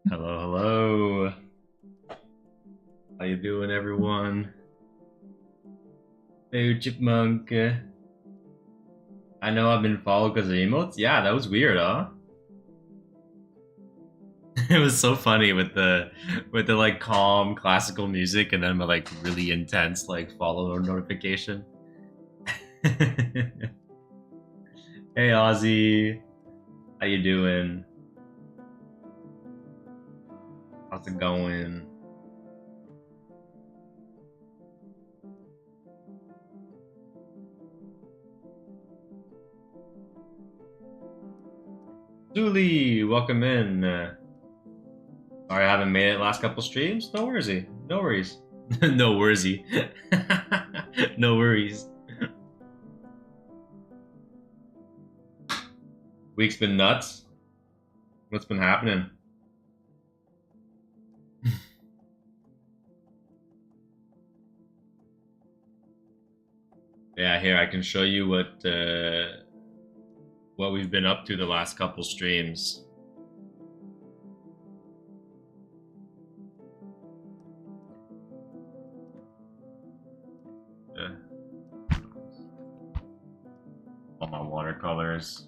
Hello, hello. How you doing, everyone? Hey, Chipmunk. I know I've been followed because of emotes. Yeah, that was weird, huh? It was so funny with the like calm classical music and then the like really intense like follow notification. Hey, Ozzy. How you doing? How's it going? Julie, welcome in. Sorry I haven't made it last couple streams. No worries. No worries. No worries. No worries. Week's been nuts. What's been happening? Yeah, here I can show you what we've been up to the last couple streams. Yeah. All my watercolors.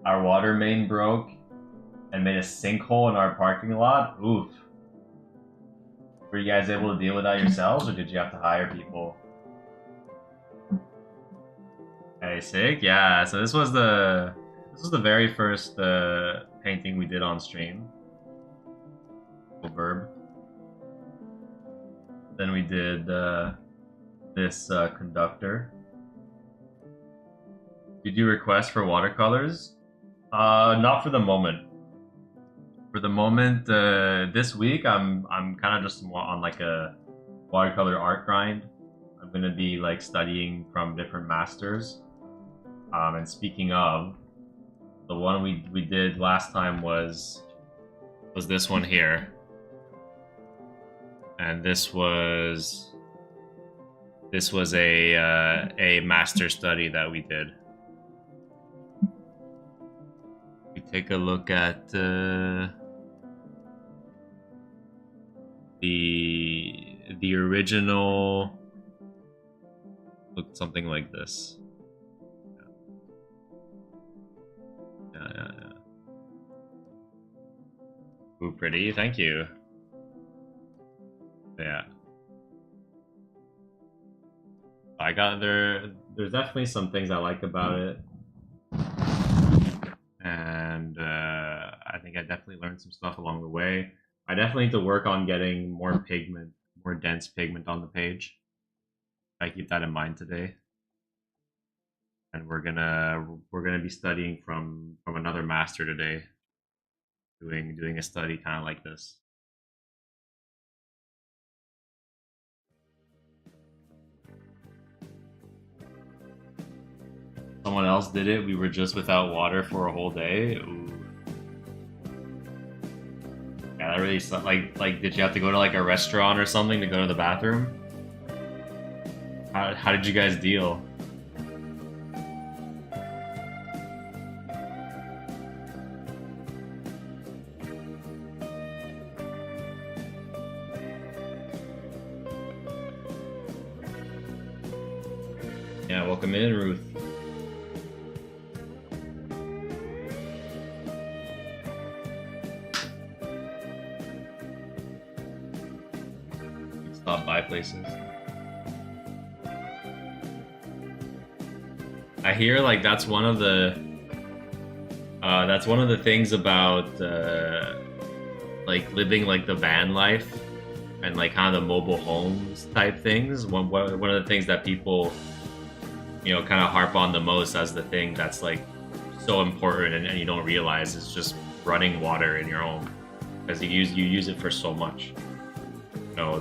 Our water main broke and made a sinkhole in our parking lot. Oof. Were you guys able to deal with that yourselves, or did you have to hire people? Hey, sick. Yeah. So this was the very first painting we did on stream. Verb. Then we did this conductor. Did you request for watercolors? Not for the moment. For the moment, this week I'm kind of just on like a watercolor art grind. I'm gonna be like studying from different masters. And speaking of, the one we did last time was this one here, and this was a master study that we did. We take a look at the original. Looked something like this. Yeah. Ooh, pretty. Thank you. Yeah. I got there. There's definitely some things I like about it, and I think I definitely learned some stuff along the way. I definitely need to work on getting more pigment, more dense pigment on the page. I keep that in mind today, and we're gonna be studying from another master today, doing a study kind of like this. Someone else did it. We were just without water for a whole day. Ooh. Yeah, that really sucked. Like, did you have to go to like a restaurant or something to go to the bathroom? How did you guys deal? Yeah, welcome in, Ruth. Stop by places. I hear like that's one of the things about like living like the van life and like kind of the mobile homes type things. One of the things that people kind of harp on the most as the thing that's like so important and you don't realize is just running water in your home, because you use it for so much.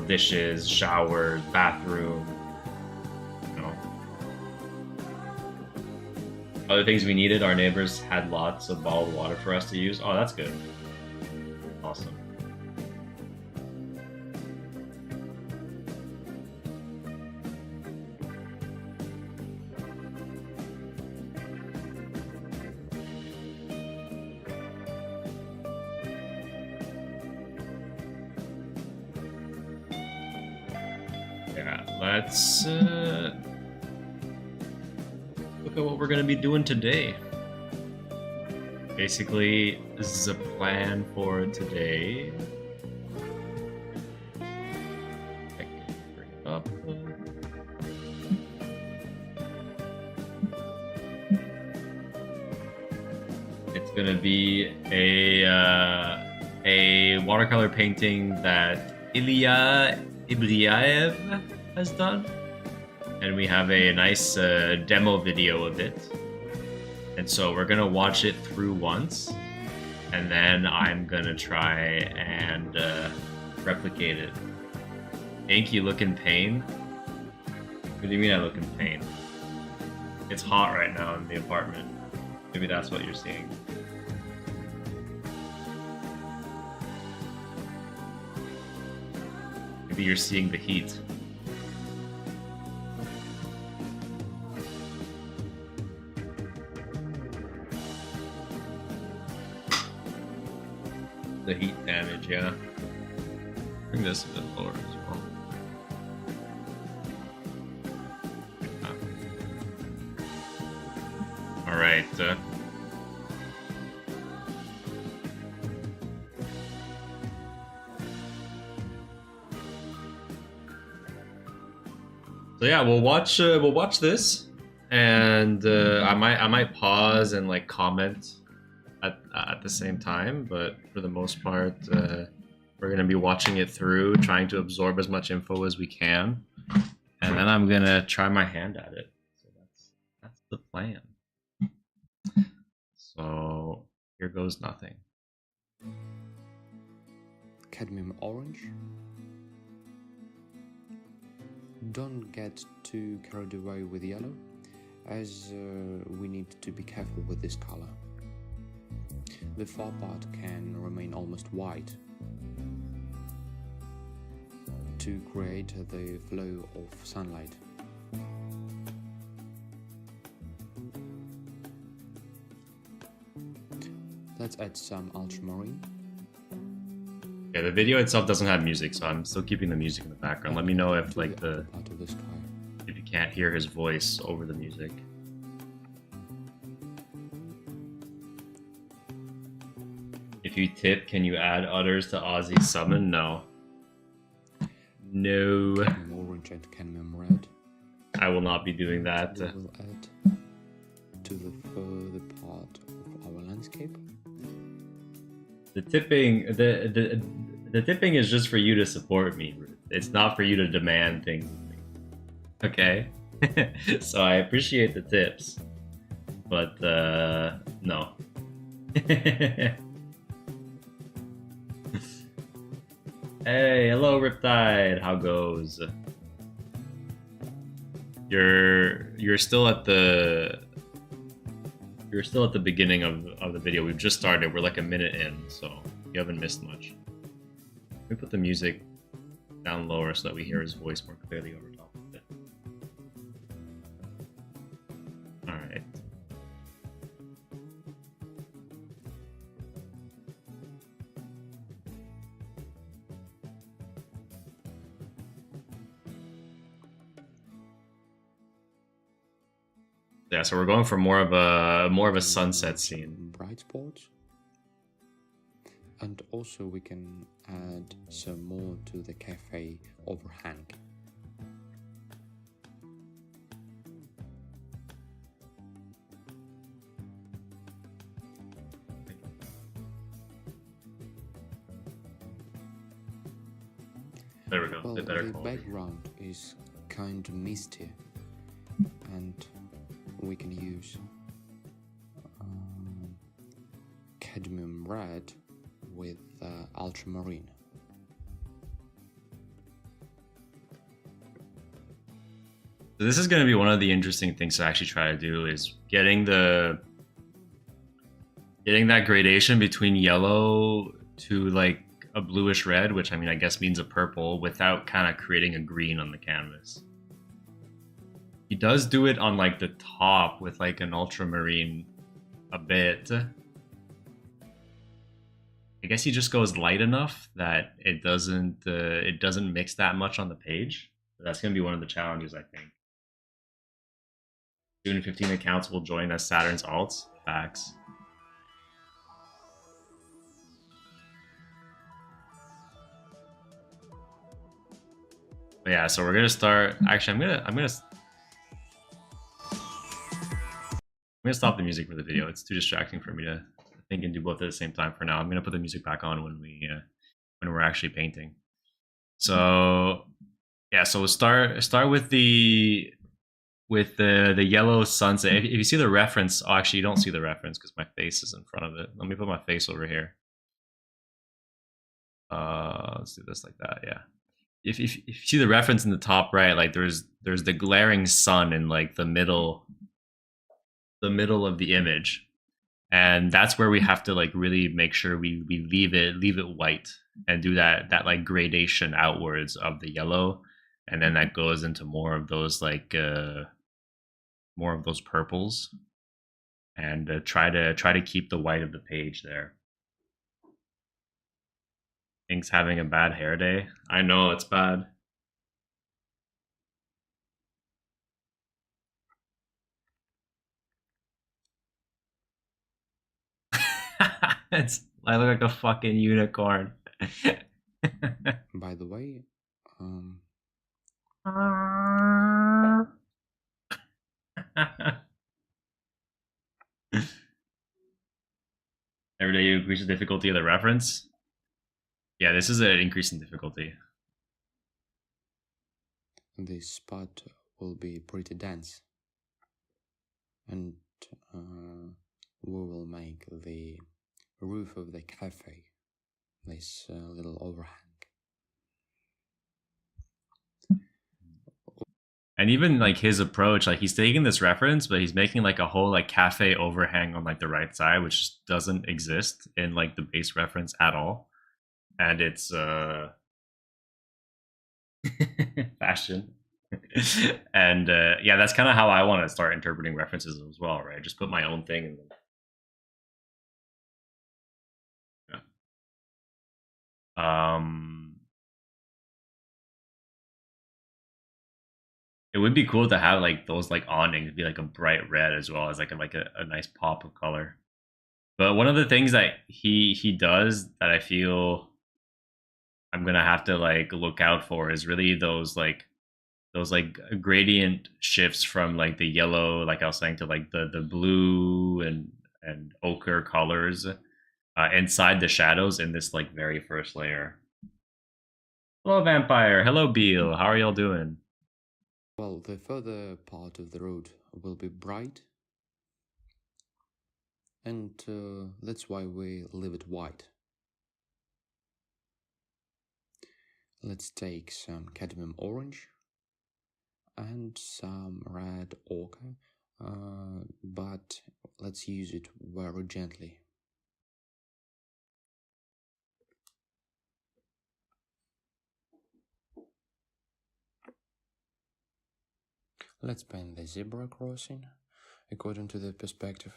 Dishes, showers, bathroom. Other things we needed, our neighbors had lots of bottled water for us to use. Oh, that's good. Awesome. Yeah, let's look at what we're gonna be doing today. Basically, this is a plan for today. I can bring it up. It's gonna be a watercolor painting that Ilya Ibryaev has done, and we have a nice demo video of it. And so we're gonna watch it through once, and then I'm gonna try and replicate it. Ink, you look in pain? What do you mean I look in pain? It's hot right now in the apartment. Maybe that's what you're seeing. Maybe you're seeing the heat. The heat damage, yeah. Bring this a bit lower as well. All right. So yeah, we'll watch this, and I might pause and like comment at the same time, but for the most part, we're gonna be watching it through, trying to absorb as much info as we can, and then I'm gonna try my hand at it. So that's the plan. So here goes nothing. Cadmium orange. Don't get too carried away with yellow, as we need to be careful with this color. The far part can remain almost white to create the flow of sunlight. Let's add some ultramarine. Yeah, the video itself doesn't have music, so I'm still keeping the music in the background. Let me know if like the part of the sky. If you can't hear his voice over the music. If you tip, can you add others to Ozzy's summon? No. No. Cadmium orange and cadmium red. I will not be doing that. We will add to the further part of our landscape. The tipping is just for you to support me, Ruth. It's not for you to demand things of me. Okay? So I appreciate the tips. But no. Hey, hello Riptide. How goes? You're still at the beginning of the video. We've just started. We're like a minute in, so you haven't missed much. Let me put the music down lower so that we hear his voice more clearly over top of it. Alright. Yeah, so we're going for more of a sunset scene. Bright spots. And also we can add some more to the cafe overhang. There we go. Well, The better the quality. background is kind of misty, and we can use cadmium red with ultramarine. So this is going to be one of the interesting things to actually try to do is getting that gradation between yellow to like a bluish red, which I mean I guess means a purple, without kind of creating a green on the canvas. He does do it on like the top with like an ultramarine a bit. I guess he just goes light enough that it doesn't mix that much on the page. That's going to be one of the challenges, I think. Soon 15 accounts will join as Saturn's alts. Facts. But yeah, so we're gonna start. Actually, I'm gonna stop the music for the video. It's too distracting for me to think and do both at the same time for now. I'm gonna put the music back on when we're actually painting. So yeah, so we'll start with the yellow sunset. If you see the reference, oh, actually you don't see the reference because my face is in front of it. Let me put my face over here. Let's do this like that. Yeah. If you see the reference in the top right, like there's the glaring sun in like the middle of the image, and that's where we have to like really make sure we leave it white and do that like gradation outwards of the yellow, and then that goes into more of those like more of those purples, and try to keep the white of the page there. Pink's having a bad hair day. I know it's bad. I look like a fucking unicorn. By the way, Every day you increase the difficulty of the reference. Yeah, this is an increase in difficulty. this spot will be pretty dense, and we will make the roof of the cafe this little overhang. And even like his approach, like he's taking this reference, but he's making like a whole like cafe overhang on like the right side, which doesn't exist in like the base reference at all. And it's fashion. And yeah, that's kind of how I want to start interpreting references as well, right? Just put my own thing in them. Yeah. It would be cool to have like those like awnings be like a bright red as well as like a nice pop of color. But one of the things that he does that I feel I'm gonna have to like look out for is really those like gradient shifts from like the yellow, like I was saying, to like the blue and ochre colors inside the shadows in this like very first layer. Hello, Vampire. Hello, Beal. How are y'all doing? Well, the further part of the road will be bright, and that's why we leave it white. Let's take some cadmium orange and some red ochre, but let's use it very gently. Let's paint the zebra crossing according to the perspective.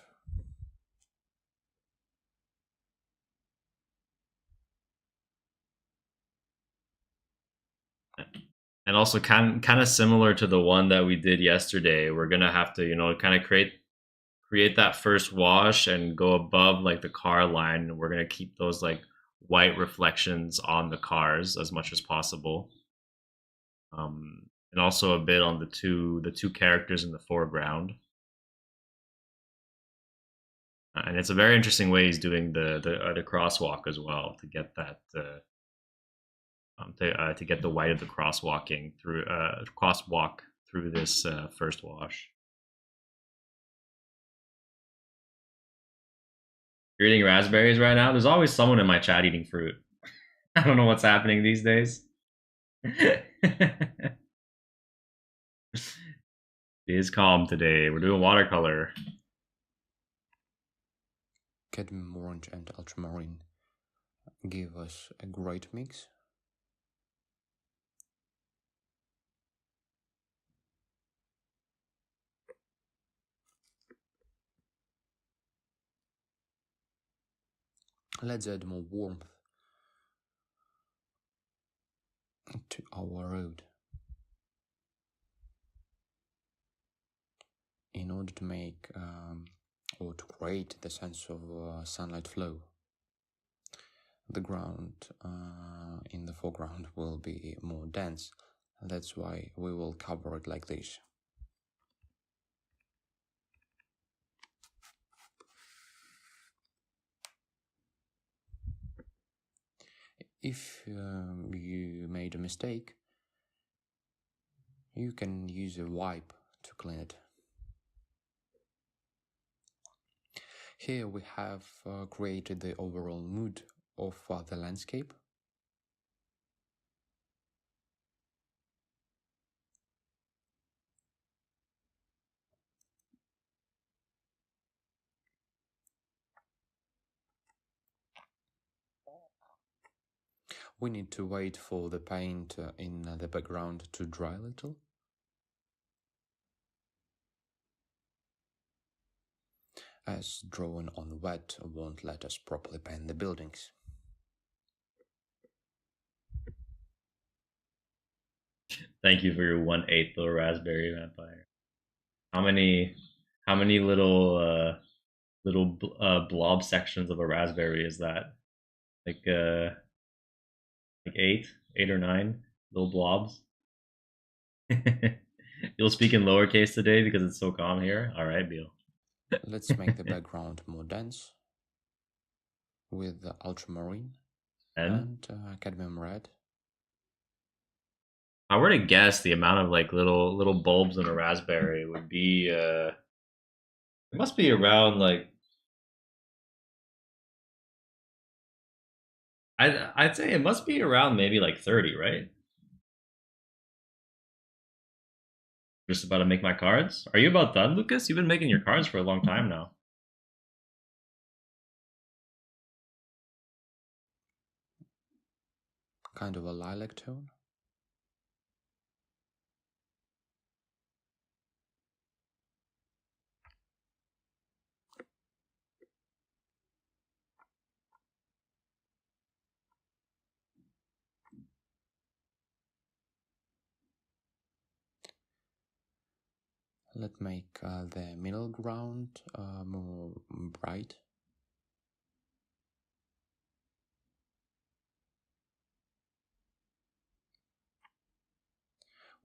And also kind of similar to the one that we did yesterday, we're gonna have to kind of create that first wash and go above like the car line, and we're gonna keep those like white reflections on the cars as much as possible. And also a bit on the two characters in the foreground. And it's a very interesting way he's doing the crosswalk as well to get that to get the white of the crosswalk through this first wash. You're eating raspberries right now? There's always someone in my chat eating fruit. I don't know what's happening these days. It is calm today. We're doing watercolor. Cadmium orange and ultramarine give us a great mix. Let's add more warmth to our road. in order to make or to create the sense of sunlight flow. The ground in the foreground will be more dense. That's why we will cover it like this. If you made a mistake, you can use a wipe to clean it. Here we have created the overall mood of the landscape. We need to wait for the paint in the background to dry a little. As drawn on wet won't let us properly paint the buildings. Thank you for your 1/8 little raspberry vampire. How many little blob sections of a raspberry is that? Like eight or nine little blobs. You'll speak in lowercase today because it's so calm here. All right, Beal. Let's make the background more dense with the ultramarine and cadmium red. I were to guess, the amount of like little bulbs in a raspberry would be it must be around like I'd say it must be around maybe like 30, right? Just about to make my cards. Are you about done, Lucas? You've been making your cards for a long time now. Kind of a lilac tone. Let's make the middle ground more bright.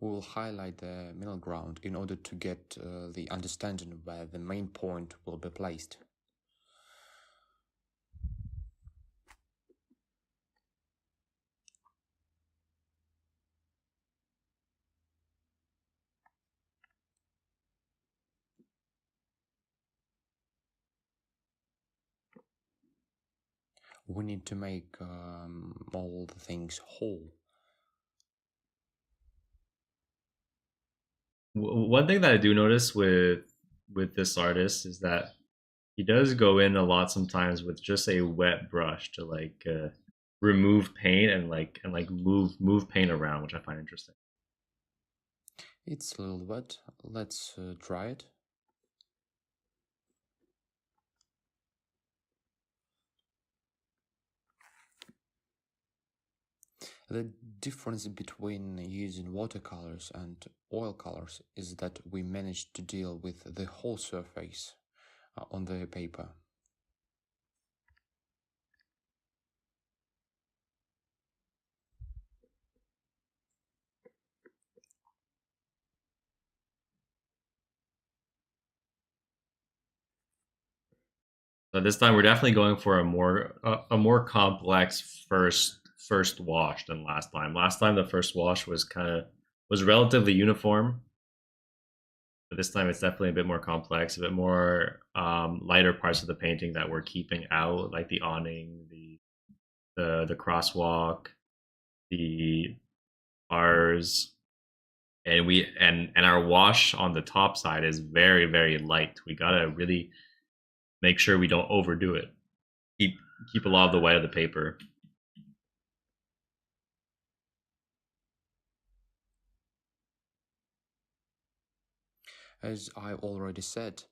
We will highlight the middle ground in order to get the understanding of where the main point will be placed. We need to make all the things whole. One thing that I do notice with this artist is that he does go in a lot sometimes with just a wet brush to like remove paint and move paint around, which I find interesting. It's a little wet. Let's dry it. The difference between using watercolors and oil colors is that we managed to deal with the whole surface on the paper. So this time we're definitely going for a more complex first wash than last time. Last time the first wash was relatively uniform. But this time it's definitely a bit more complex, a bit more lighter parts of the painting that we're keeping out, like the awning, the crosswalk, the bars, and our wash on the top side is very light. We gotta really make sure we don't overdo it. Keep a lot of the white of the paper. As I already said,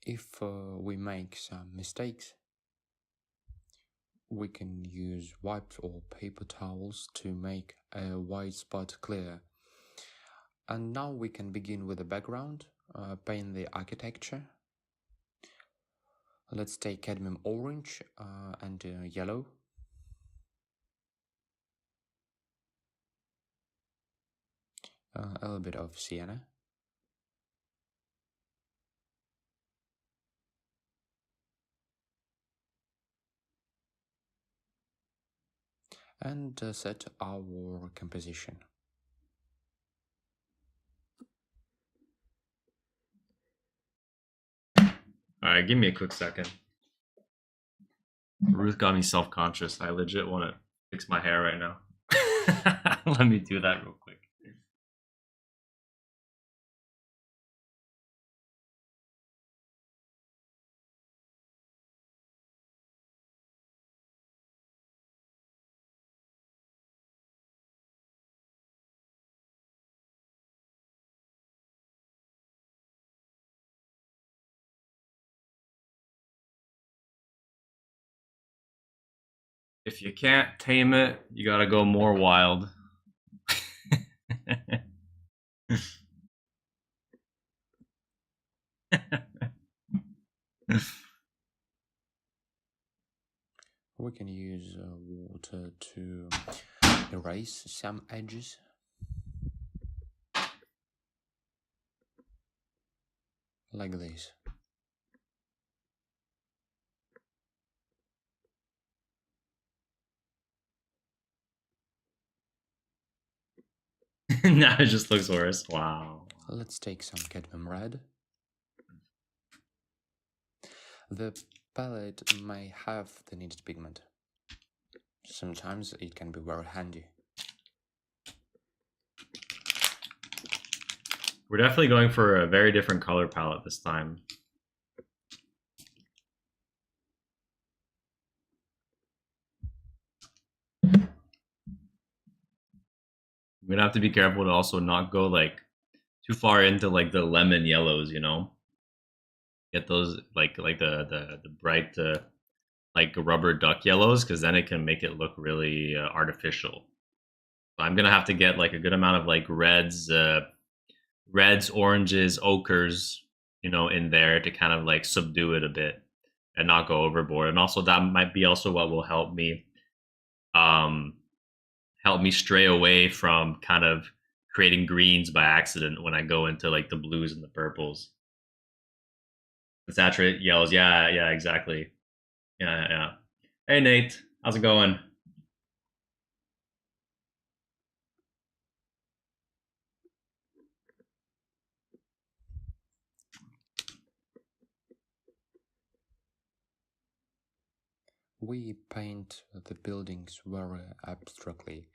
if we make some mistakes, we can use wipes or paper towels to make a white spot clear. And now we can begin with the background, paint the architecture. Let's take cadmium orange and yellow. A little bit of sienna. And set our composition. Alright, give me a quick second. Ruth got me self-conscious. I legit want to fix my hair right now. Let me do that real quick. If you can't tame it, you gotta go more wild. We can use water to erase some edges. Like this. Now it just looks worse. Wow. Let's take some cadmium red. The palette may have the needed pigment. Sometimes it can be very handy. We're definitely going for a very different color palette this time. We're gonna have to be careful to also not go like too far into like the lemon yellows, you know. Get those like the bright like rubber duck yellows, because then it can make it look really artificial. So I'm gonna have to get like a good amount of like reds, oranges, ochres, you know, in there to kind of like subdue it a bit and not go overboard. And also that might be also what will help me stray away from kind of creating greens by accident when I go into like the blues and the purples. The saturate yellows, yeah, exactly. Yeah. Hey Nate, how's it going? We paint the buildings very abstractly.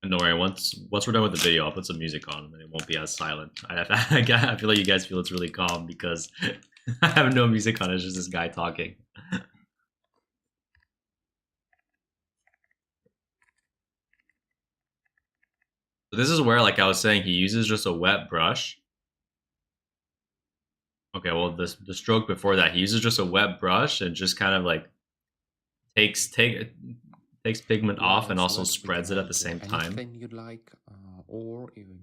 And don't worry, once we're done with the video, I'll put some music on, and it won't be as silent. I feel like you guys feel it's really calm because I have no music on. It's just this guy talking. So this is where, like I was saying, he uses just a wet brush. Okay, well, the stroke before that, he uses just a wet brush and just kind of like takes pigment off and also spreads it at the same time. Anything you'd like, or even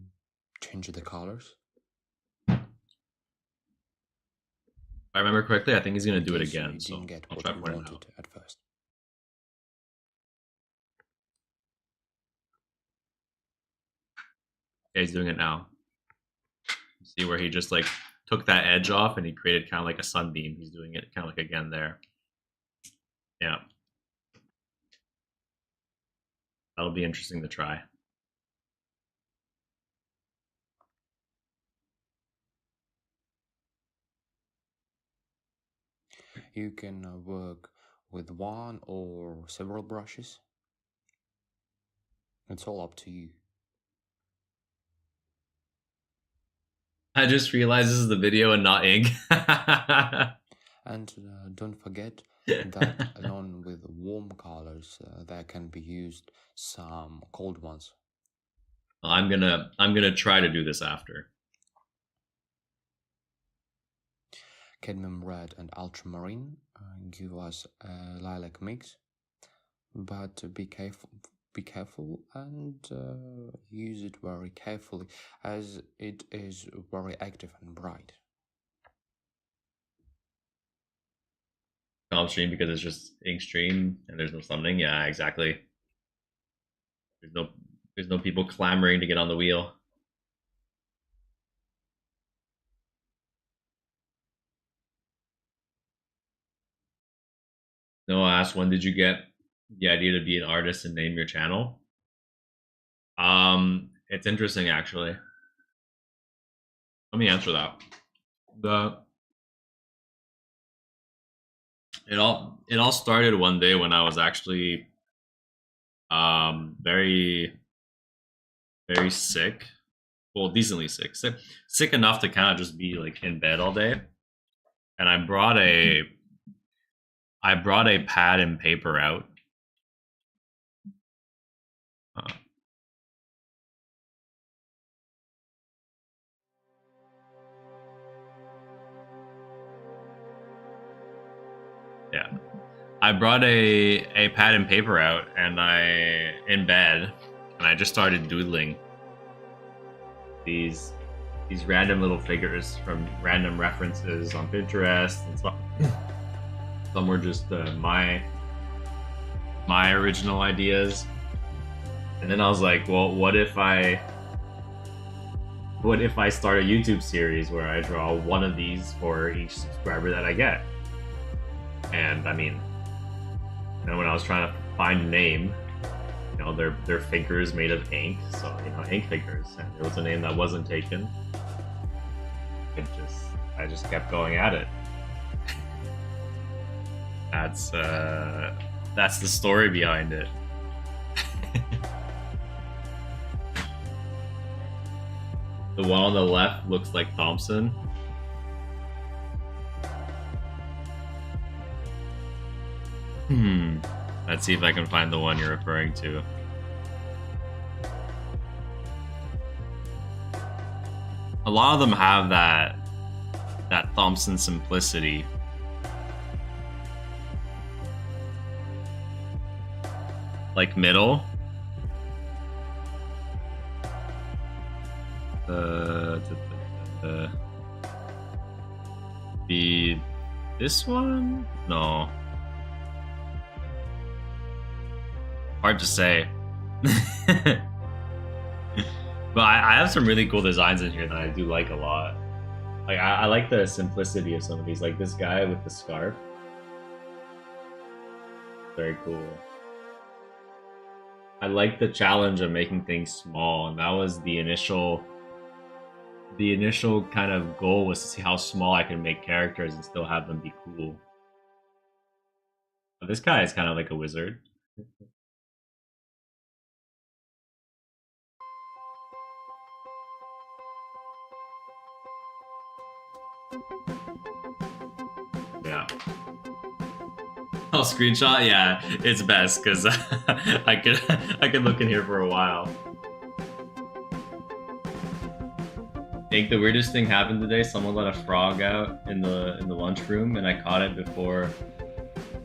change the colors. If I remember correctly, I think he's gonna do it again. So I'll try pointing it out at first. Yeah, he's doing it now. See where he just like took that edge off and he created kind of like a sunbeam. He's doing it kind of like again there. Yeah. That'll be interesting to try. You can work with one or several brushes. It's all up to you. I just realized this is the video and not ink. And don't forget that along with warm colors, there can be used some cold ones. I'm gonna try to do this after. Cadmium red and ultramarine give us a lilac mix, but be careful be careful and use it very carefully, as it is very active and bright. Calm stream because it's just ink stream and there's no summoning. Yeah, exactly. There's no people clamoring to get on the wheel. Noah asked, when did you get the idea to be an artist and name your channel? It's interesting actually. Let me answer that. The it all started one day when I was actually very very sick. Well, decently sick. Sick enough to kind of just be like in bed all day. And I brought a pad and paper out. Yeah. I brought a pad and paper out and in bed and I just started doodling these random little figures from random references on Pinterest and stuff. Some were just my original ideas. And then I was like, well, what if I start a YouTube series where I draw one of these for each subscriber that I get? And I mean, you know, when I was trying to find a name, you know, they're figures made of ink, so you know, ink figures, and it was a name that wasn't taken. I just kept going at it. That's the story behind it. The one on the left looks like Thompson. Let's see if I can find the one you're referring to. A lot of them have that Thompson simplicity. Like middle. This one? No. Hard to say. But I have some really cool designs in here that I do like a lot. Like I like the simplicity of some of these. Like this guy with the scarf. Very cool. I like the challenge of making things small, and that was the initial kind of goal, was to see how small I can make characters and still have them be cool. But this guy is kind of like a wizard. Yeah. I'll screenshot. Yeah, it's best because I could look in here for a while. I think the weirdest thing happened today. Someone let a frog out in the lunchroom, and I caught it before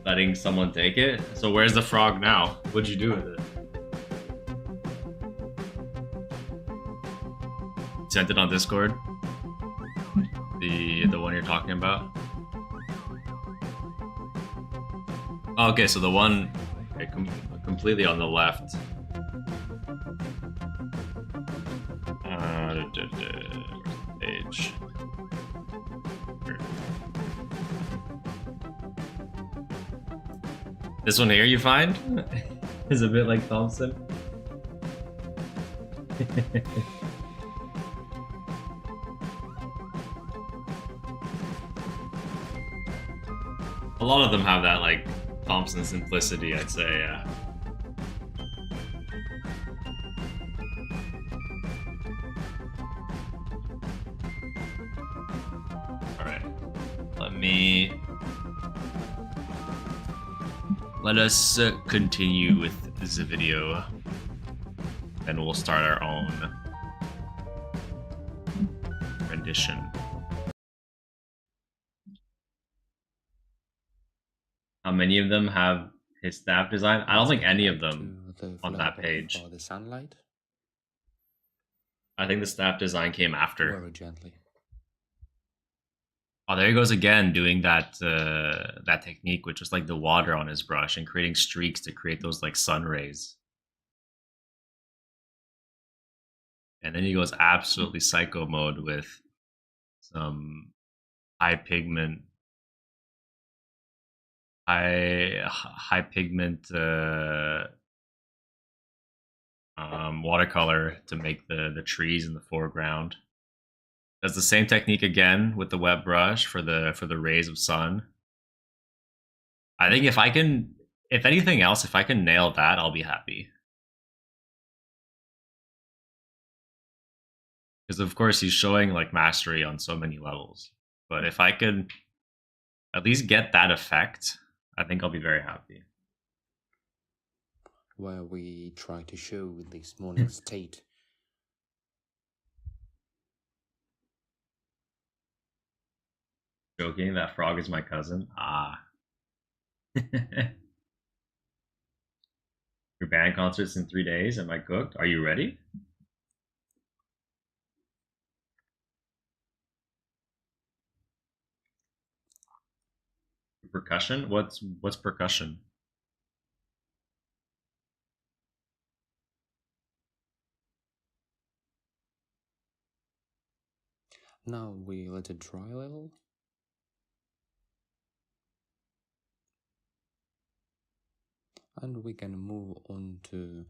letting someone take it. So where's the frog now? What'd you do with it? Sent it on Discord. The one you're talking about. Oh, okay, so the one completely on the left. Page. This one here you find is a bit like Thompson. A lot of them have that like Thompson simplicity, I'd say, yeah. Alright. Let us continue with the video, and we'll start our own rendition. How many of them have his staff design? I don't think any of them the on that flowable page. for the sunlight? I think the snap design came after. Very gently. Oh, there he goes again, doing that that technique with just like the water on his brush and creating streaks to create those like sun rays. And then he goes absolutely psycho mode with some high pigment, high pigment watercolor to make the trees in the foreground. Does the same technique again with the wet brush for the rays of sun. I think if I can, if anything else, if I can nail that, I'll be happy. Because of course he's showing like mastery on so many levels. But if I could at least get that effect, I think I'll be very happy. Where we try to show this morning state. Joking, that frog is my cousin. Ah. Your band concert's in 3 days. Am I cooked? Are you ready? Percussion? What's percussion? Now we let it dry a little. And we can move on to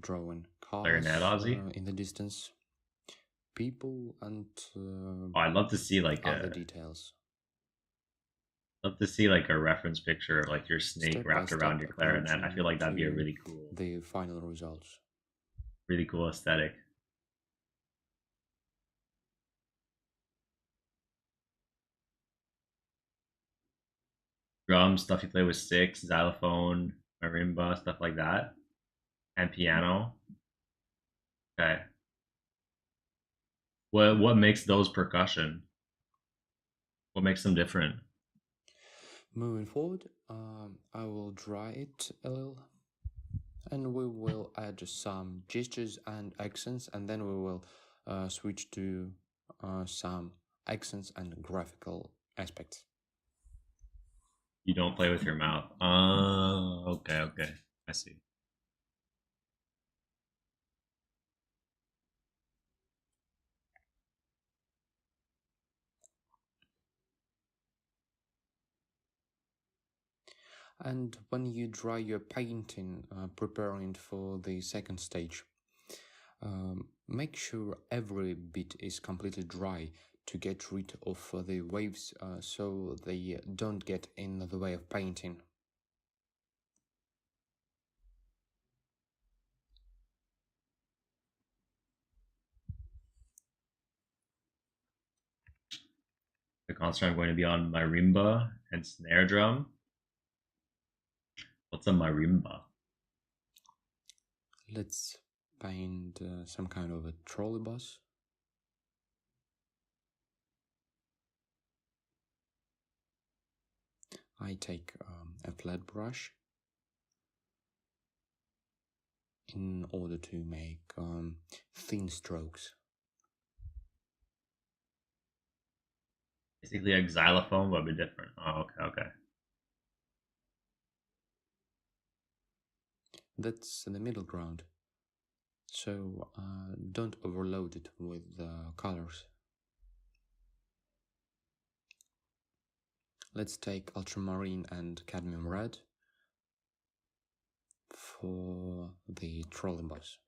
drawing cars Clarinet, Ozzy? in the distance, people, and Oh, I'd love to see like other details. Love to see like a reference picture of like your snake Step by wrapped around your step clarinet. I feel like that'd be a to really cool, the final results. really cool aesthetic. Drums, stuff you play with sticks, xylophone, marimba, stuff like that, and piano. Okay. What makes those percussion? What makes them different? Moving forward, I will dry it a little, and we will add some gestures and accents, and then we will switch to some accents and graphical aspects. You don't play with your mouth. Okay. I see. And when you dry your painting, preparing it for the second stage, make sure every bit is completely dry to get rid of the waves so they don't get in the way of painting. The concert I'm going to be on marimba and snare drum. What's a marimba? Let's paint some kind of a trolley bus. I take a flat brush in order to make thin strokes. Basically a xylophone, but a bit different. Oh, okay. That's the middle ground. So don't overload it with colors. Let's take ultramarine and cadmium red for the trolley bus.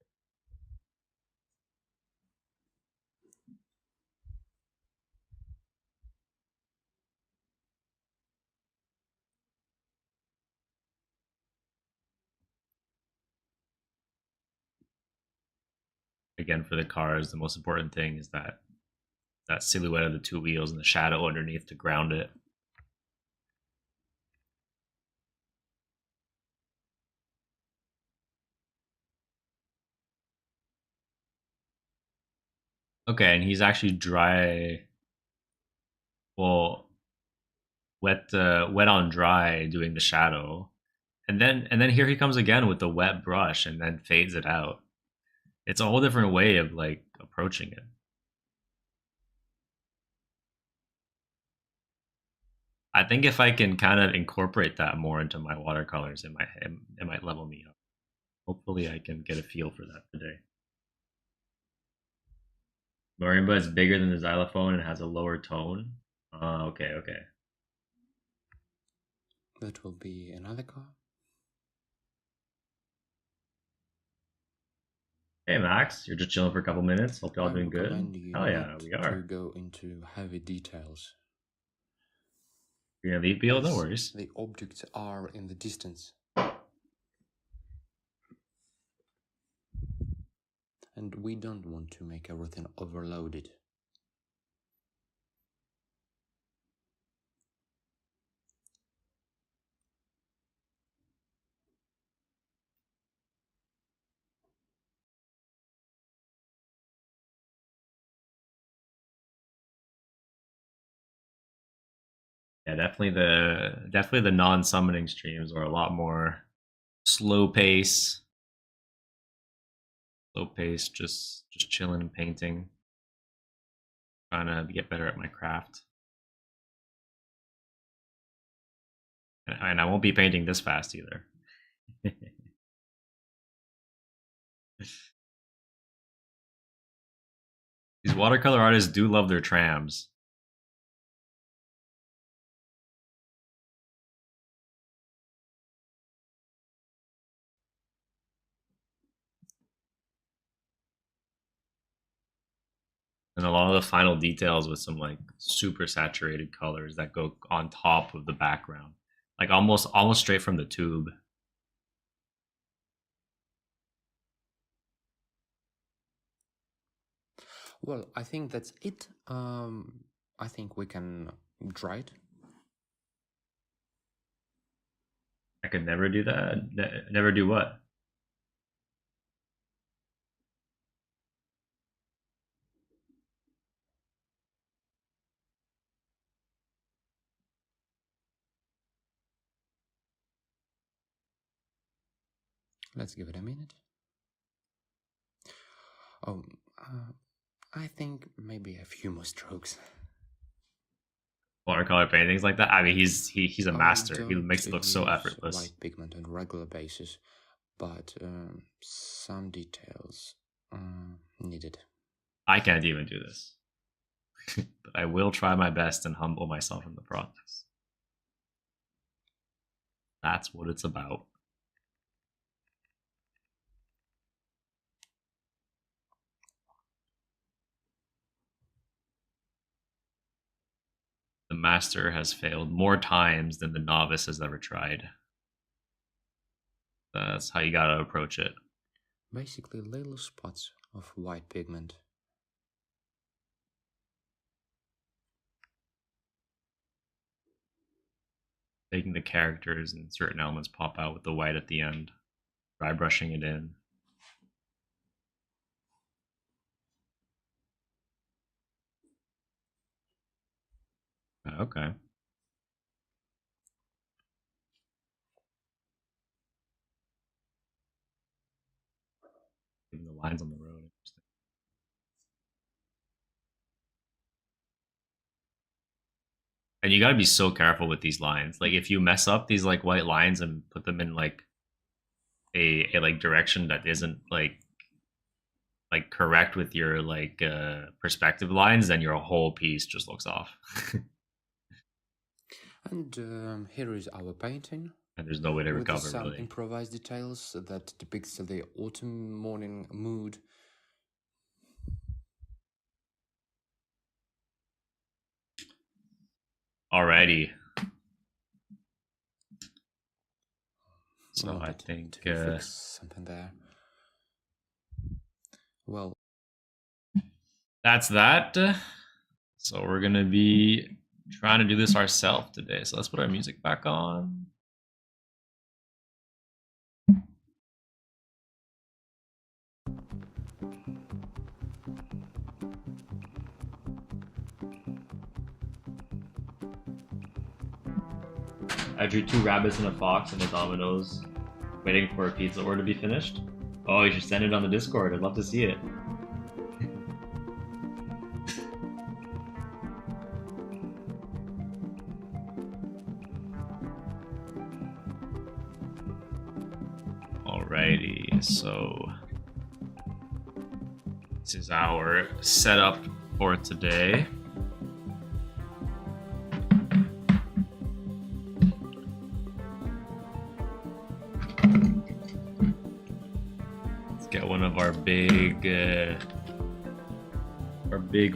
Again, for the cars, the most important thing is that silhouette of the two wheels and the shadow underneath to ground it. Okay, and he's actually dry. Well, wet on dry doing the shadow, and then here he comes again with the wet brush and then fades it out. It's a whole different way of like approaching it. I think if I can kind of incorporate that more into my watercolors, it might level me up. Hopefully, I can get a feel for that today. Marimba is bigger than the xylophone and has a lower tone. Okay, okay. That will be another car. Hey Max, you're just chilling for a couple minutes. Hope y'all I doing good. recommend you Oh yeah, not we to are. go into heavy details, You're gonna leave Beal? No as worries. the objects are in the distance. And we don't want to make everything overloaded. Yeah, definitely the non-summoning streams are a lot more slow pace, just chilling and painting, trying to get better at my craft. And I won't be painting this fast either. These watercolor artists do love their trams. And a lot of the final details with some like super saturated colors that go on top of the background. Like almost straight from the tube. Well, I think that's it. I think we can dry it. I could never do that. Never do what? Let's give it a minute. Oh, I think maybe a few more strokes. Watercolor paintings like that. I mean, he's a master. He makes it look so effortless. White pigment on a regular basis, but some details needed. I can't even do this, but I will try my best and humble myself in the process. That's what it's about. The master has failed more times than the novice has ever tried. That's how you gotta approach it. Basically, little spots of white pigment. Making the characters and certain elements pop out with the white at the end. Dry brushing it in. Okay. Even the lines on the road. Interesting. And you gotta be so careful with these lines. Like if you mess up these like white lines and put them in like a like direction that isn't like correct with your like perspective lines, then your whole piece just looks off. And here is our painting. And there's no way to with recover some really. improvised details that depicts the autumn morning mood. Alrighty. So I Wanted think to fix something there. Well, that's that. So we're gonna be trying to do this ourselves today. So let's put our music back on. I drew 2 rabbits and a fox and a dominoes, waiting for a pizza order to be finished. Oh, you should send it on the Discord. I'd love to see it. Alrighty, so this is our setup for today. Let's get one of our big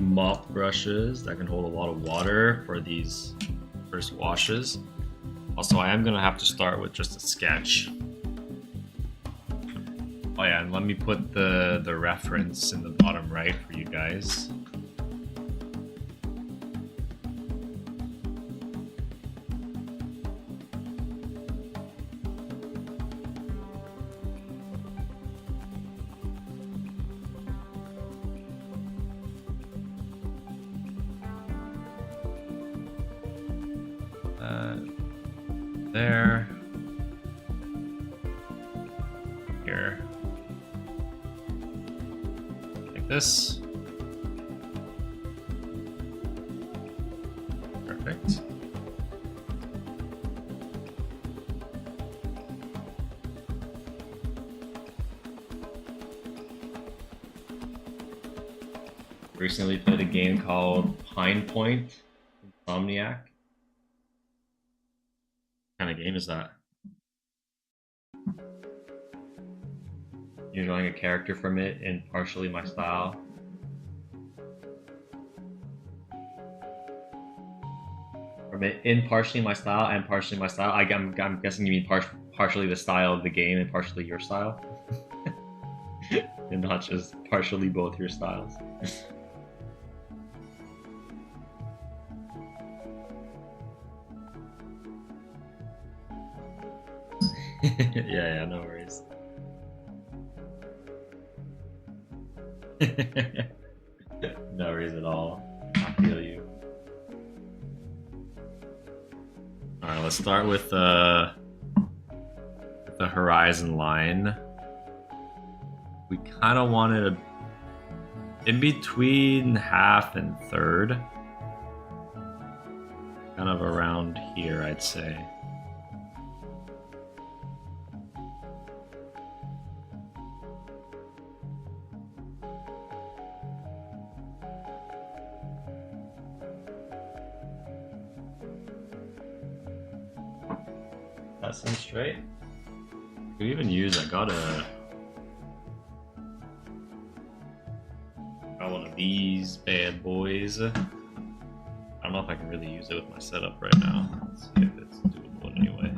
mop brushes that can hold a lot of water for these first washes. Also, I am gonna have to start with just a sketch. Oh yeah, and let me put the reference in the bottom right for you guys. There. Here. Like this. Perfect. Recently played a game called Pine Point Insomniac. What kind of game is that? You're drawing a character from it in partially my style. From it in partially my style and partially my style. I'm guessing you mean partially the style of the game and partially your style. And not just partially both your styles. Yeah, no worries. No worries at all. I feel you. Alright, let's start with the horizon line. We kind of wanted a in between half and third. Kind of around here, I'd say. That seems straight. Could even use, I got one of these bad boys. I don't know if I can really use it with my setup right now. Let's see if it's doable anyway.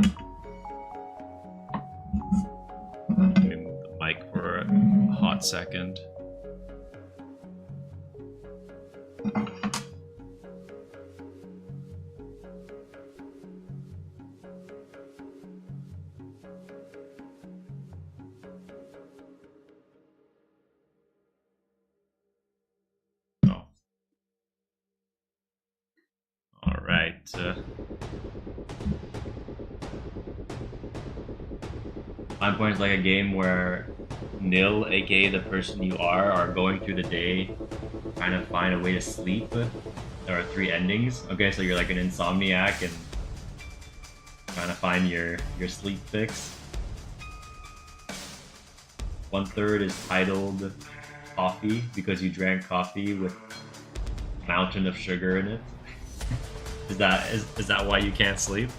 Let me move the mic for a hot second. Pine Point is like a game where Nil, aka the person you are going through the day trying to find a way to sleep. There are 3 endings. Okay, so you're like an insomniac and trying to find your sleep fix. 1/3 is titled Coffee because you drank coffee with a mountain of sugar in it. Is that why you can't sleep?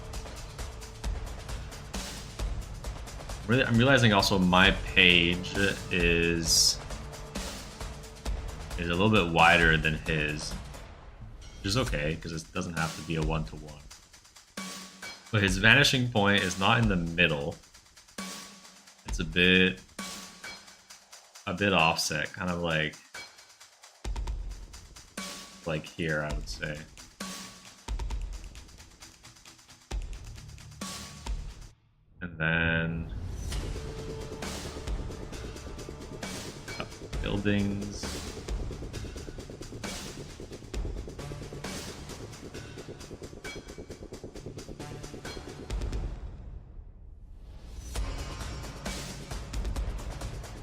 I'm realizing also my page is a little bit wider than his, which is okay because it doesn't have to be a 1-to-1. But his vanishing point is not in the middle. It's a bit offset, kind of like here, I would say. And then buildings.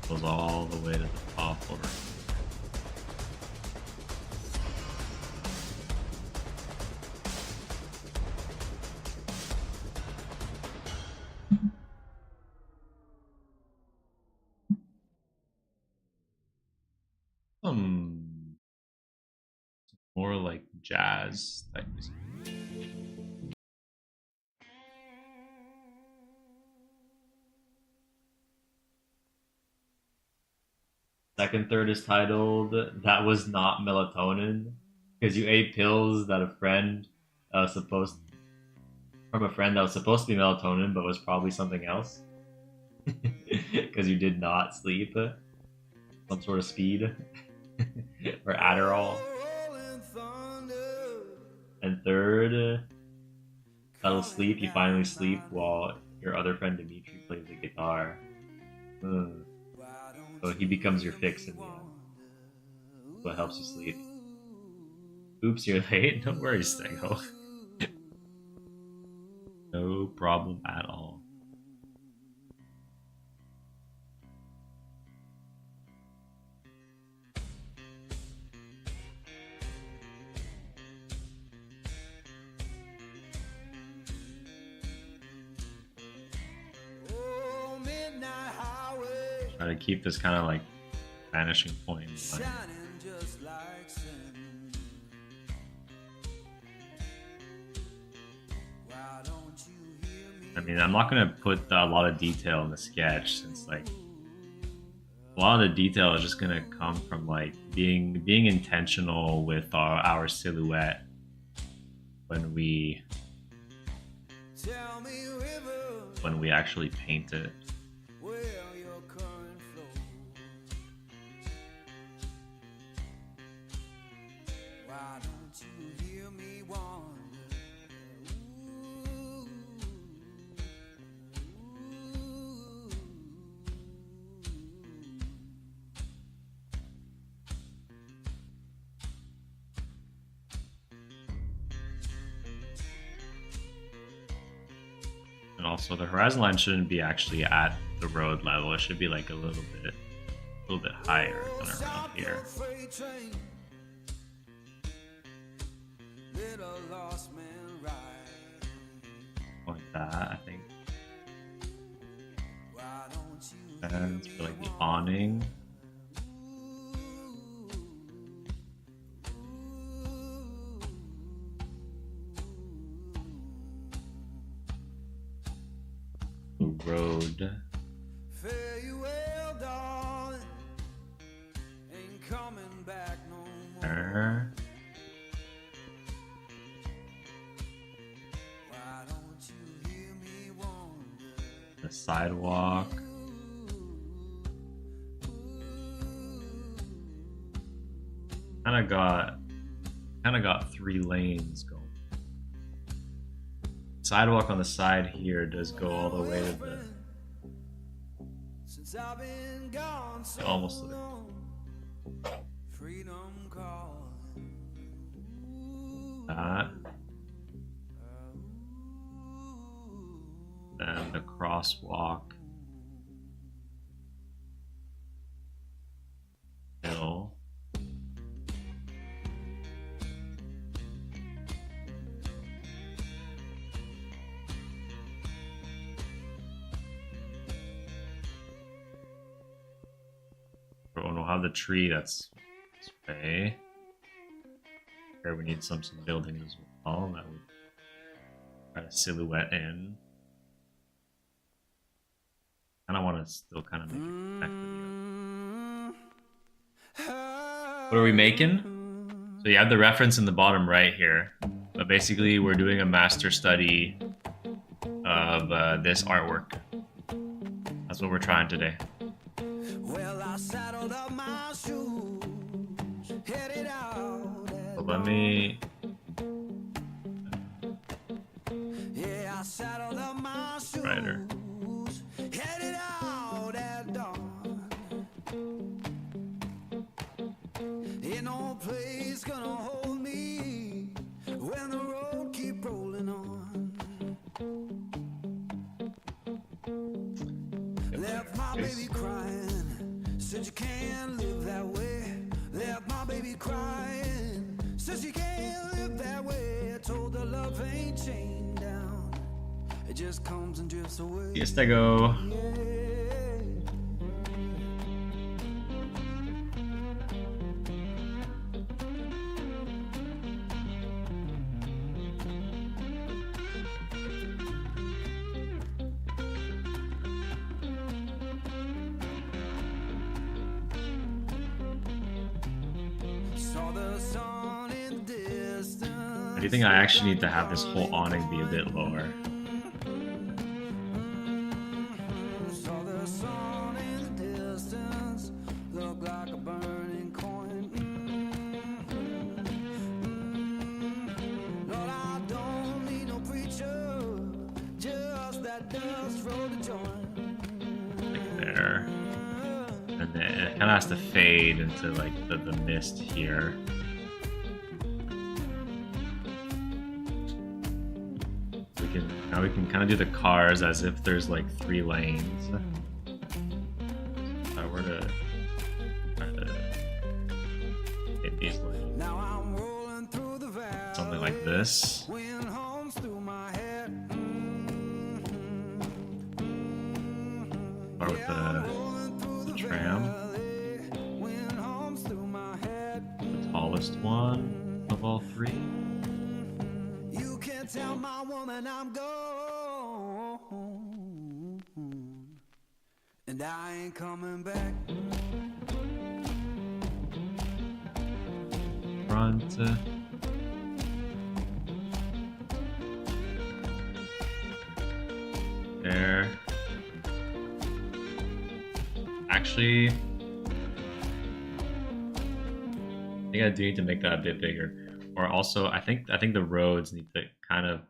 Goes all the way to the top over. More like jazz type music. Second third is titled "That Was Not Melatonin," because you ate pills that a friend was supposed from a friend that was supposed to be melatonin, but was probably something else. Because you did not sleep, some sort of speed or Adderall. And third, fell asleep. You finally sleep while your other friend Dimitri plays the guitar. So he becomes your fix in the end. What helps you sleep. Oops, you're late. Don't worry, Stego. No problem at all. Try to keep this kind of like vanishing point in mind. I mean, I'm not gonna put a lot of detail in the sketch since like a lot of the detail is just gonna come from like being intentional with our silhouette when we actually paint it. And also the horizon line shouldn't be actually at the road level. It should be like a little bit higher than around here. Like that, I think. And for like the awning. Road. Farewell, darling. Ain't coming back no more. Why don't you hear me wonder? The sidewalk. Kinda got 3 lanes going. Sidewalk on the side here does go all the way to the almost to the that. Then the crosswalk hill. Oh, we'll have the tree that's this way. Here we need some building as well. That would try to silhouette in. I want to still kind of make it connect with you. What are we making? So you have the reference in the bottom right here. But basically, we're doing a master study of this artwork. That's what we're trying today. Well, I saddled up my shoes, headed out. So let me. Yeah, I saddled up my shoes, writer. Headed out at dawn. Ain't no place gonna hold me when the road keep rolling on. Left my baby crying just comes and drifts away. Yes, I go. Saw the sun in the distance. I do think I actually need to have this whole awning be a bit lower. Saw the sun in the distance. Looked like a burning coin. Lord, I don't need no preacher, just that dust roll to join. Like there. And then it kind of has to fade into like the mist here. Now we can kind of do the cars as if there's like 3 lanes. If I were to try to hit these lanes, Now I'm rolling through the valley. something like this. Wind hums through my head. Or with the tram, Wind hums through my head. the tallest one of all 3. You can't tell my woman I'm gone, and I ain't coming back. Front. There. Actually, I think I do need to make that a bit bigger. Or also, I think the roads need to kind of,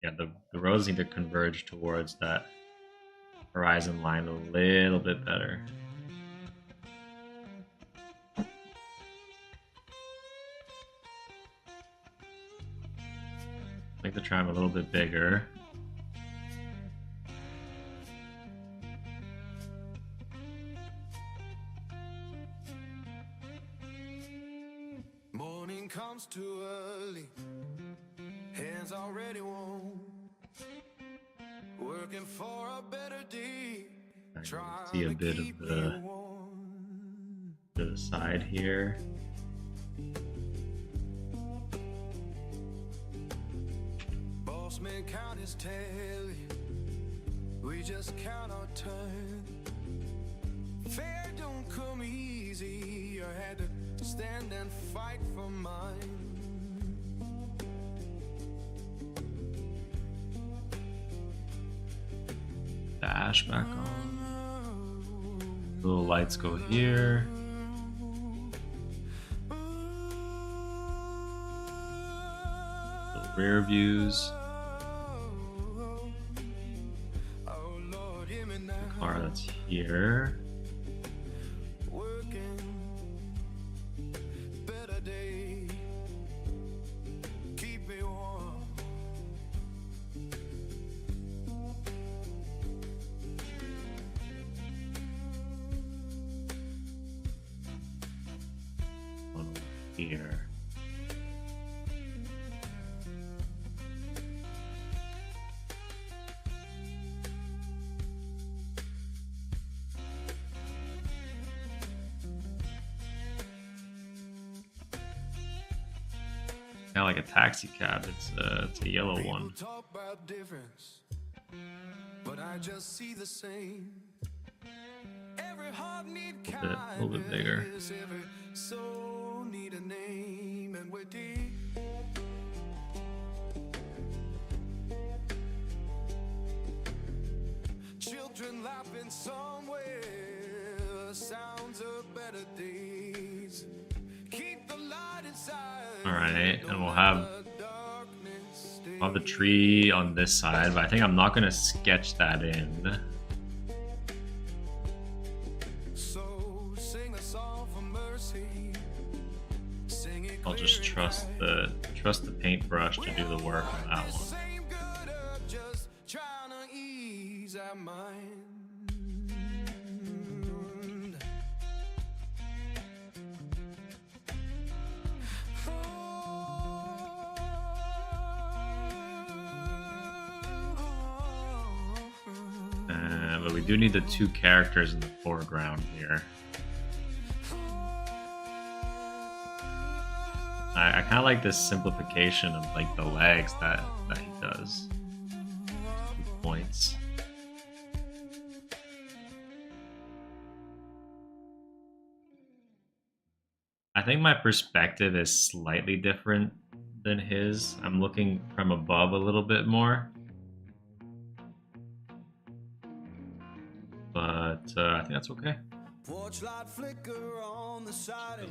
yeah, the roads need to converge towards that horizon line a little bit better. Make the tram a little bit bigger. Morning comes too early, hands already warm, working for a better day. I can see a bit of the side here. Boss man count his tally, we just count our turn. Fair don't come easy, I had to stand and fight for mine. Dash back on. Little lights go here. Little rear views. Oh Lord, hear me now. The car that's here. Working, better day, keep me warm. One here. Kind of like a taxi cab. It's a yellow one. People talk about difference, but I just see the same. Every heart need A little bit bigger. kindness, every soul need a name, and we're deep. Children laughing somewhere, sounds of better days. Keep the light inside. All right, and we'll have the tree on this side, but I think I'm not gonna sketch that in. So sing a song for mercy. Sing it I'll just trust the paintbrush to do the work on that one. same good earth, just trying to ease our mind. But we do need the two characters in the foreground here. I kind of like this simplification of like the legs that he does. 2 points. I think my perspective is slightly different than his. I'm looking from above a little bit more. But I think that's okay. Doesn't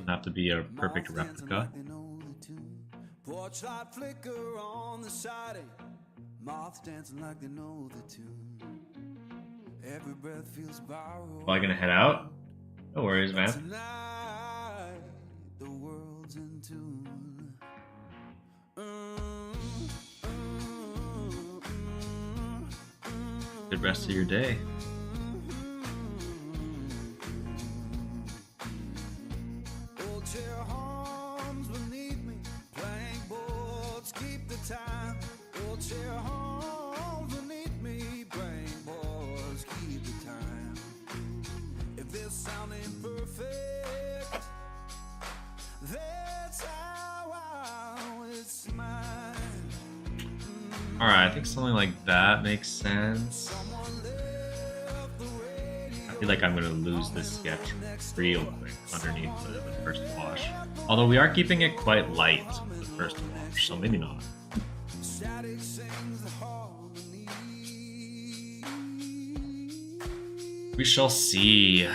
have to be a perfect replica. Porch light flicker on the siding, moths dancing like they know the tune. Every breath feels borrowed. Am I gonna head out? No worries, man. Tonight, the world's in tune. Good rest of your day. Time. Old chair homes beneath me, brain boys keep the time. If this sound ain't perfect, that's how it's mine. Alright, I think something like that makes sense. I feel like I'm gonna lose this sketch real quick underneath the first wash. Although we are keeping it quite light with the first wash, so maybe not. We shall see.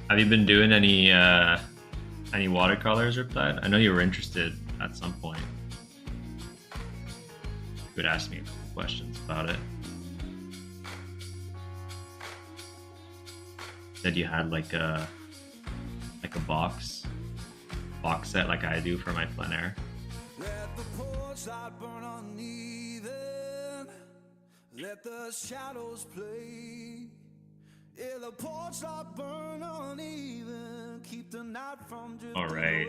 Have you been doing any watercolors or that? I know you were interested at some point. You could ask me a couple questions about it. Said you had like a box set like I do for my plein air. Let the porch light burn uneven. Let the shadows play. Yeah, the porch light burn uneven. Keep the night from drifting. All right.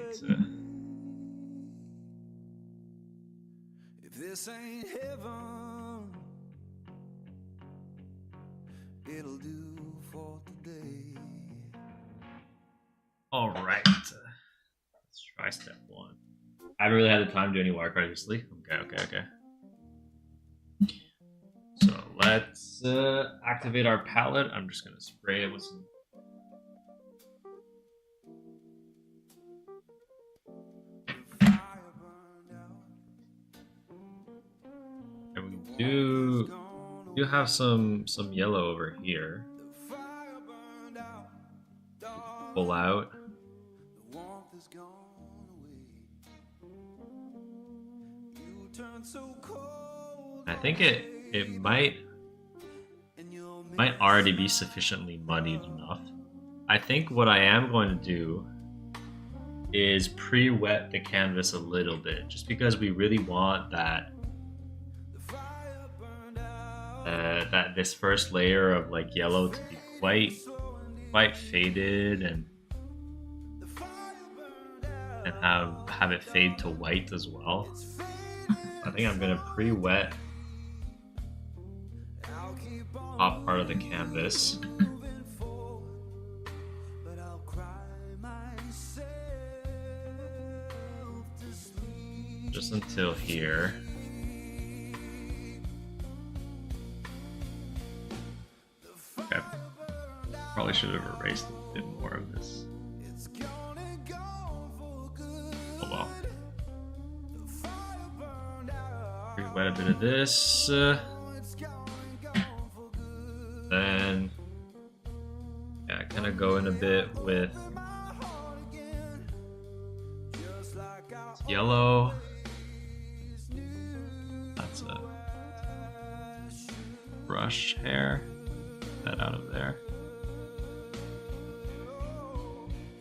If this ain't heaven, it'll do for today. All right. Let's try step 1. I haven't really had the time to do any watercolors recently. Okay. So let's activate our palette. I'm just gonna spray it with some. And we do have some yellow over here. Pull out. I think it might already be sufficiently muddied enough. I think what I am going to do is pre-wet the canvas a little bit, just because we really want that this first layer of like yellow to be quite faded and have it fade to white as well. I think I'm gonna pre-wet top part of the canvas. Just until here. Okay. Probably should have erased a bit more of this. Oh well. Wet a bit of this. Then yeah, kind of go in a bit with yellow. That's a brush hair. Get that out of there.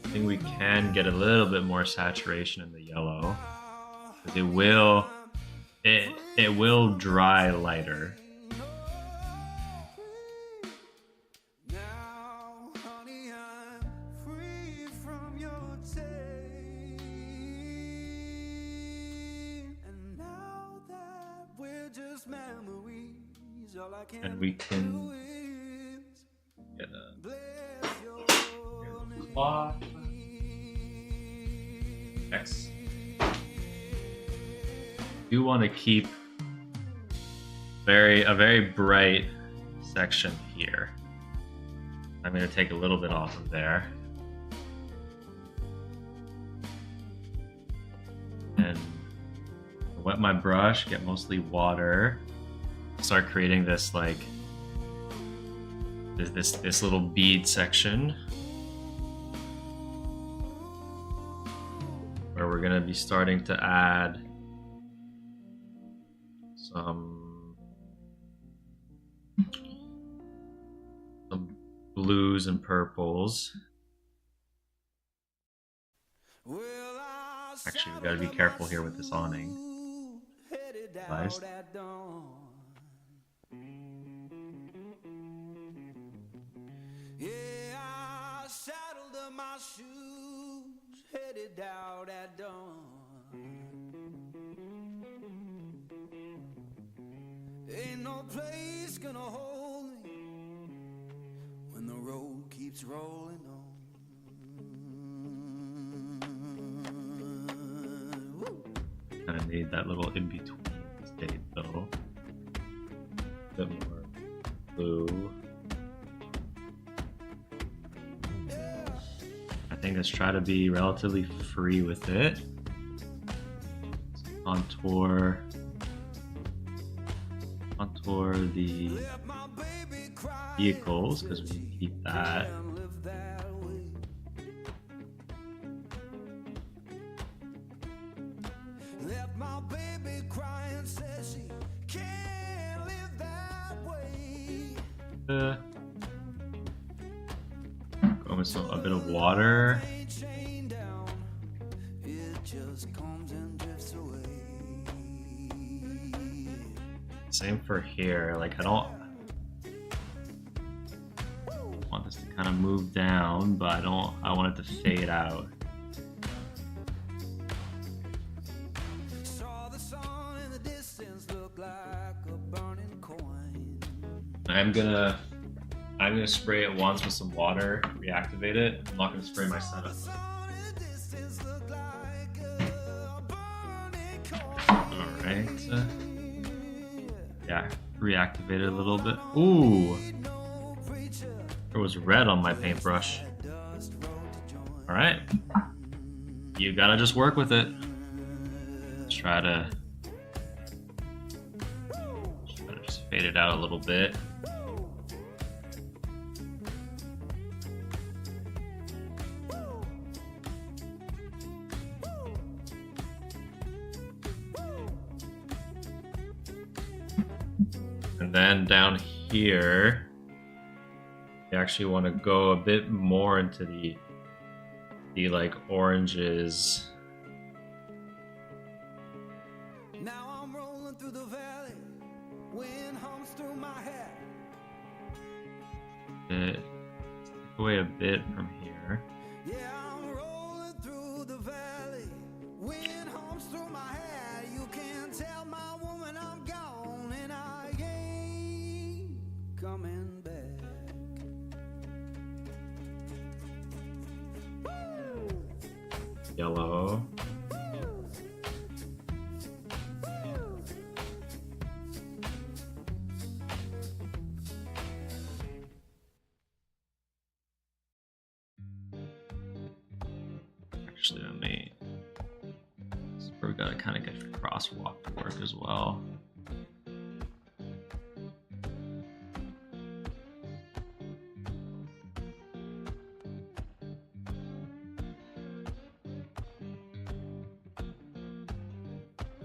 I think we can get a little bit more saturation in the yellow, because it will dry lighter. And we can get a cloth. X. Do want to keep a very bright section here. I'm going to take a little bit off of there. And wet my brush, get mostly water. Start creating this like this little bead section where we're gonna be starting to add some blues and purples. Actually, we gotta be careful here with this awning. Guys. My shoes headed out at dawn. Ain't no place gonna hold me when the road keeps rolling on. Kind of need that little in between state though. A bit more blue. I think let's try to be relatively free with it. Contour the vehicles because we can keep that. Go with a bit of water. Same for here. Like I don't want this to kind of move down, but I want it to fade out. I'm gonna spray it once with some water, reactivate it. I'm not gonna spray my setup. Alright. Yeah, reactivate it a little bit. Ooh! There was red on my paintbrush. Alright. You gotta just work with it. Let's try to just fade it out a little bit. And then down here, you actually want to go a bit more into the like oranges. Now I'm rolling through the valley, wind hums through my hair. Take away a bit from here. Yeah, I'm rolling through the valley, wind hums through my hair. You can't tell my woman I'm gone and I ain't coming back. Yellow. Actually, we gotta kind of get the crosswalk to work as well.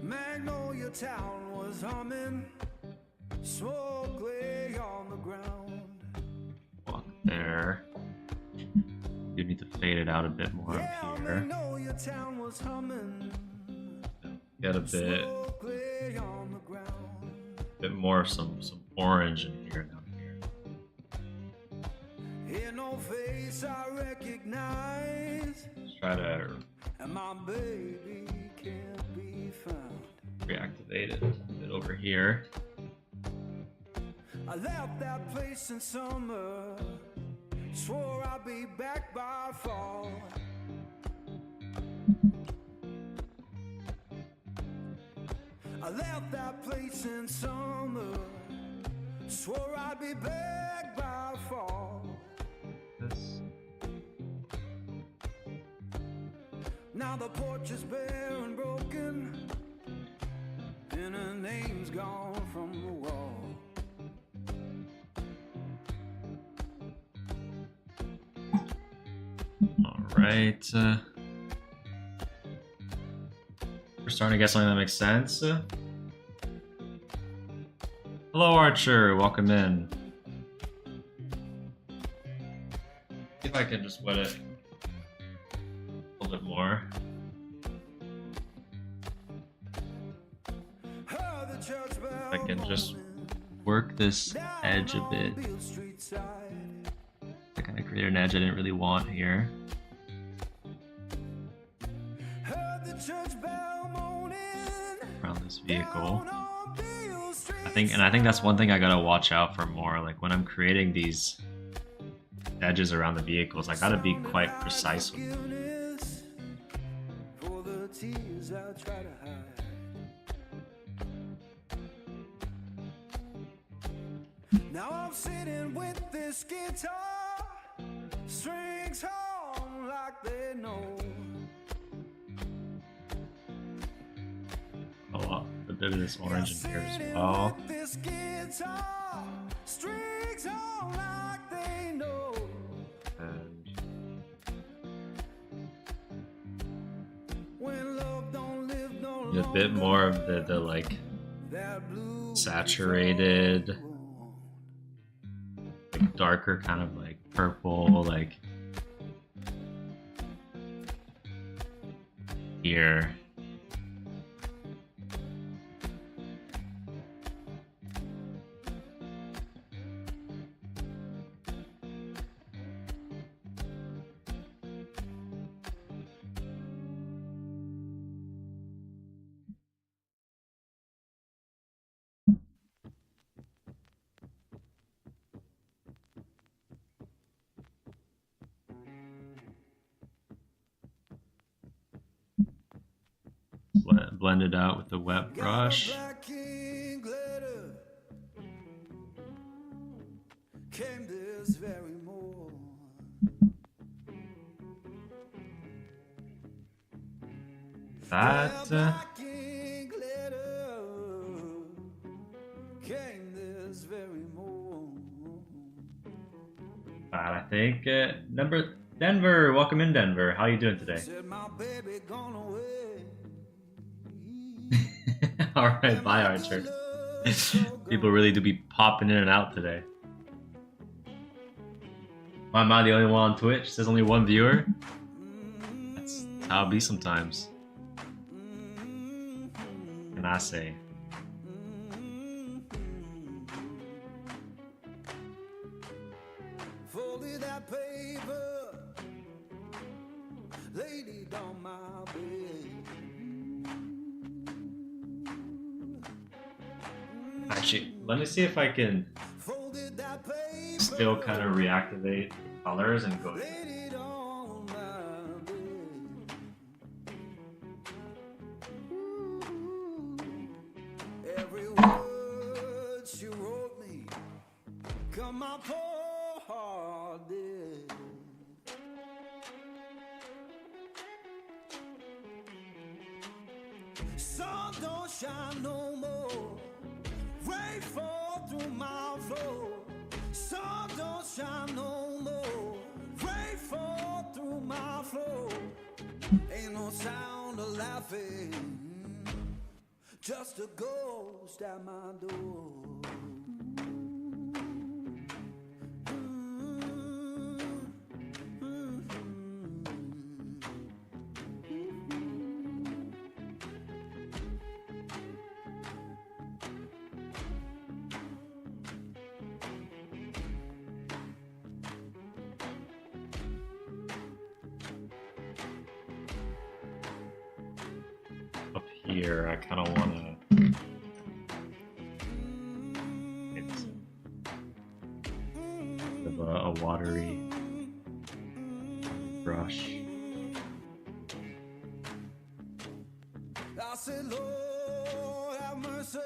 Magnolia town was humming, smoke lay on the ground. Walk there. You need to fade it out a bit more up here. Magnolia town was humming, Get a bit smoke lay on the ground. more of some orange in here down here. In no face I recognize, Let's try to and my baby can't be found. reactivate it a bit over here. I left that place in summer, swore I'd be back by fall. I left that place in summer, swore I'd be back by fall. This. Now the porch is bare and broken, and her name's gone from the wall. Alright. We're starting to get something that makes sense. Hello, Archer. Welcome in. See if I can just wet it a little bit more. I can just work this edge a bit. I kind of create an edge I didn't really want here. Around this vehicle. I think that's one thing I gotta watch out for more. Like when I'm creating these edges around the vehicles, I gotta be quite precise with them. Now I'm sitting with this guitar, strings on like they know. Oh, a bit of this orange in here as well. This guitar, strings on like they know. And When love don't live no a bit more of the like saturated, like darker kind of like purple, like here. Blend it out with the wet brush. Came this very morn. That Came this very morn. I think Denver, welcome in, Denver. How you doing today? Said my baby gone away. All right, bye, Archer. People really do be popping in and out today. Why am I the only one on Twitch? There's only one viewer. That's how it be sometimes. And I say, Folded that paper, laid it on my bed. actually, let me see if I can Folded that paper, still kind of reactivate the colors and go. laid it on my bed. Every word she wrote me, come my poor heart did. Sun don't shine no more, rain fall through my floor. Sun don't shine no more, rain fall through my floor. Ain't no sound of laughing, just a ghost at my door. Up here, I kind of want to. of a watery brush. I said, Lord, have mercy.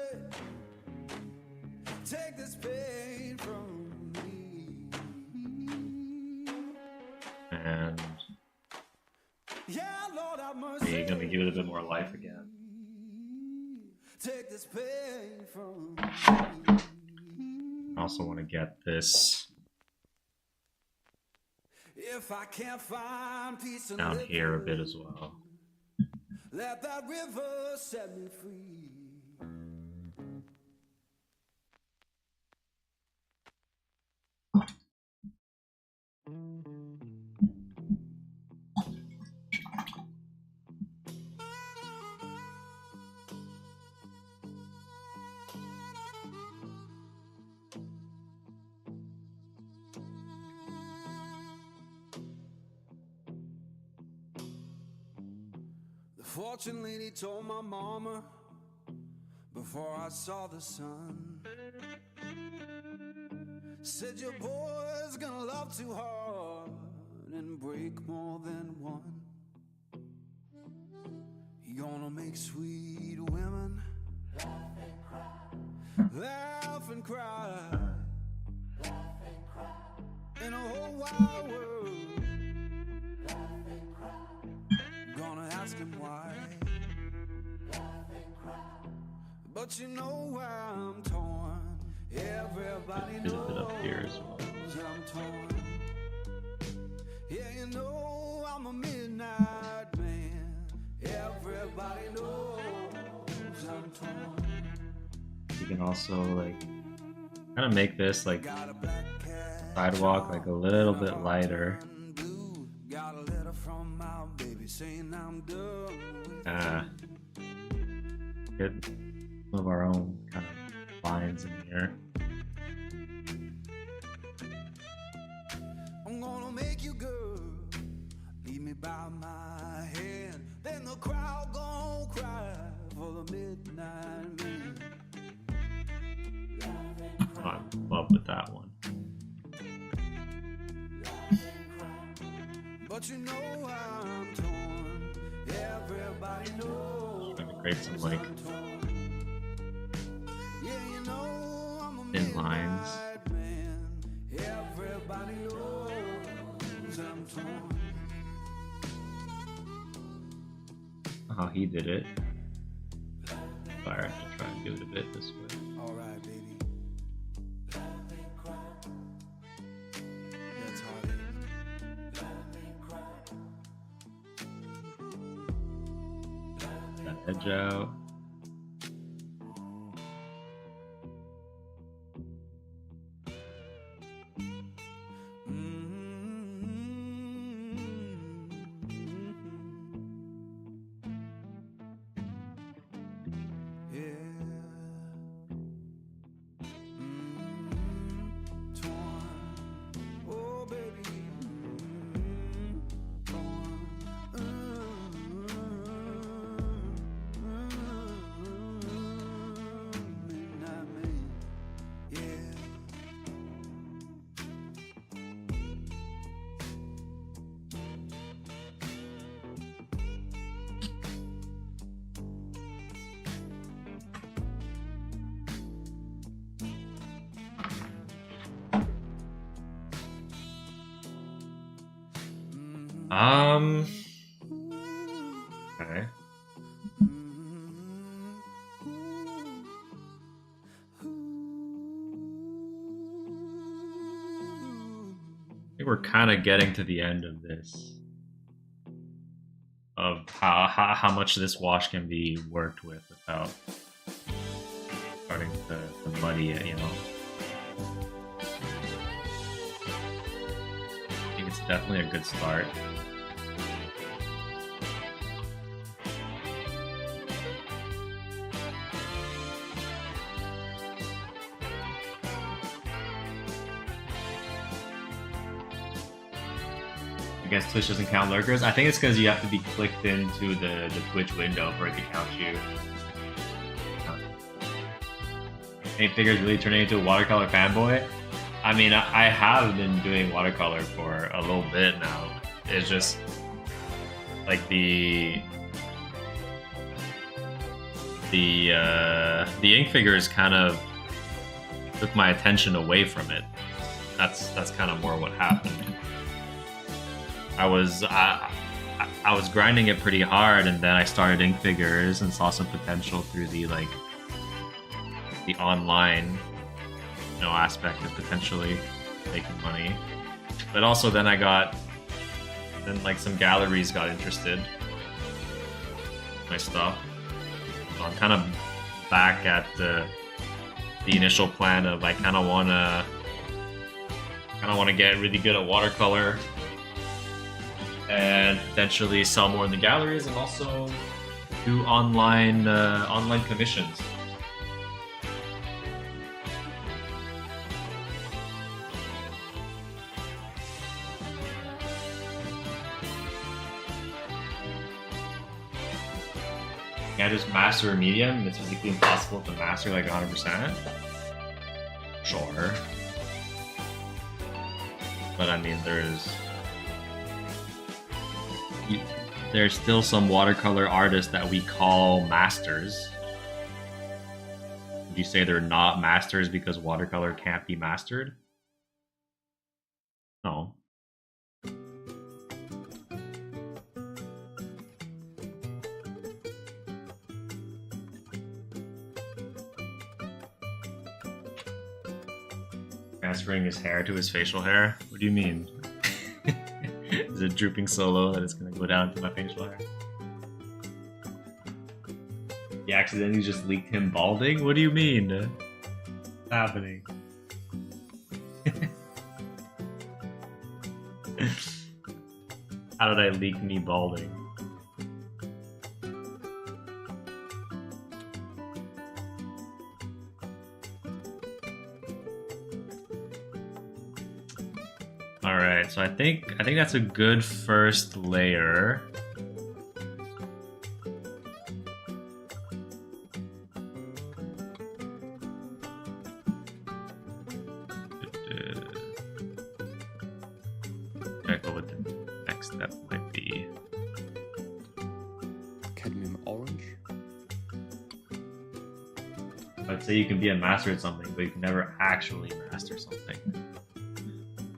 Take this pain from me. And Yeah, Lord, have mercy. you're gonna give it a bit more life again. Take this pain from me. I also want to get this If I can't find peace and down here a bit as well. let that river set me free. The fortune lady told my mama before I saw the sun, said your boy's gonna love too hard and break more than one. He gonna make sweet women laugh and cry, in a whole wide world. Gonna ask him why, but you know why I'm torn. Everybody Bit of it up here as knows well. I'm torn. Yeah, you know I'm a midnight man. Everybody knows I'm torn. You can also like kind of make this like Got a black cat sidewalk like a little bit lighter. blue. Got a letter from my baby saying I'm done with Get some of our own kind of lines in here. I'm gonna make you good. Leave me by my hand. Then the crowd gon' cry for the midnight man. Oh, I'm in love with that one. But you know I'm torn. Everybody knows. Trying to create some like I'm torn. Yeah, you know I'm a thin lines. midnight man. Everybody knows I'm torn. How he did it. Fire, I should try and do it a bit this way. Alright, baby. That's hard. That edge out. Yeah. Torn. Oh, baby. Torn. Midnight man. Yeah. Okay. I think we're kind of getting to the end of this. Of how much this wash can be worked with without starting to muddy it, you know. I think it's definitely a good start. I guess Twitch doesn't count lurkers. I think it's because you have to be clicked into the Twitch window for it to count you. Any figures really turning into a watercolor fanboy? I mean, I have been doing watercolor for a little bit now. It's just like the ink figures kind of took my attention away from it. That's kind of more what happened. I was grinding it pretty hard, and then I started ink figures and saw some potential through the online, aspect of potentially making money. But also then like some galleries got interested in my stuff. So I'm kind of back at the initial plan of I kind of want to get really good at watercolor and potentially sell more in the galleries, and also do online commissions. Can I just master a medium? It's physically impossible to master like 100%. Sure. But I mean, there's still some watercolor artists that we call masters. Would you say they're not masters because watercolor can't be mastered? No. Transferring his hair to his facial hair? What do you mean? Is it drooping so low that it's gonna go down to my facial hair? He accidentally just leaked him balding? What do you mean? What's happening? How did I leak me balding? Alright, so I think that's a good first layer. Check out what the next step might be. Cadmium orange. I'd say you can be a master at something, but you can never actually master something.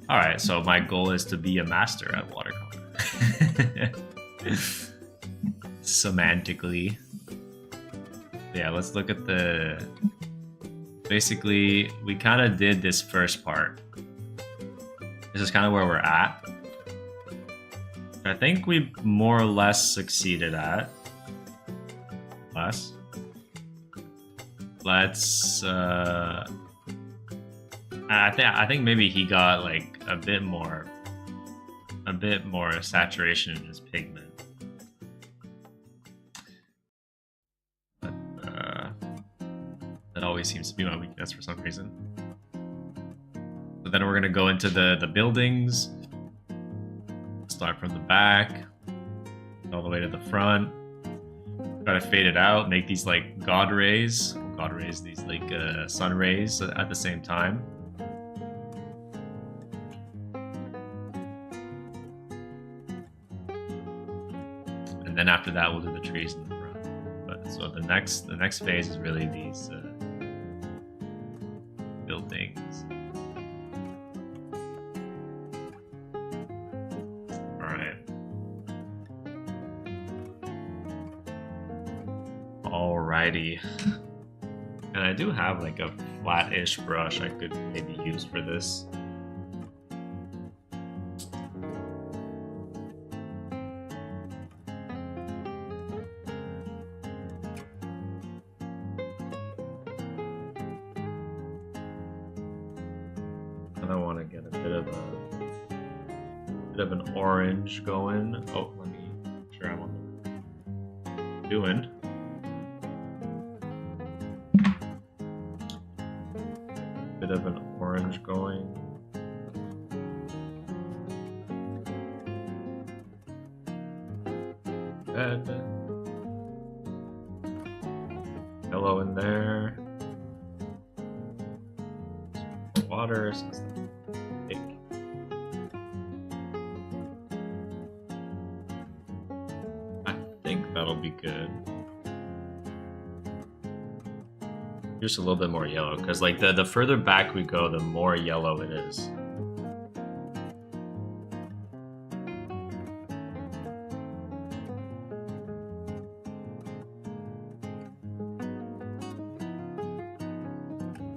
Alright, so my goal is to be a master at watercolor. Semantically. Yeah, let's look at the... Basically, we kind of did this first part. This is kind of where we're at. I think we more or less succeeded at. Let's... I think maybe he got like a bit more saturation in his pigment. But that always seems to be my weakness for some reason. So then we're gonna go into the buildings. Start from the back, all the way to the front. Try to fade it out, make these like god rays, these like sun rays at the same time. And then after that, we'll do the trees in the front. But so the next phase is really these buildings. All right. Alrighty. And I do have like a flat-ish brush I could maybe use for this. Of an orange going. Oh, let me make sure I'm on the doing. Bit of an orange going. Red. Yellow in there. water. So it's thick. I think that'll be good. Just a little bit more yellow, because like the further back we go, the more yellow it is.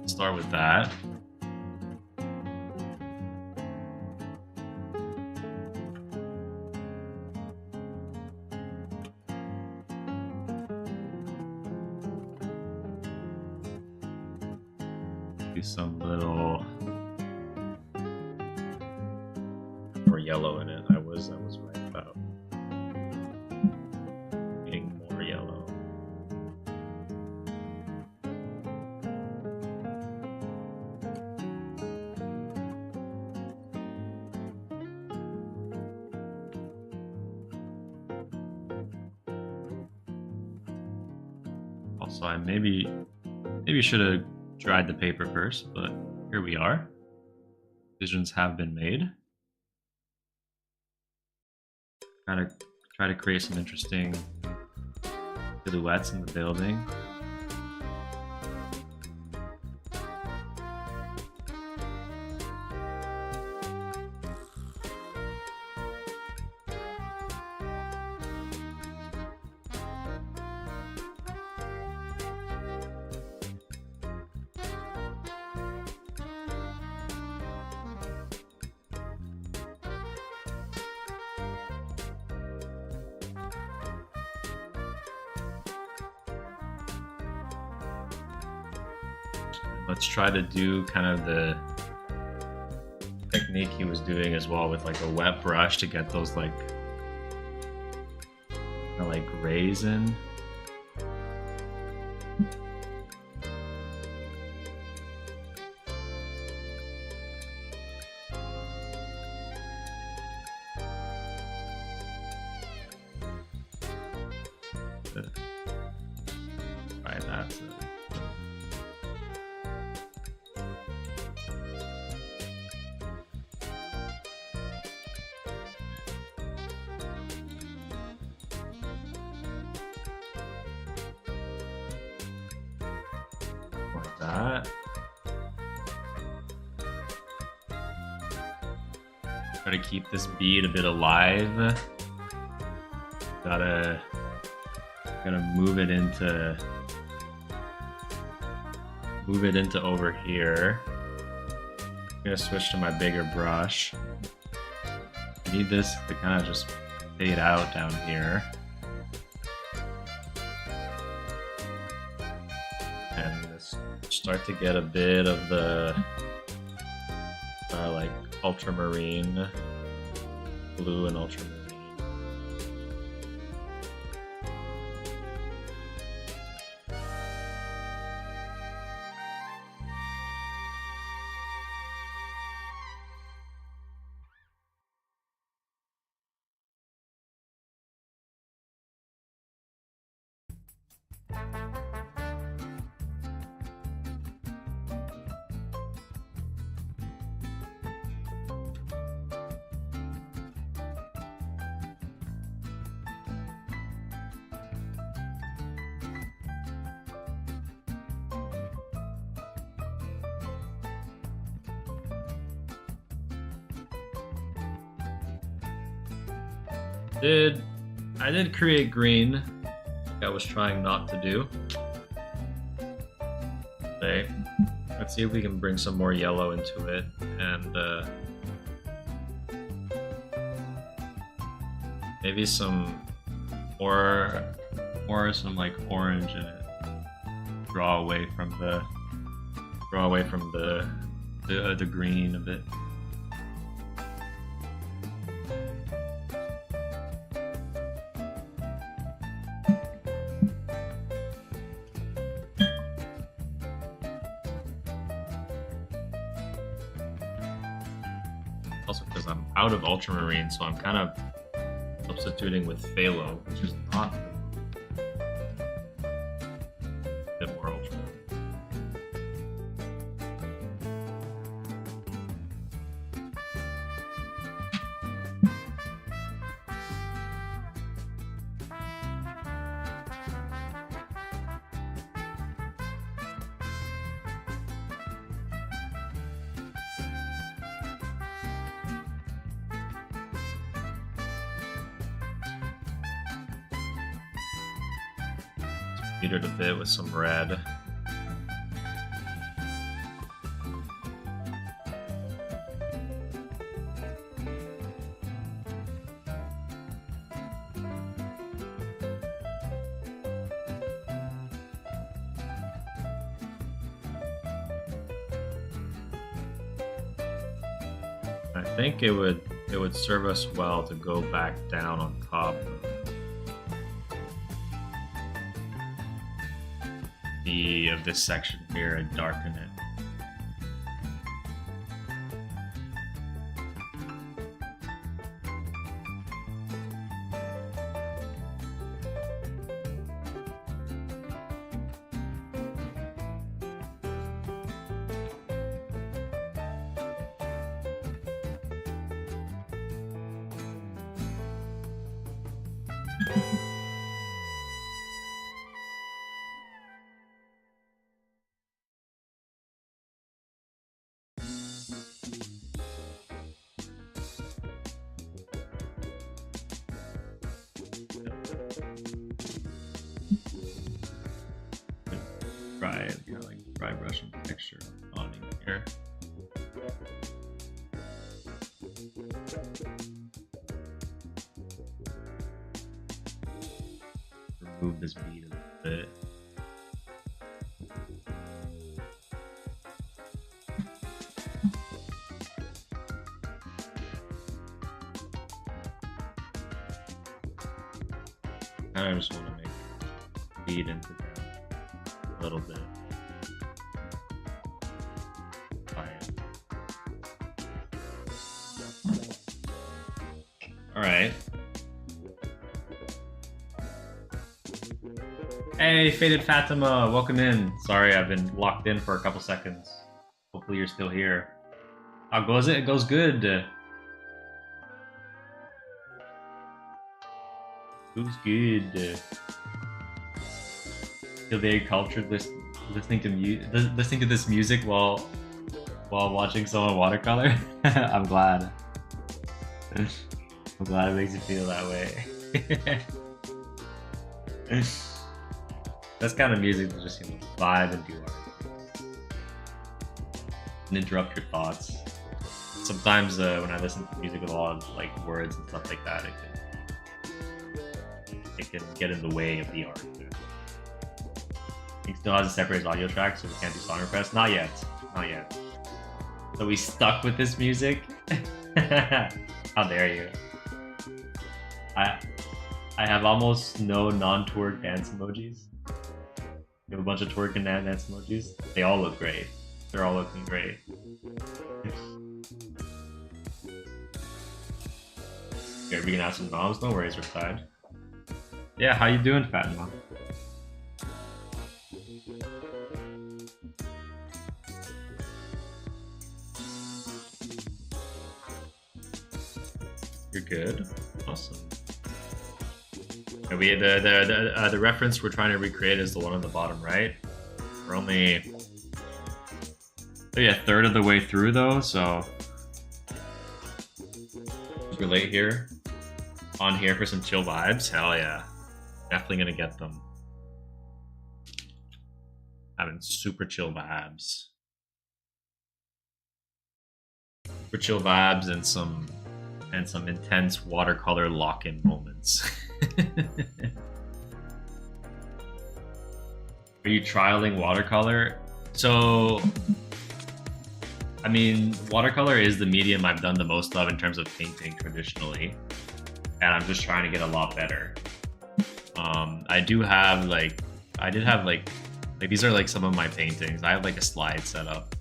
Start with that. Do some little more yellow in it. I was right about getting more yellow. Also, I maybe should have dried the paper first, but here we are. Decisions have been made. Try to create some interesting silhouettes in the building. Let's try to do kind of the technique he was doing as well, with like a wet brush to get those like kind of like grays in. Try that. Like that. Try to keep this bead a bit alive. Gotta move it into over here. I'm gonna switch to my bigger brush. I need this to kind of just fade out down here. And just start to get a bit of the like ultramarine blue and ultramarine. I did create green, like I was trying not to do. Okay, let's see if we can bring some more yellow into it, and maybe some some like orange in it. Draw away from the green a bit. Also because I'm out of ultramarine, so I'm kind of substituting with phthalo, which is not a bit more ultramarine. muted a bit with some red. I think it would serve us well to go back down on top of this section here and darken it. Dry brushing texture on here. Remove this bead a little bit. I just want to make bead into that a little bit. Alright. Hey, Faded Fatima, welcome in. Sorry, I've been locked in for a couple seconds. Hopefully you're still here. How goes it? It goes good. Goes good. Feel very cultured listening to this music while watching someone watercolor. I'm glad. I'm glad it makes you feel that way. That's kind of music to just vibe and do art and interrupt your thoughts. Sometimes when I listen to music with a lot of like words and stuff like that, it can get in the way of the art. It still has a separate audio track, so we can't do song requests. Not yet. Not yet. So we stuck with this music. How dare you? I have almost no non-twerk dance emojis. We have a bunch of twerk and dance emojis. They all look great. They're all looking great. Okay, we can have some noms. No worries, we're tied. Yeah, how you doing, Fatima? You're good. Awesome. We the reference we're trying to recreate is the one on the bottom right. We're only maybe a third of the way through though, so we're late here. On here for some chill vibes. Hell yeah. Definitely gonna get them. Having super chill vibes. Super chill vibes and some intense watercolor lock-in moments. Are you trialing watercolor? So, I mean, watercolor is the medium I've done the most of in terms of painting traditionally, and I'm just trying to get a lot better. I did have like these are like some of my paintings. I have like a slide set up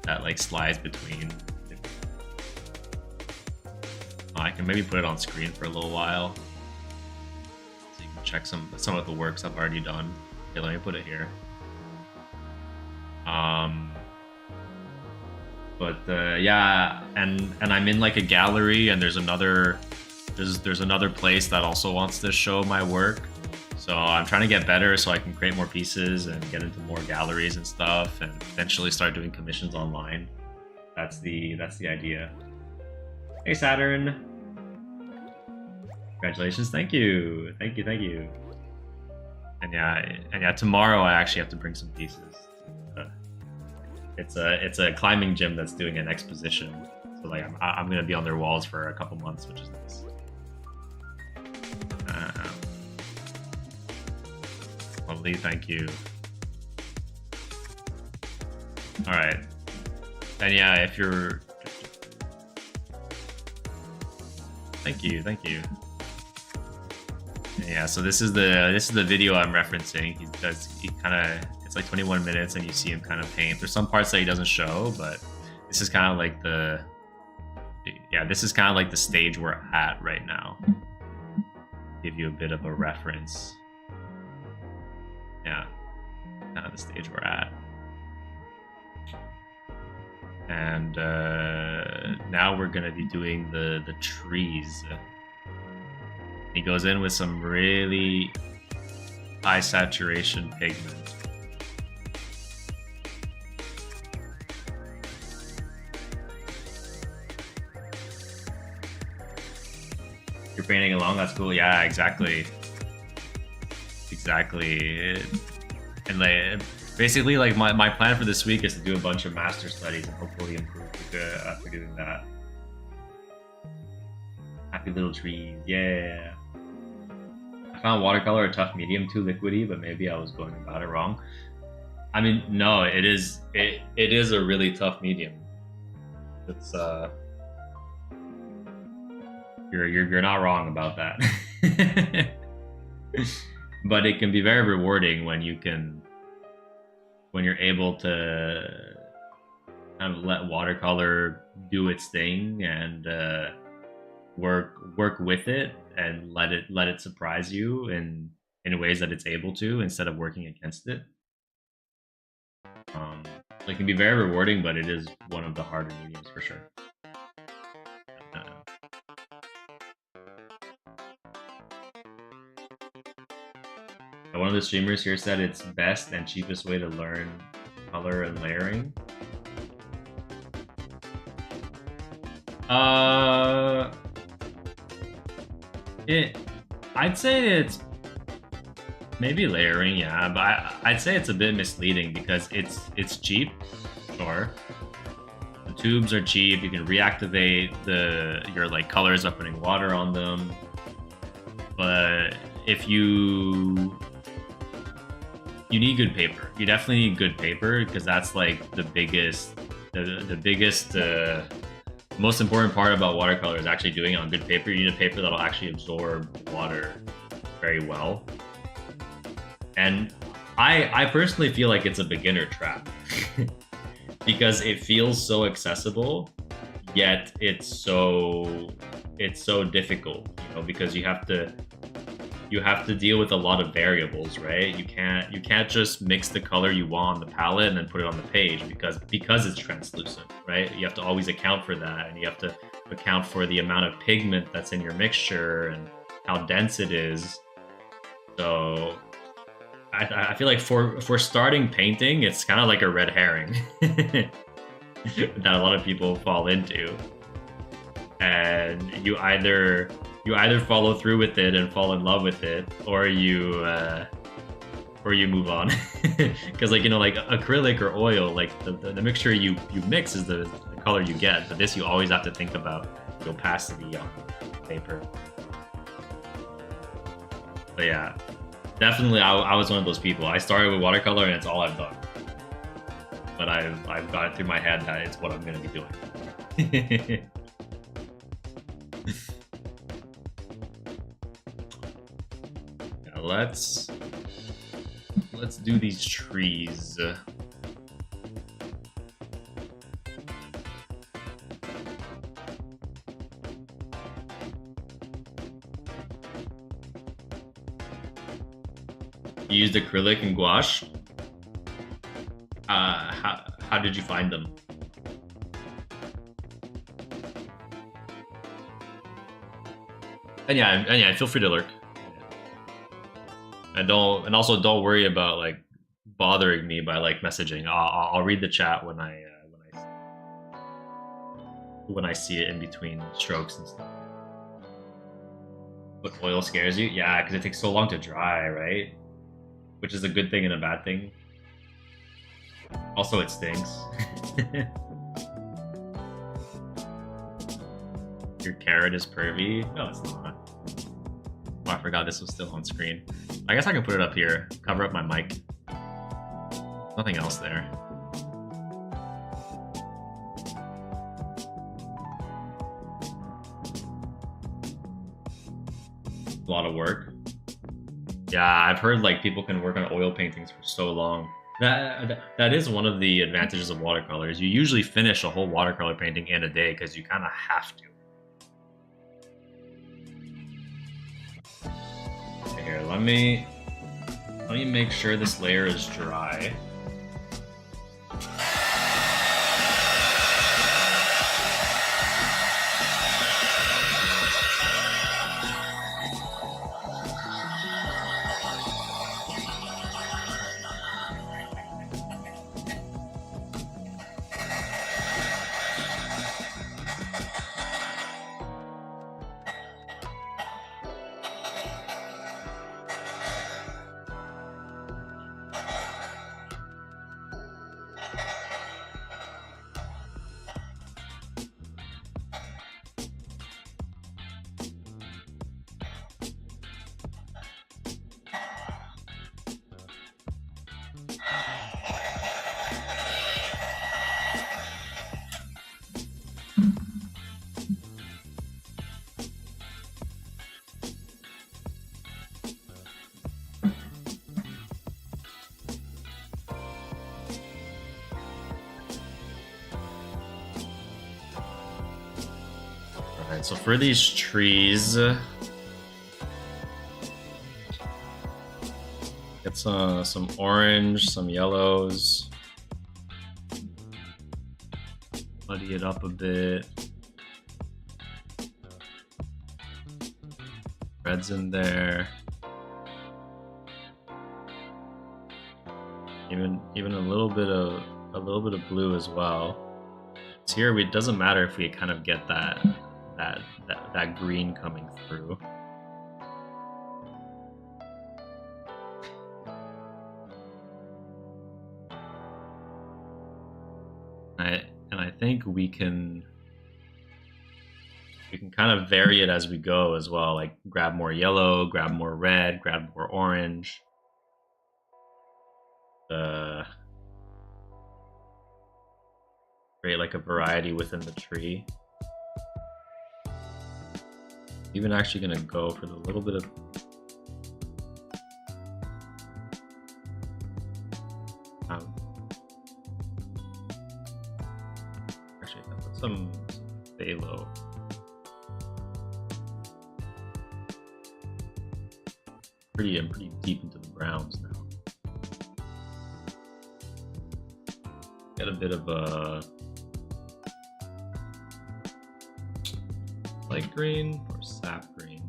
that like slides between. I can maybe put it on screen for a little while so you can check some of the works I've already done. Okay, let me put it here. Yeah, and I'm in like a gallery, and there's another place that also wants to show my work. So I'm trying to get better so I can create more pieces and get into more galleries and stuff, and eventually start doing commissions online. That's the idea. Hey Saturn. Congratulations, thank you. And yeah, tomorrow I actually have to bring some pieces. It's a climbing gym that's doing an exposition, so like I'm gonna be on their walls for a couple months, which is nice. Lovely, thank you. All right, and yeah, if you're, thank you. Yeah, so this is the video I'm referencing. He kind of, it's like 21 minutes, and you see him kind of paint. There's some parts that he doesn't show, but this is kind of like this is kind of like the stage we're at right now. Give you a bit of a reference. Yeah, kind of the stage we're at. And now we're gonna be doing the trees. He goes in with some really high saturation pigment. You're painting along, that's cool. Yeah, exactly. And like, basically, like my plan for this week is to do a bunch of master studies and hopefully improve after doing that. Happy little trees, yeah. I found watercolor a tough medium, too liquidy, but maybe I was going about it wrong. I mean, no, it is a really tough medium. It's you're not wrong about that. But it can be very rewarding when you're able to kind of let watercolor do its thing and work with it and let it surprise you in ways that it's able to, instead of working against it. It can be very rewarding, but it is one of the harder mediums for sure. One of the streamers here said it's best and cheapest way to learn color and layering. I'd say it's maybe layering, yeah, but I'd say it's a bit misleading because it's cheap, sure. The tubes are cheap. You can reactivate your like colors by putting water on them, but if you need good paper. You definitely need good paper because that's like the biggest, most important part about watercolor is actually doing it on good paper. You need a paper that'll actually absorb water very well. And I personally feel like it's a beginner trap because it feels so accessible, yet it's so difficult, because you have to deal with a lot of variables, right? You can't just mix the color you want on the palette and then put it on the page because it's translucent, right? You have to always account for that, and you have to account for the amount of pigment that's in your mixture and how dense it is. So I feel like for starting painting, it's kind of like a red herring that a lot of people fall into, and you either follow through with it and fall in love with it, or you move on. Because like acrylic or oil, like the mixture you mix is the color you get, but this you always have to think about the opacity on paper. But yeah, definitely I was one of those people. I started with watercolor and it's all I've done, but I've got it through my head that it's what I'm going to be doing. Let's do these trees. You used acrylic and gouache. How did you find them? And yeah, feel free to lurk. And also don't worry about like bothering me by like messaging. I'll read the chat when I see it in between strokes and stuff. But oil scares you? Yeah, because it takes so long to dry, right? which is a good thing and a bad thing. Also, it stinks. Your carrot is pervy? No, it's not. Oh, I forgot this was still on screen. I guess I can put it up here, cover up my mic. Nothing else there. A lot of work. Yeah, I've heard like people can work on oil paintings for so long. That is one of the advantages of watercolors. You usually finish a whole watercolor painting in a day because you kind of have to. Here, let me make sure this layer is dry. Alright, so for these trees, get some orange, some yellows, muddy it up a bit, red's in there, even a little bit of blue as well. So here it doesn't matter if we kind of get that green coming through. I think we can kind of vary it as we go as well, like grab more yellow, grab more red, grab more orange. Create like a variety within the tree. Even actually gonna go for the little bit of actually I'll put some phthalo. I'm pretty deep into the browns now. Get a bit of a light green or sap green.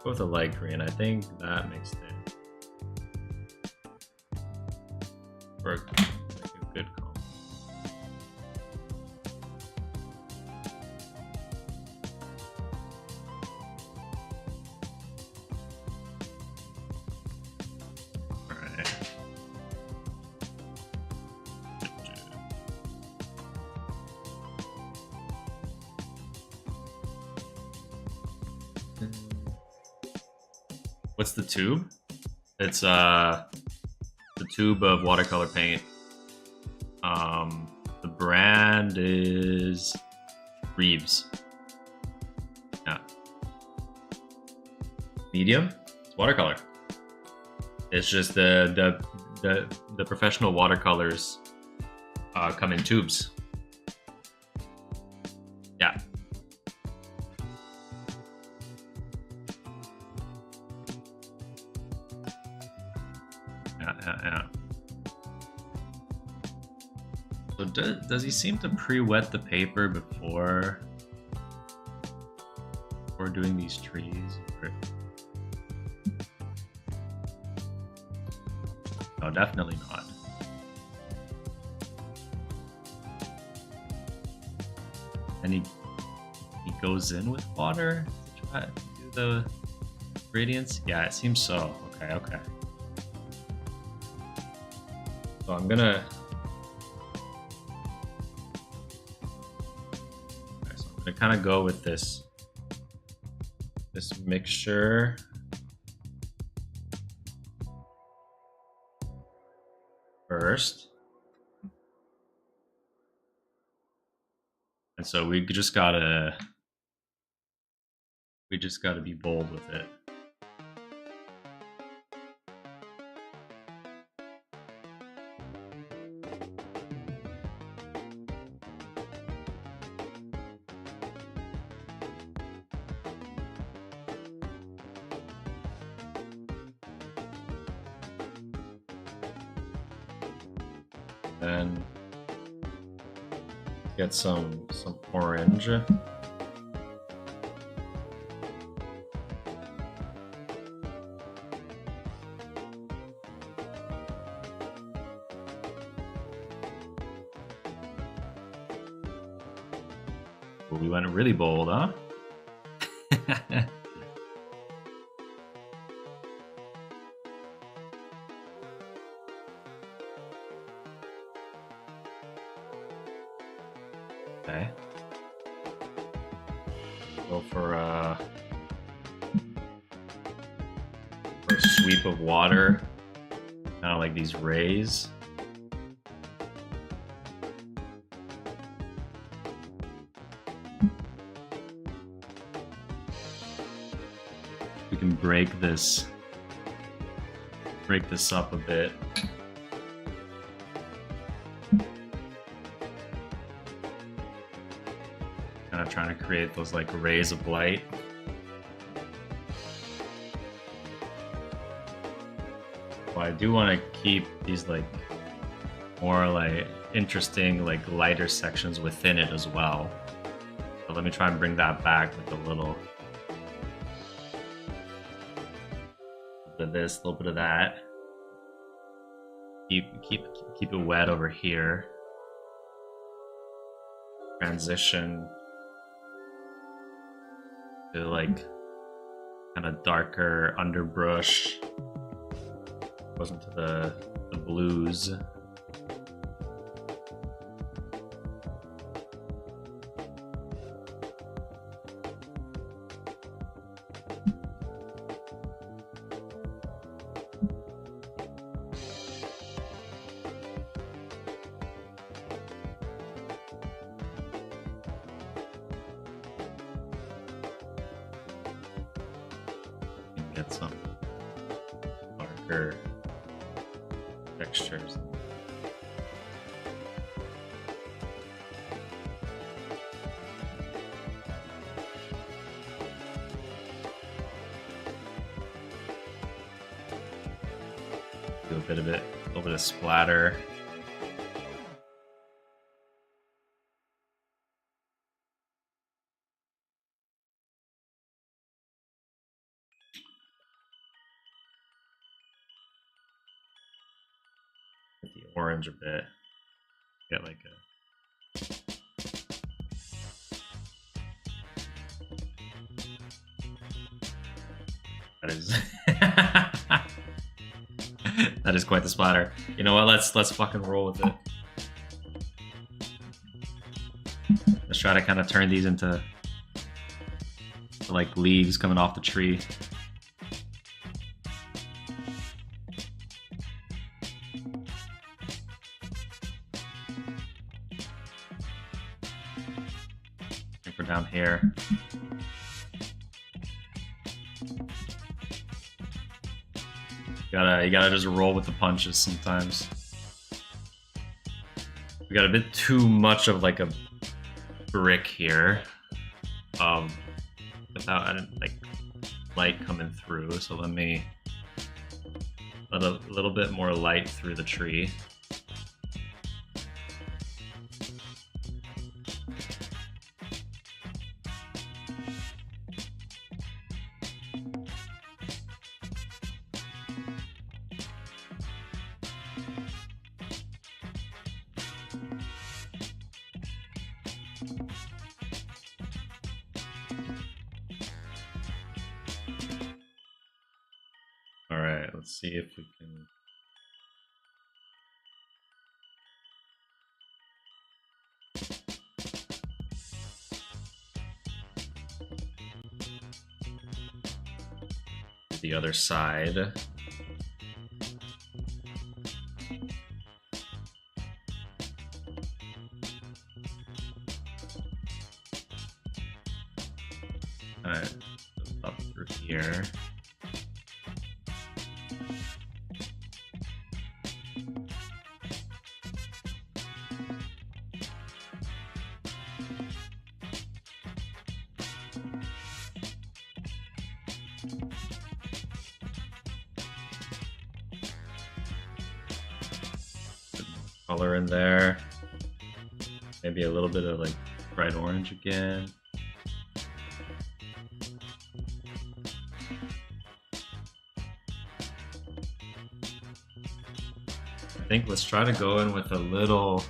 Go with a light green. I think that makes sense. For a good combo. What's the tube? It's the tube of watercolor paint. The brand is Reeves. Yeah. Medium? It's watercolor. It's just the professional watercolors come in tubes. Yeah. Yeah. So does he seem to pre-wet the paper before doing these trees? No, definitely not. And he goes in with water to try to do the gradients? Yeah, it seems so. Okay, okay. So I'm gonna... Okay, so I'm gonna kind of go with this mixture. First. And so we just gotta be bold with it. Then get some orange. Well, we went really bold, huh? Okay. Go for a sweep of water, kind of like these rays. We can break this up a bit. Kind of trying to create those like rays of light. Well, I do want to keep these like more like interesting like lighter sections within it as well. So let me try and bring that back with a little bit of this, a little bit of that. Keep it wet over here. Transition to like kind of darker underbrush. Goes into the blues. Get some darker textures. Do a bit of it, a little bit of splatter. The orange a bit. Get like that is that is quite the splatter. You know what? Let's fucking roll with it. Let's try to kind of turn these into like leaves coming off the tree. For down here. You gotta just roll with the punches sometimes. We got a bit too much of like a brick here. Without like light coming through, so let me let a little bit more light through the tree. see if we can. The other side. Alright, up through here. Color in there. Maybe a little bit of like bright orange again. I think let's try to go in with a little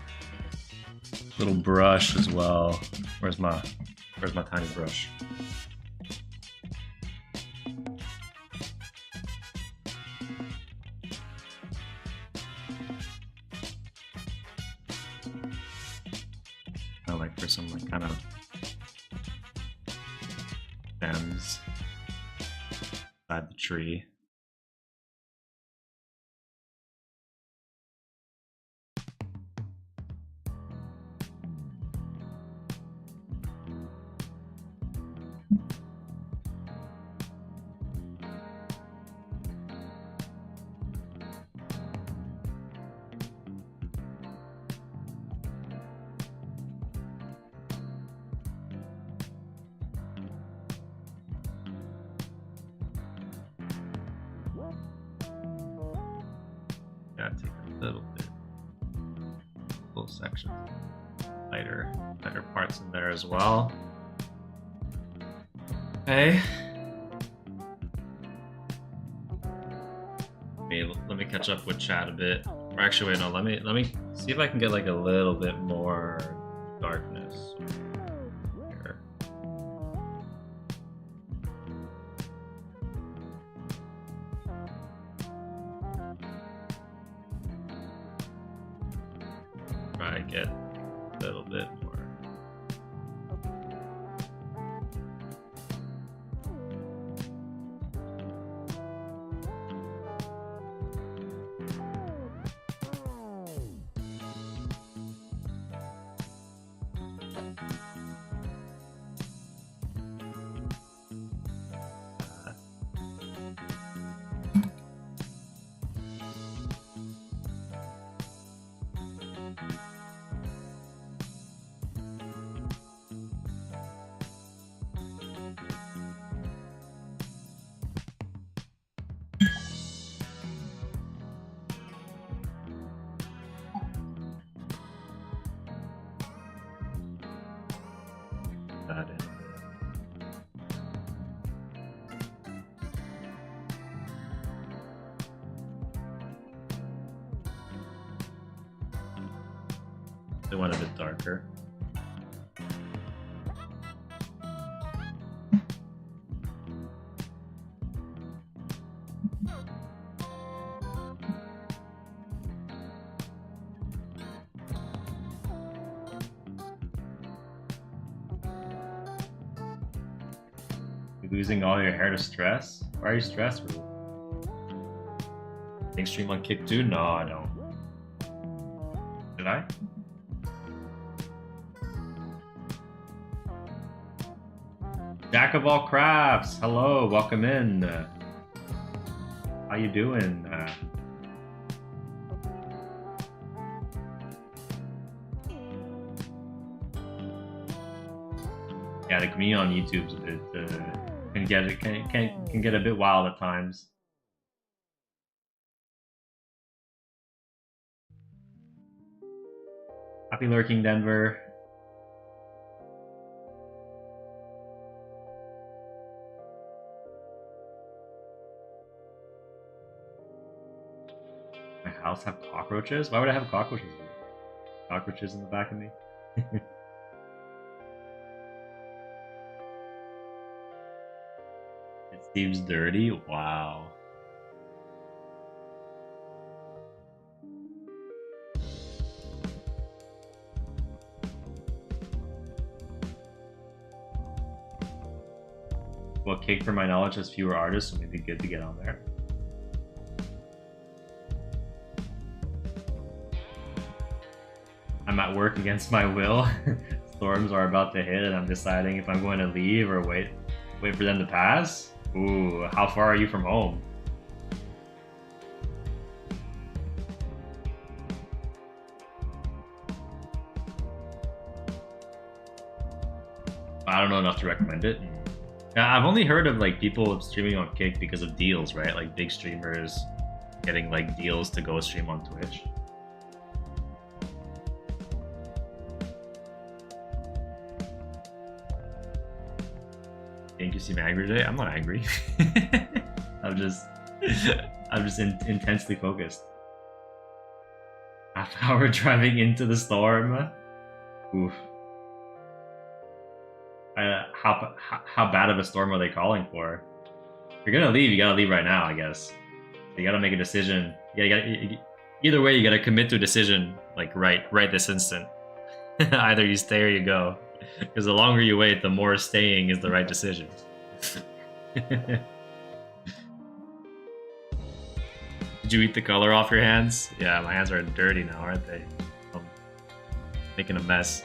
brush as well. Where's my tiny brush? Like for some like kind of stems beside the tree. Yeah, take a little bit, full section, lighter parts in there as well. Okay. Let me catch up with chat a bit. Or actually, wait, no. Let me see if I can get like a little bit more darkness here. Try to get a little bit more. That in. They want a bit darker. You're losing all your hair to stress? Why are you stressed? Think stream on Kick 2? No, I don't. Did I? Jack of all crafts, hello, welcome in. How you doing? Yeah, the community on YouTube's a bit can get a bit wild at times. Happy lurking, Denver. My house have cockroaches? Why would I have cockroaches? Cockroaches in the back of me? It seems dirty? Wow. Well, Cake, for my knowledge, has fewer artists, so maybe good to get on there. I'm at work against my will. Storms are about to hit, and I'm deciding if I'm going to leave or wait for them to pass. Ooh, how far are you from home? I don't know enough to recommend it. I've only heard of like people streaming on Kick because of deals, right? Like big streamers getting like deals to go stream on Twitch. Think you seem angry today? I'm not angry. I'm just intensely focused. Half hour driving into the storm. Oof. How bad of a storm are they calling for? If you're gonna leave, you gotta leave right now, I guess. You gotta make a decision. Either way, you gotta commit to a decision, like right this instant. Either you stay or you go. Because the longer you wait, the more staying is the right decision. Did you eat the color off your hands? Yeah, my hands are dirty now, aren't they? I'm making a mess.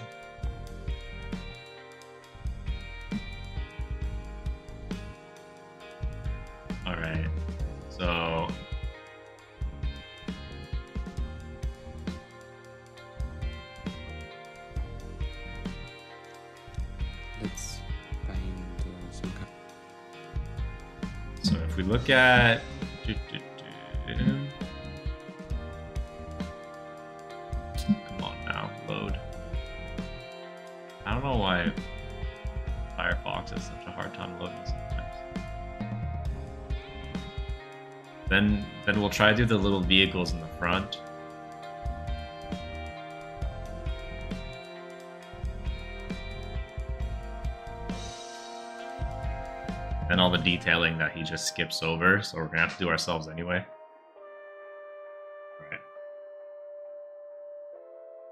Alright, so... Let's find some kind. So if we look at... Come on now, load. I don't know why Firefox has such a hard time loading sometimes. Then we'll try to do the little vehicles in the front. Then all the detailing that he just skips over, so we're gonna have to do ourselves anyway.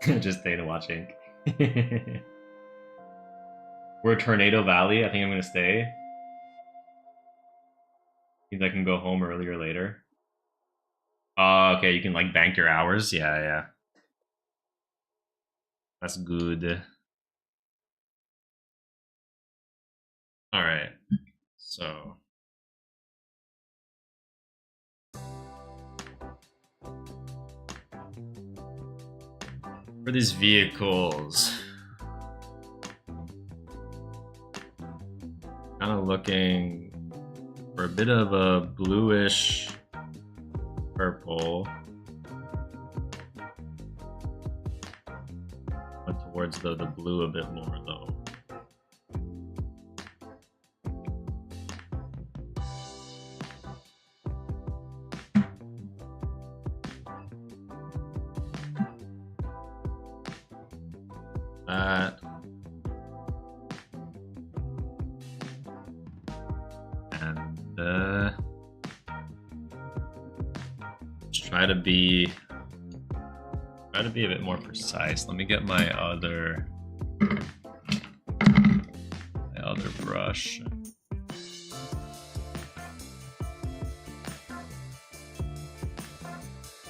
Alright. Just data watching. We're Tornado Valley. I think I'm gonna stay. Means I can go home earlier later. Okay, you can like bank your hours. Yeah. That's good. Alright. So for these vehicles, kind of looking for a bit of a bluish purple. Went towards the blue a bit more though. That. And let's try to be a bit more precise. Let me get my other brush.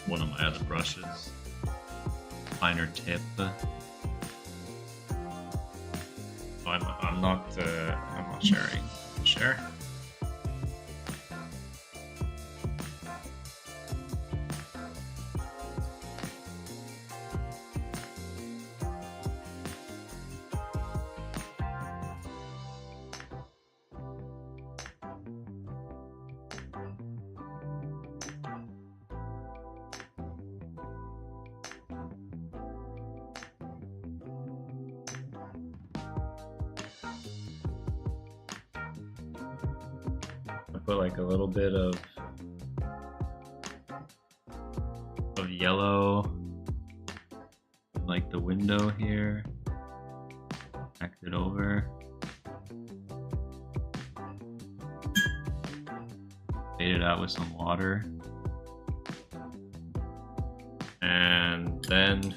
One of my other brushes. Finer tip. I'm not sharing. Share. Put like a little bit of yellow in like the window here. Back it over. Fade it out with some water. And then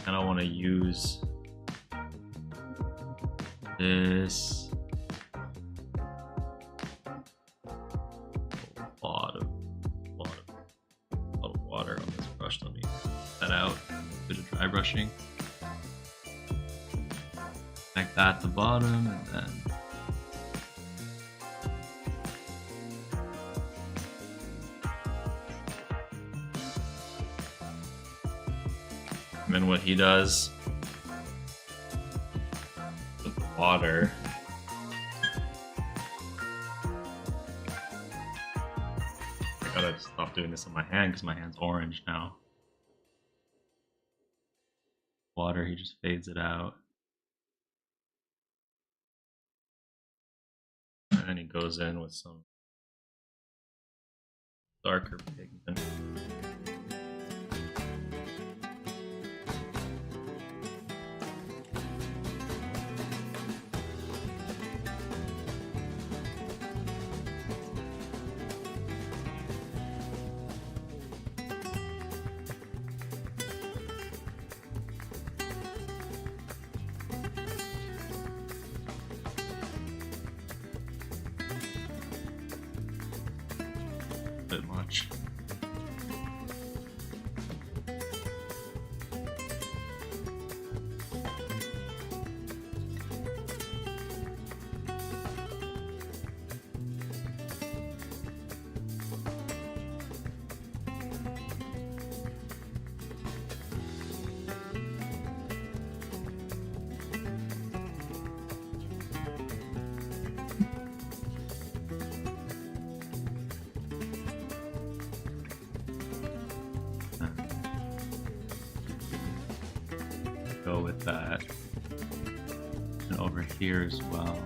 I don't want to use this brush. Let me set that out. A bit of dry brushing. Connect that at the bottom, and then what he does with the water. I gotta stop doing this on my hand because my hand's orange now. Water, he just fades it out. And then he goes in with some darker pigment. Bit much. Go with that, and over here as well.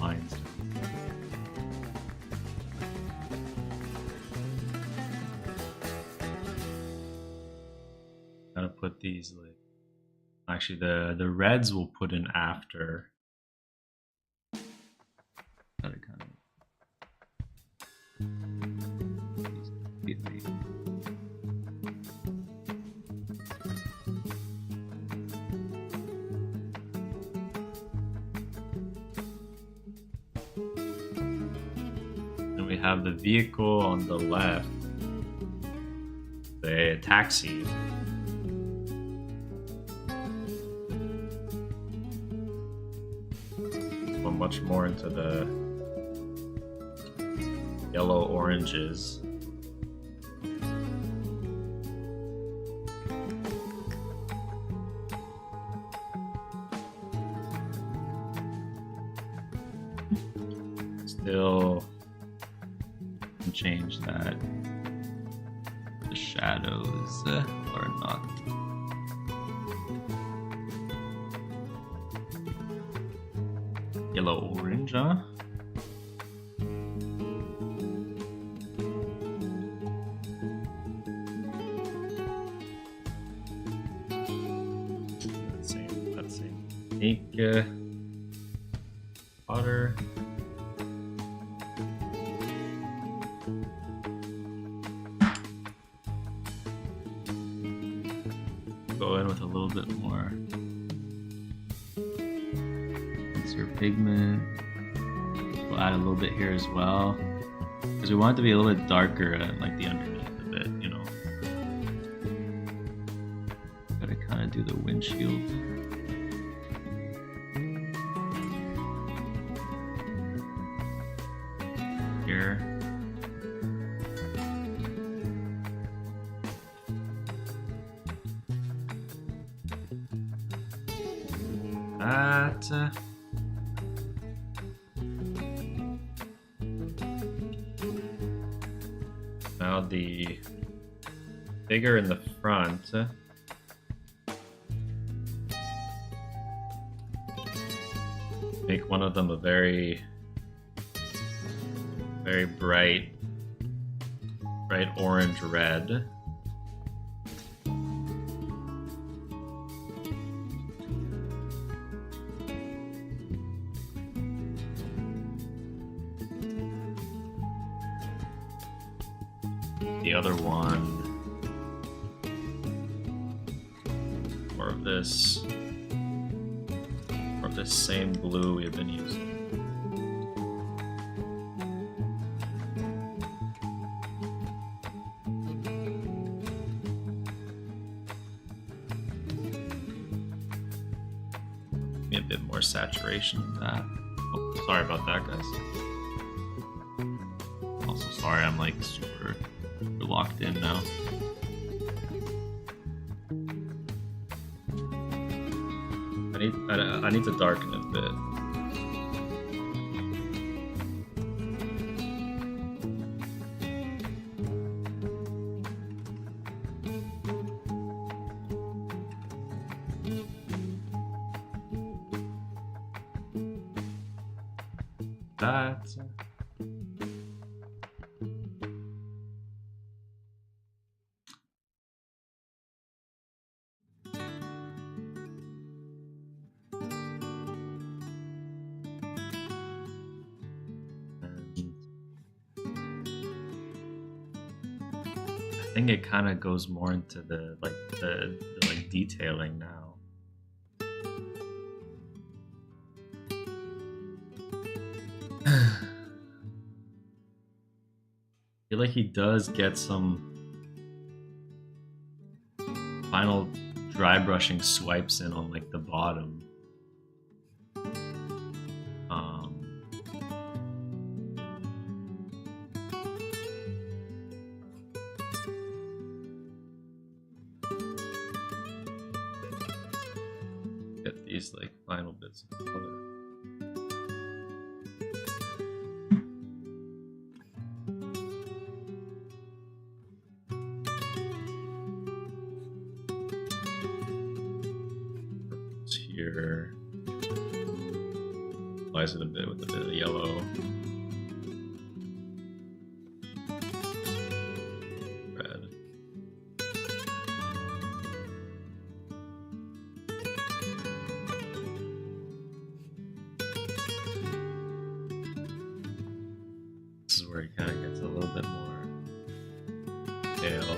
Lines. Gotta put these like actually the reds we'll put in after. Gotta kind of we have the vehicle on the left, the taxi. Go much more into the yellow oranges. Still change that the shadows are not yellow orange, huh? That same technique. Water. Go in with a little bit more denser pigment. We'll add a little bit here as well because we want it to be a little bit darker at like the underneath of it, you know. Gotta kind of do the windshield. Here. That. Now the bigger in the front. Make one of them a very bright orange red. The other one, more of this same blue we've been using. Maybe a bit more saturation in that. Oh, sorry about that, guys. Also sorry, I'm like super locked in now. I need to darken it a bit. That's I think it kind of goes more into the detailing now. I feel like he does get some final dry brushing swipes in on like the bottom. Get these like final bits of color. Here, applies it a bit with a bit of yellow. Red. This is where he kind of gets a little bit more detail.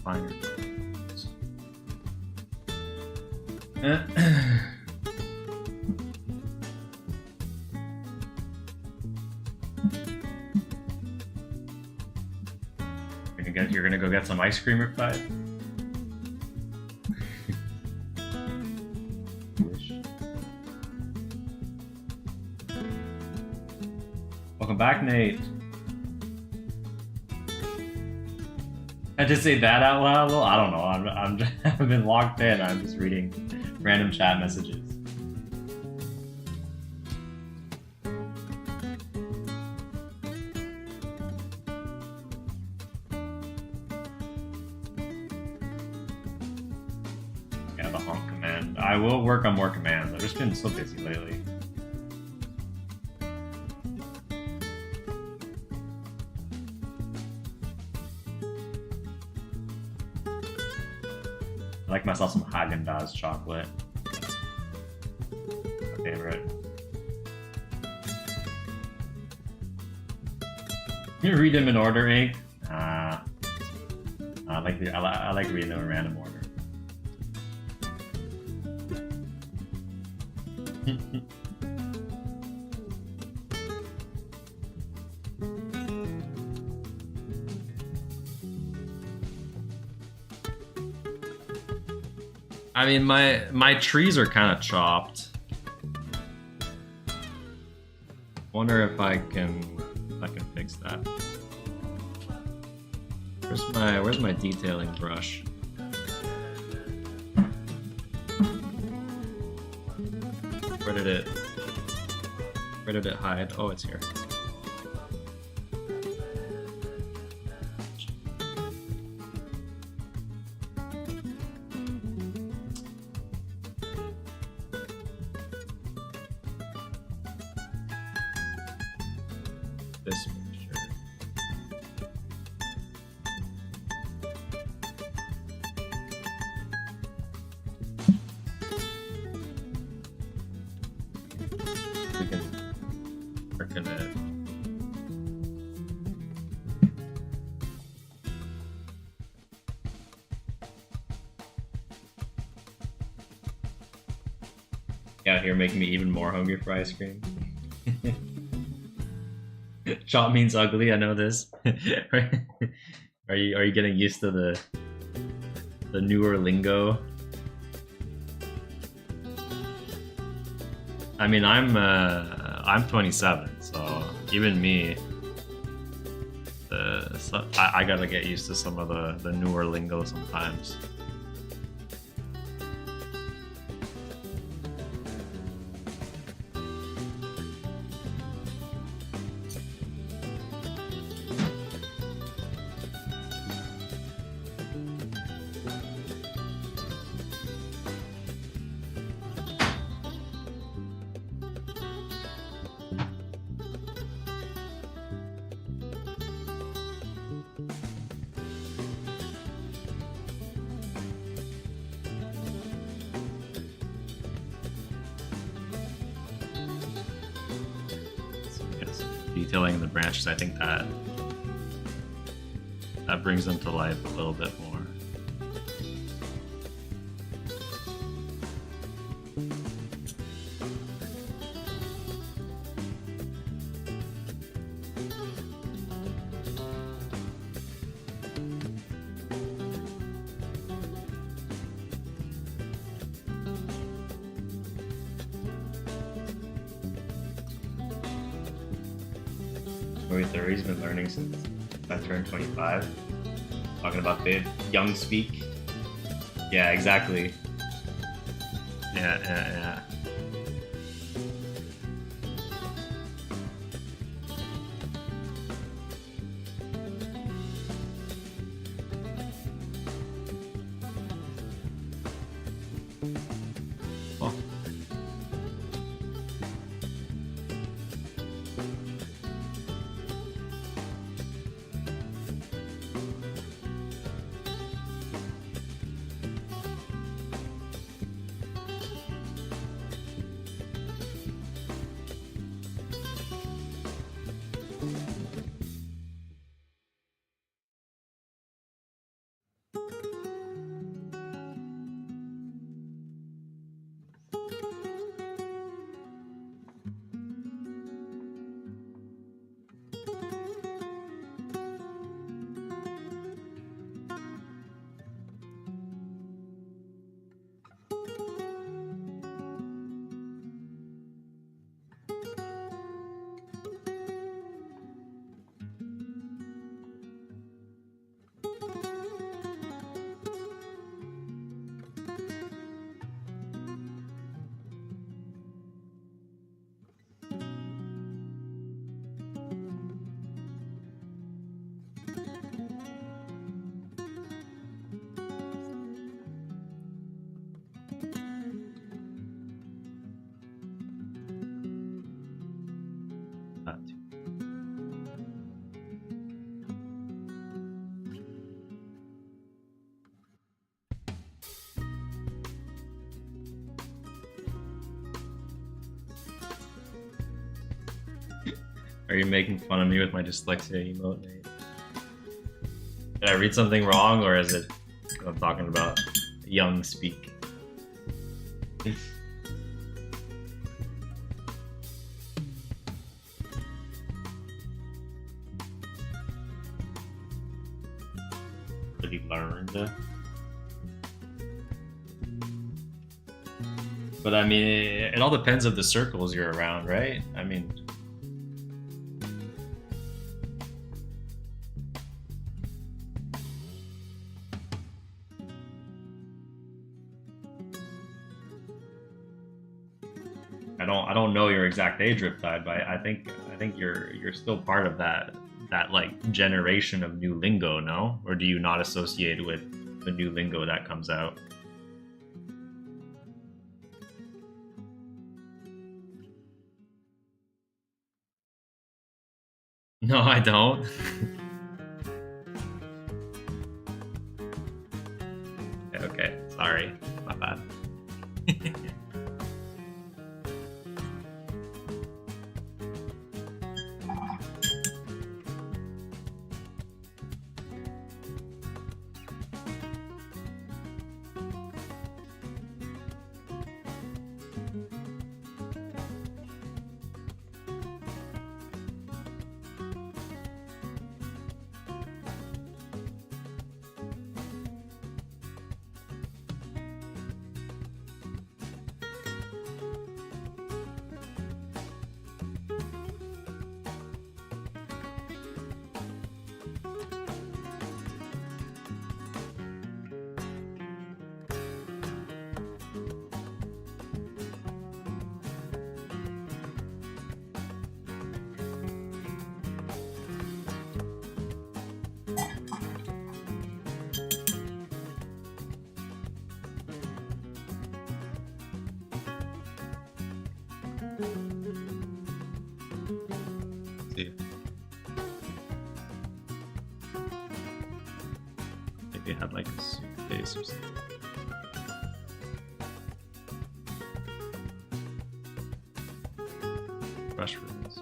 finer. You're gonna go get some ice cream or five? Welcome back, Nate. I just say that out loud. Well, I don't know. I've been locked in. I'm just reading random chat messages. Yeah, the honk command. I will work on more commands. I've just been so busy lately. I like myself some Haagen-Dazs chocolate. My favorite. You read them in order, Ink? I like reading them in random order. I mean, my trees are kind of chopped. Wonder if I can fix that. Where's my detailing brush? Where did it hide? Oh, it's here. This picture. We can work in it. Out here making me even more hungry for ice cream. Chop means ugly, I know this. Are you getting used to the newer lingo? I mean, I'm 27, so even me, I gotta get used to some of the newer lingo sometimes. Detailing the branches, I think that brings them to life a little bit more. He's been learning since I turned 25. Talking about the young speak. Yeah, exactly. Yeah. Oh. Are you making fun of me with my dyslexia emote, Nate? Did I read something wrong, or is it I'm talking about young speak? What he learned. But I mean, it all depends of the circles you're around, right? I mean, I don't know your exact age, Riptide, but I think you're still part of that like generation of new lingo, no? Or do you not associate with the new lingo that comes out? No, I don't. Okay, sorry, my bad. See. Maybe it had like a suitcase or something. Brush rooms.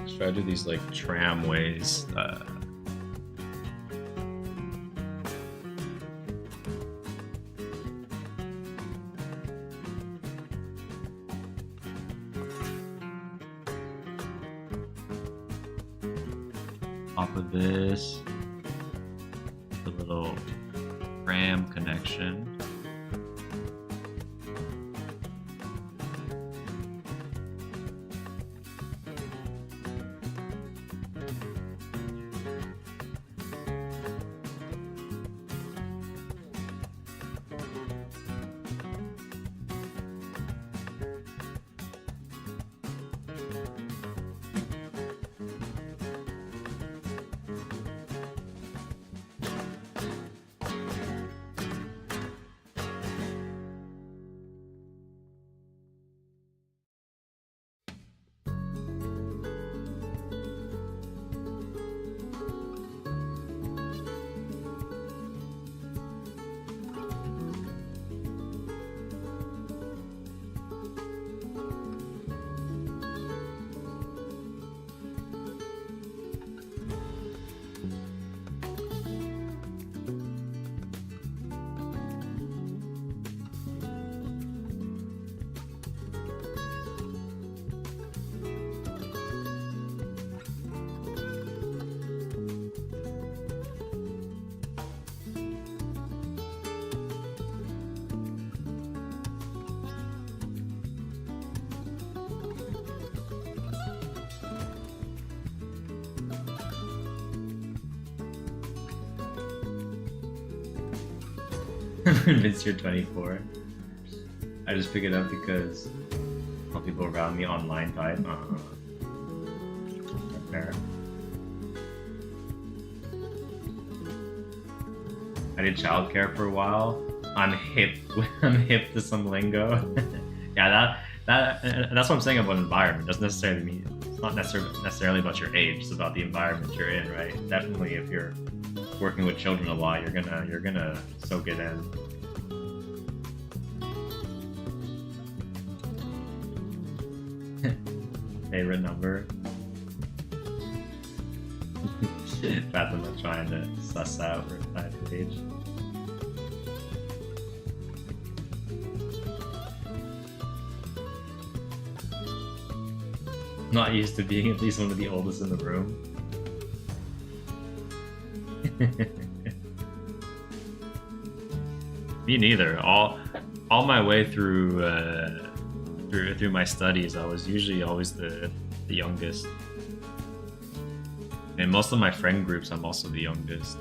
Should I do these like tramways? Off of this, the little tram connection. Vince, you're 24. I just pick it up because all people around me online type. Fair. I did childcare for a while. I'm hip. I'm hip to some lingo. Yeah, that's what I'm saying about environment. Doesn't necessarily mean not necessarily about your age. It's about the environment you're in, right? Definitely, if you're working with children a lot, you're gonna soak it in. Favorite number? Fathom of trying to suss out her side age. Not used to being at least one of the oldest in the room. Me neither. All my way through through my studies, I was usually always the youngest. In most of my friend groups, I'm also the youngest.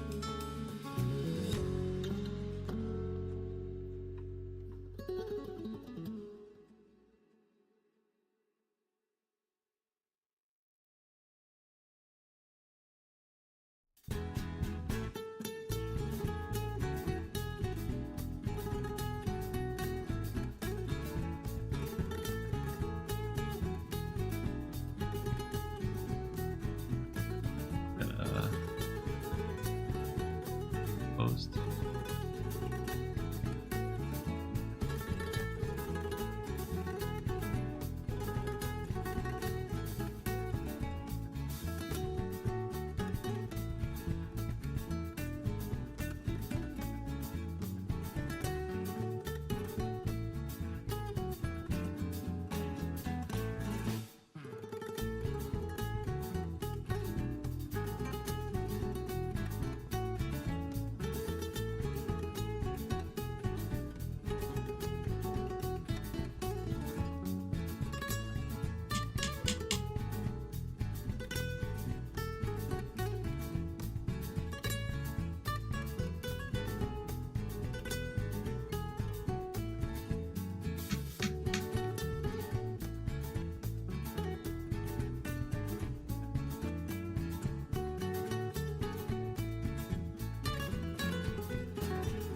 Post.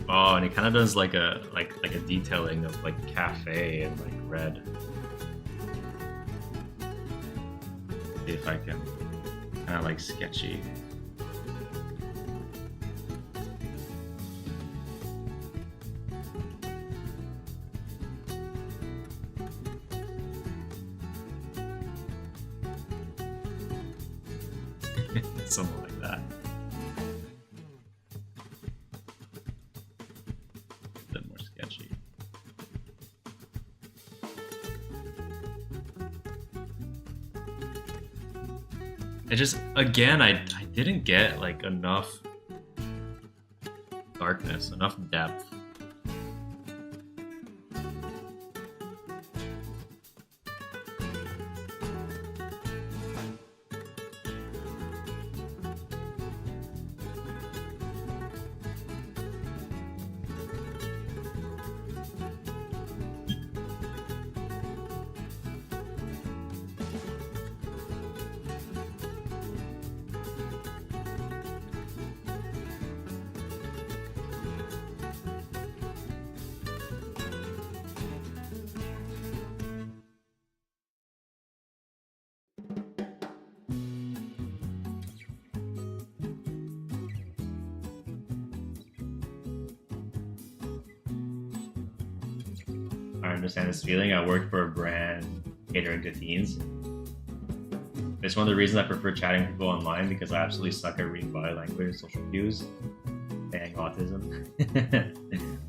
Oh, and it kind of does like a detailing of like cafe and like red. See if I can kind of like sketchy. Something like that. A bit more sketchy. It just, again, I didn't get like enough darkness, enough depth. I understand this feeling. I worked for a brand catering to teens. It's one of the reasons I prefer chatting with people online because I absolutely suck at reading body language and social cues. Dang, autism.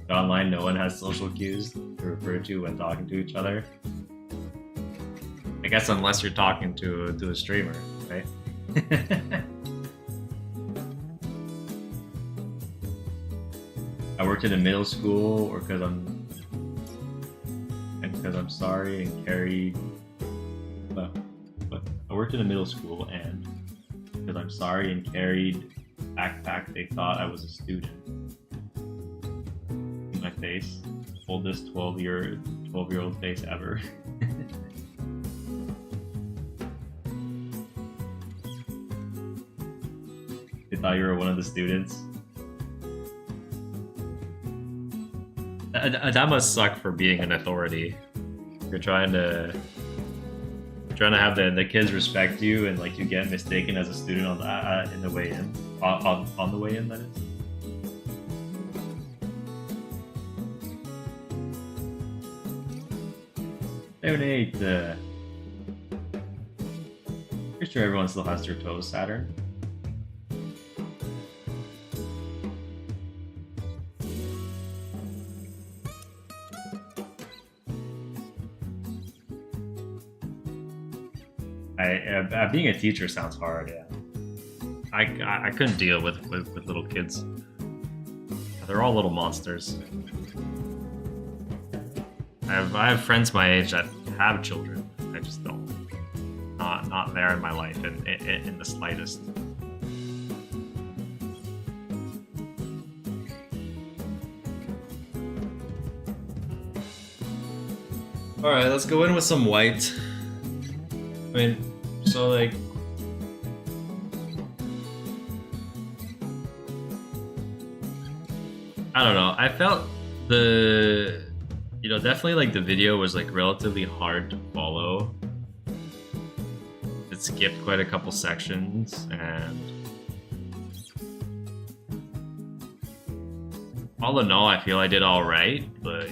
But online, no one has social cues to refer to when talking to each other. I guess unless you're talking to a streamer, right? I worked in a middle school, or because I'm sorry and carried. But I worked in a middle school, and because I'm sorry and carried backpack, they thought I was a student. In my face, oldest 12-year-old face ever. They thought you were one of the students. That must suck for being an authority. You're trying to trying to have the kids respect you, and like you get mistaken as a student on the in the way in, on the way in, that is. Donate. Pretty sure everyone still has their toes, Saturn. Being a teacher sounds hard. Yeah, I couldn't deal with little kids. They're all little monsters. I have friends my age that have children. I just don't. Not there in my life in the slightest. All right, let's go in with some white. I mean, so like, I don't know. I felt definitely like the video was like relatively hard to follow. It skipped quite a couple sections, and all in all, I feel I did all right, but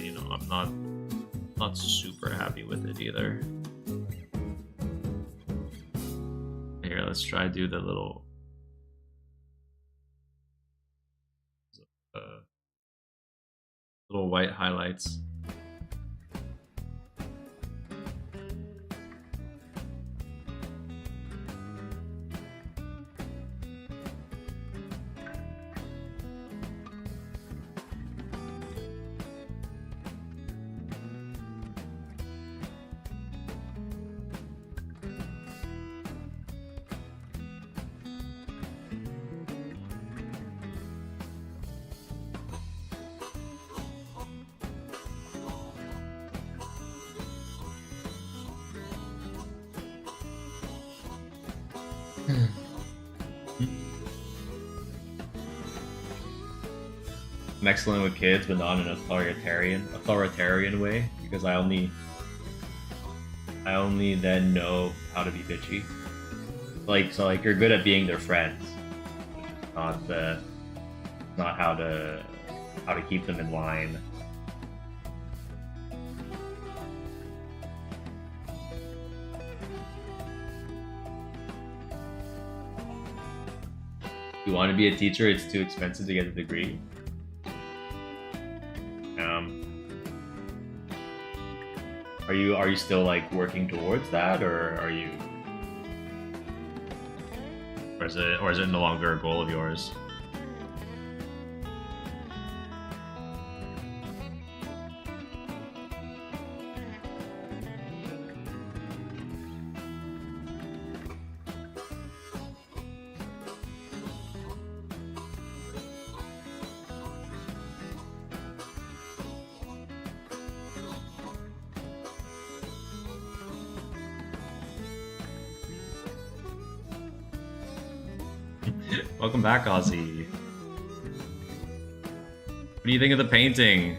I'm not super happy with it either. Here, let's try to do the little white highlights. I'm excellent with kids, but not in an authoritarian way, because I only then know how to be bitchy. So you're good at being their friends, not how to keep them in line. You want to be a teacher? It's too expensive to get a degree. Are you still like working towards that, or are you, or is it no longer a goal of yours? Welcome back, Ozzy. What do you think of the painting?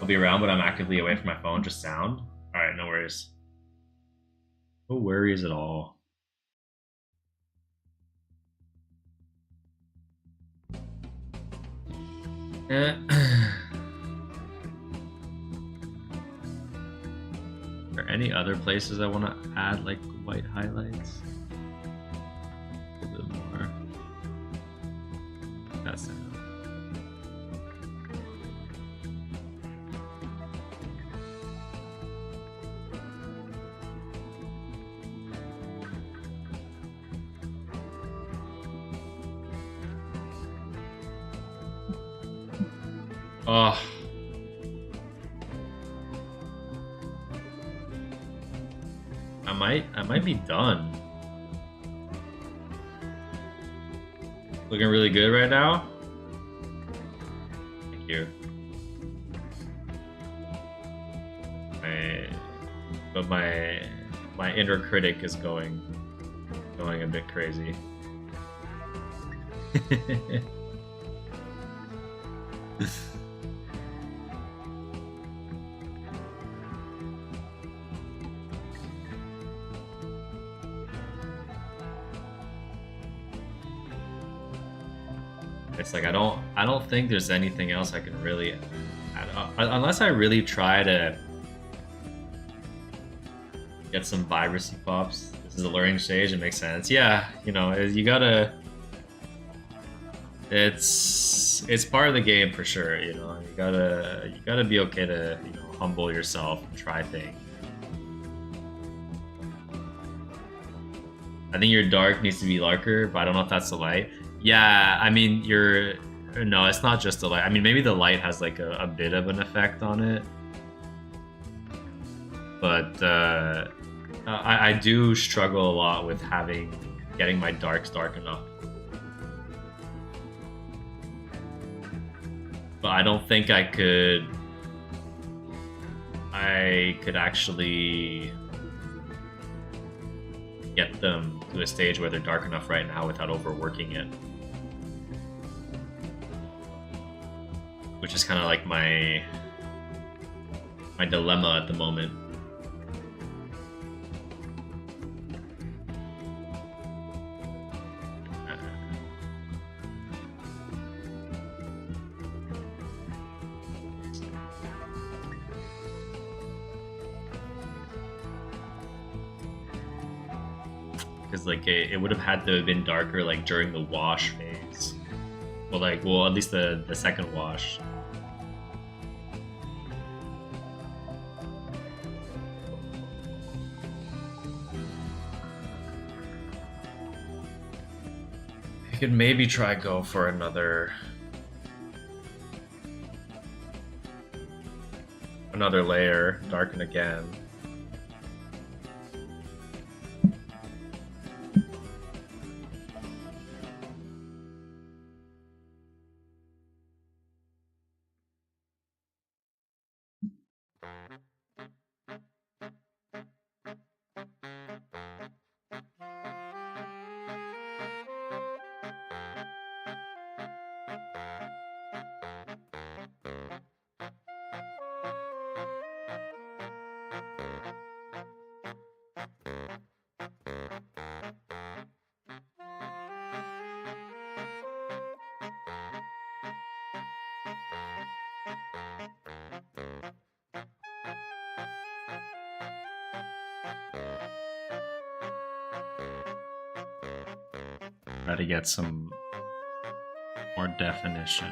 I'll be around, but I'm actively away from my phone. Just sound. All right, no worries. No worries at all. Are there any other places I want to add like white highlights? A little bit more. That's it. Oh. I might be done. Looking really good right now. Thank you. Right. but my inner critic is going a bit crazy. It's like I don't think there's anything else I can really unless I really try to get some vibrancy pops. This is a learning stage. It makes sense. Yeah, you know, you gotta. It's part of the game for sure. You know, you gotta be okay to, you know, humble yourself and try things. I think your dark needs to be darker, but I don't know if that's the light. Yeah, I mean, no, it's not just the light. I mean, maybe the light has like a bit of an effect on it, but I do struggle a lot with getting my darks dark enough. But I don't think I could actually get them to a stage where they're dark enough right now without overworking it. Which is kind of like my dilemma at the moment. Because like it would have had to have been darker like during the wash phase. Well, at least the second wash. I could maybe go for another layer, darken again. Try to get some more definition.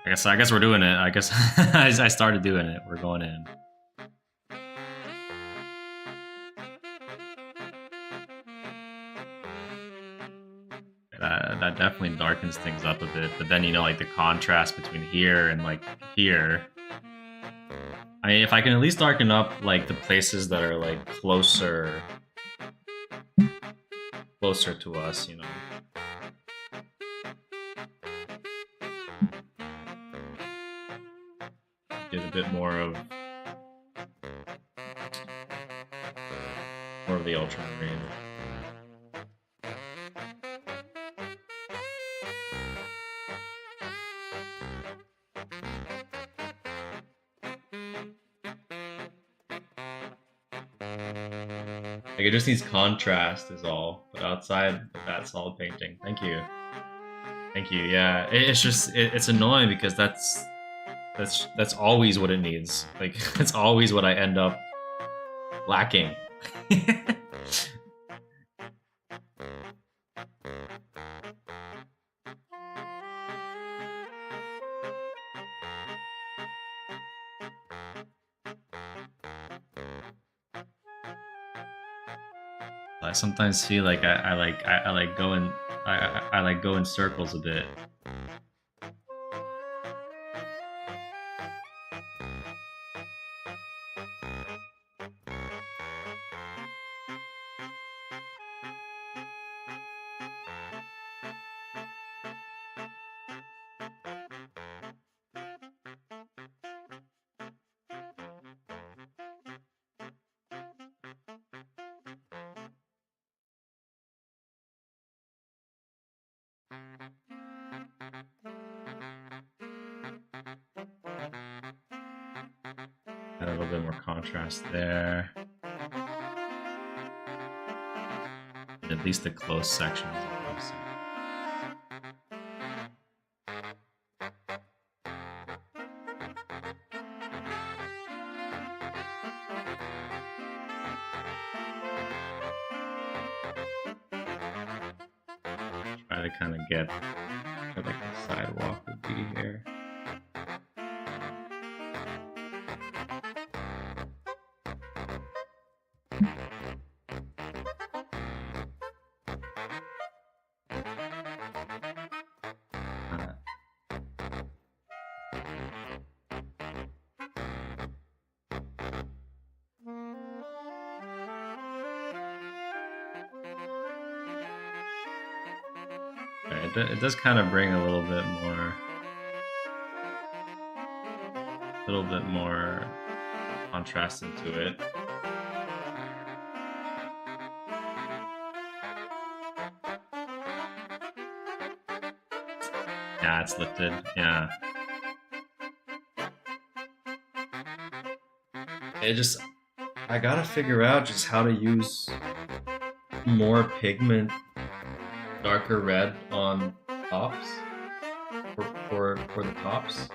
I guess we're doing it. I guess I started doing it. We're going in. That definitely darkens things up a bit. But then, you know, like the contrast between here and like here. I mean, if I can at least darken up like the places that are like closer to us, you know. Get a bit more of the ultramarine. Like it just needs contrast is all, but outside that solid painting. Thank you. Yeah, it's just it's annoying because that's always what it needs. Like that's always what I end up lacking. I sometimes feel like I like go in circles a bit. little bit more contrast there. And at least the close sections of those. Try to kind of get where like the sidewalk would be here. It does kind of bring a little bit more contrast into it. Yeah, it's lifted. Yeah. I gotta figure out just how to use more pigment, darker red on tops for the tops.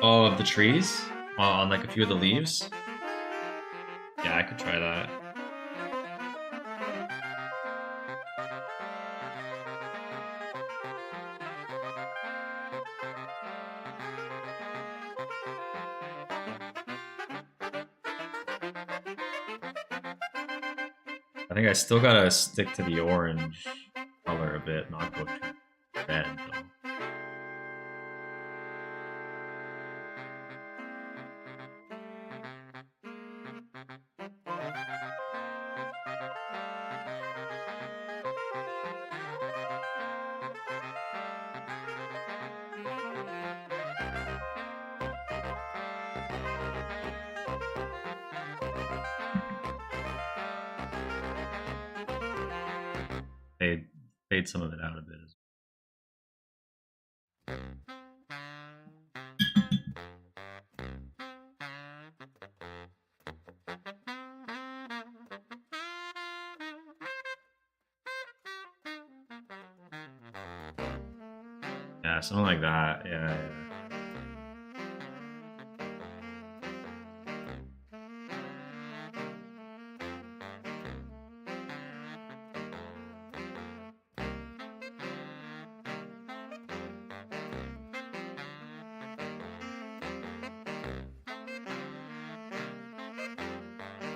Oh, of the trees on like a few of the leaves. Yeah, I could try that. I think I still gotta stick to the orange color a bit, not go too red though. Fade some of it out a bit as yeah, something like that. Yeah.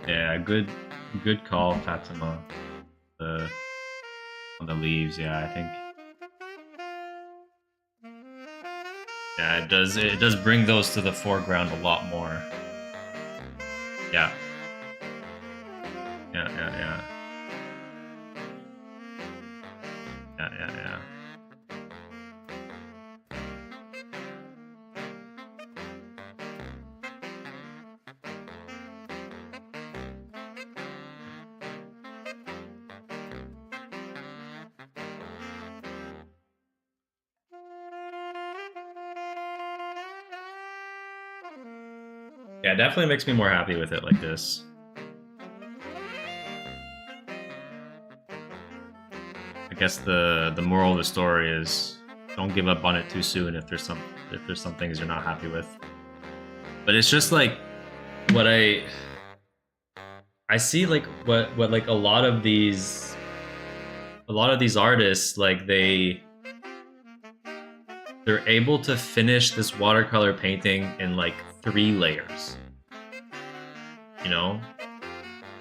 Yeah, good call, Fatima. On the leaves, yeah, I think. Yeah, it does bring those to the foreground a lot more. Yeah. Yeah. Yeah, it definitely makes me more happy with it like this. I guess the moral of the story is don't give up on it too soon if there's some things you're not happy with. But it's just like what I see, like what like a lot of these artists, like they're able to finish this watercolor painting in like 3 layers, you know?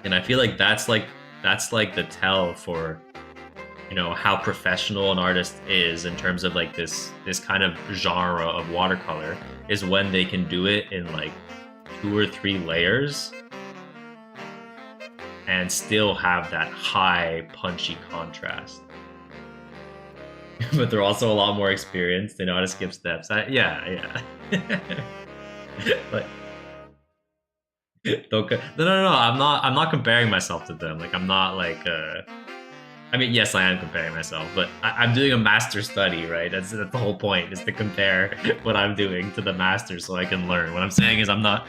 And I feel like that's like the tell for, you know, how professional an artist is in terms of like this kind of genre of watercolor, is when they can do it in like 2 or 3 layers and still have that high punchy contrast. But they're also a lot more experienced. They know how to skip steps. Yeah. Like, no. I'm not comparing myself to them. Like, I'm not like, I mean, yes, I am comparing myself, but I'm doing a master study, right? That's the whole point, is to compare what I'm doing to the master so I can learn. What I'm saying is I'm not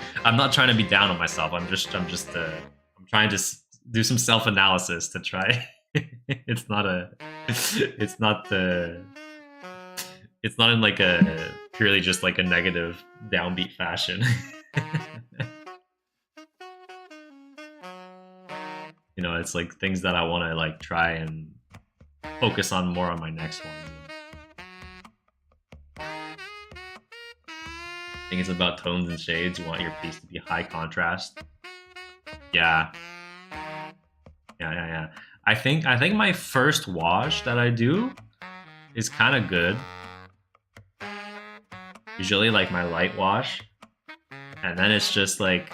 trying to be down on myself. I'm trying to do some self analysis to try. It's not a it's not the it's not in like a purely just like a negative downbeat fashion. You know, it's like things that I want to like try and focus on more on my next one. I think it's about tones and shades. You want your piece to be high contrast. Yeah. Yeah. I think my first wash that I do is kind of good. Usually like my light wash. And then it's just like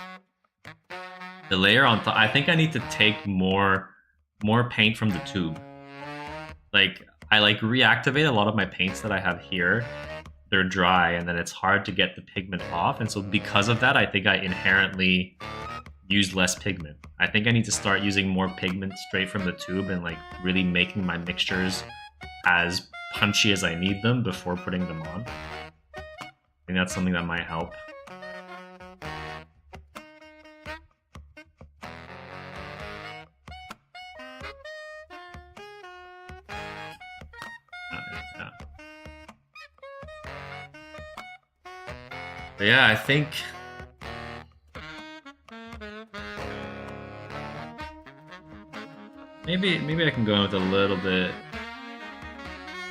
the layer on top. I think I need to take more paint from the tube. Like I like reactivate a lot of my paints that I have here. They're dry and then it's hard to get the pigment off. And so because of that, I think I inherently use less pigment. I think I need to start using more pigment straight from the tube and like really making my mixtures as punchy as I need them before putting them on. I think that's something that might help. But yeah, I think maybe I can go in with a little bit.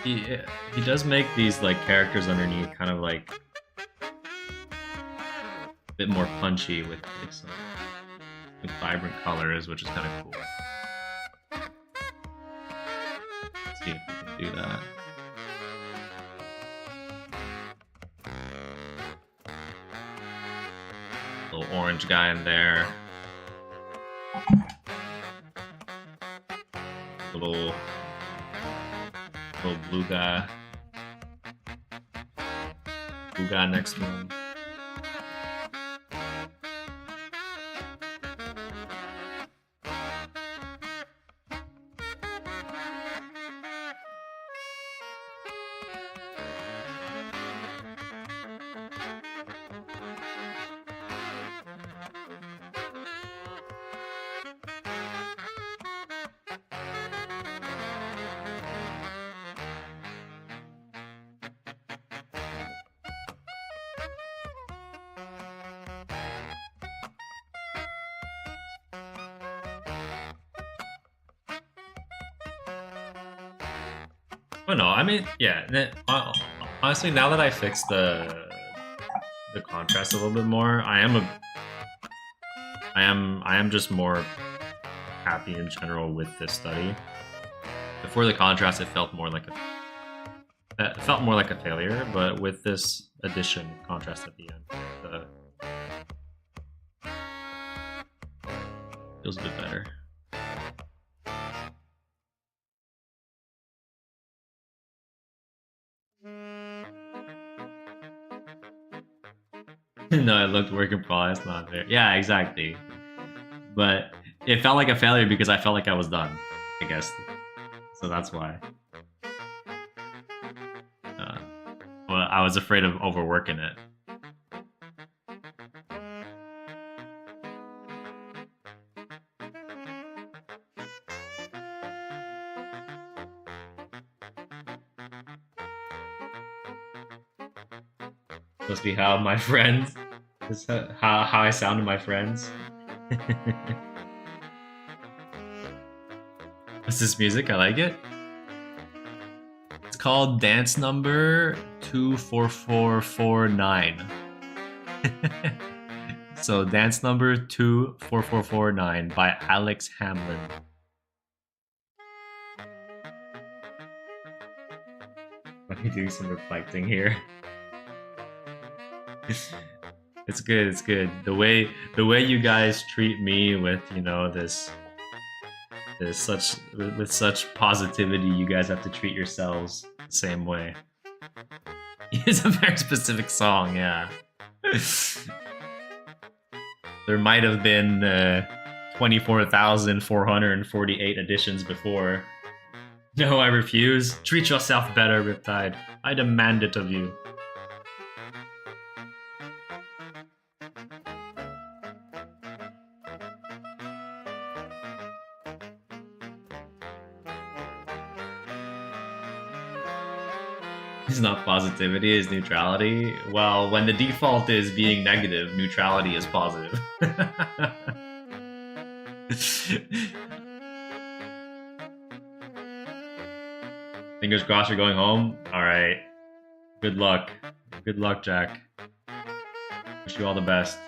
He does make these like characters underneath kind of like a bit more punchy with like some vibrant colors, which is kind of cool. Let's see if we can do that. Little orange guy in there. Little blue guy. Blue guy next to him. Oh no, I mean, yeah. Honestly, now that I fixed the contrast a little bit more, I am just more happy in general with this study. Before the contrast, it felt more like a failure, but with this addition, contrast at the end, feels a bit better. No, it looked work in progress, not there. Yeah, exactly. But it felt like a failure because I felt like I was done, I guess. So that's why. Well, I was afraid of overworking it. Must be how my friends, how I sound to my friends. What's this music? I like it. It's called Dance Number 24449. So Dance Number 24449 by Alex Hamlin. Let me do some reflecting here. It's good. It's good. The way you guys treat me with, you know, this with such positivity, you guys have to treat yourselves the same way. It's a very specific song, yeah. There might have been 24,448 editions before, No, I refuse. Treat yourself better, Riptide. I demand it of you. It's not positivity, it's neutrality. Well, when the default is being negative, neutrality is positive. Fingers crossed you're going home. Alright. Good luck. Good luck, Jack. Wish you all the best.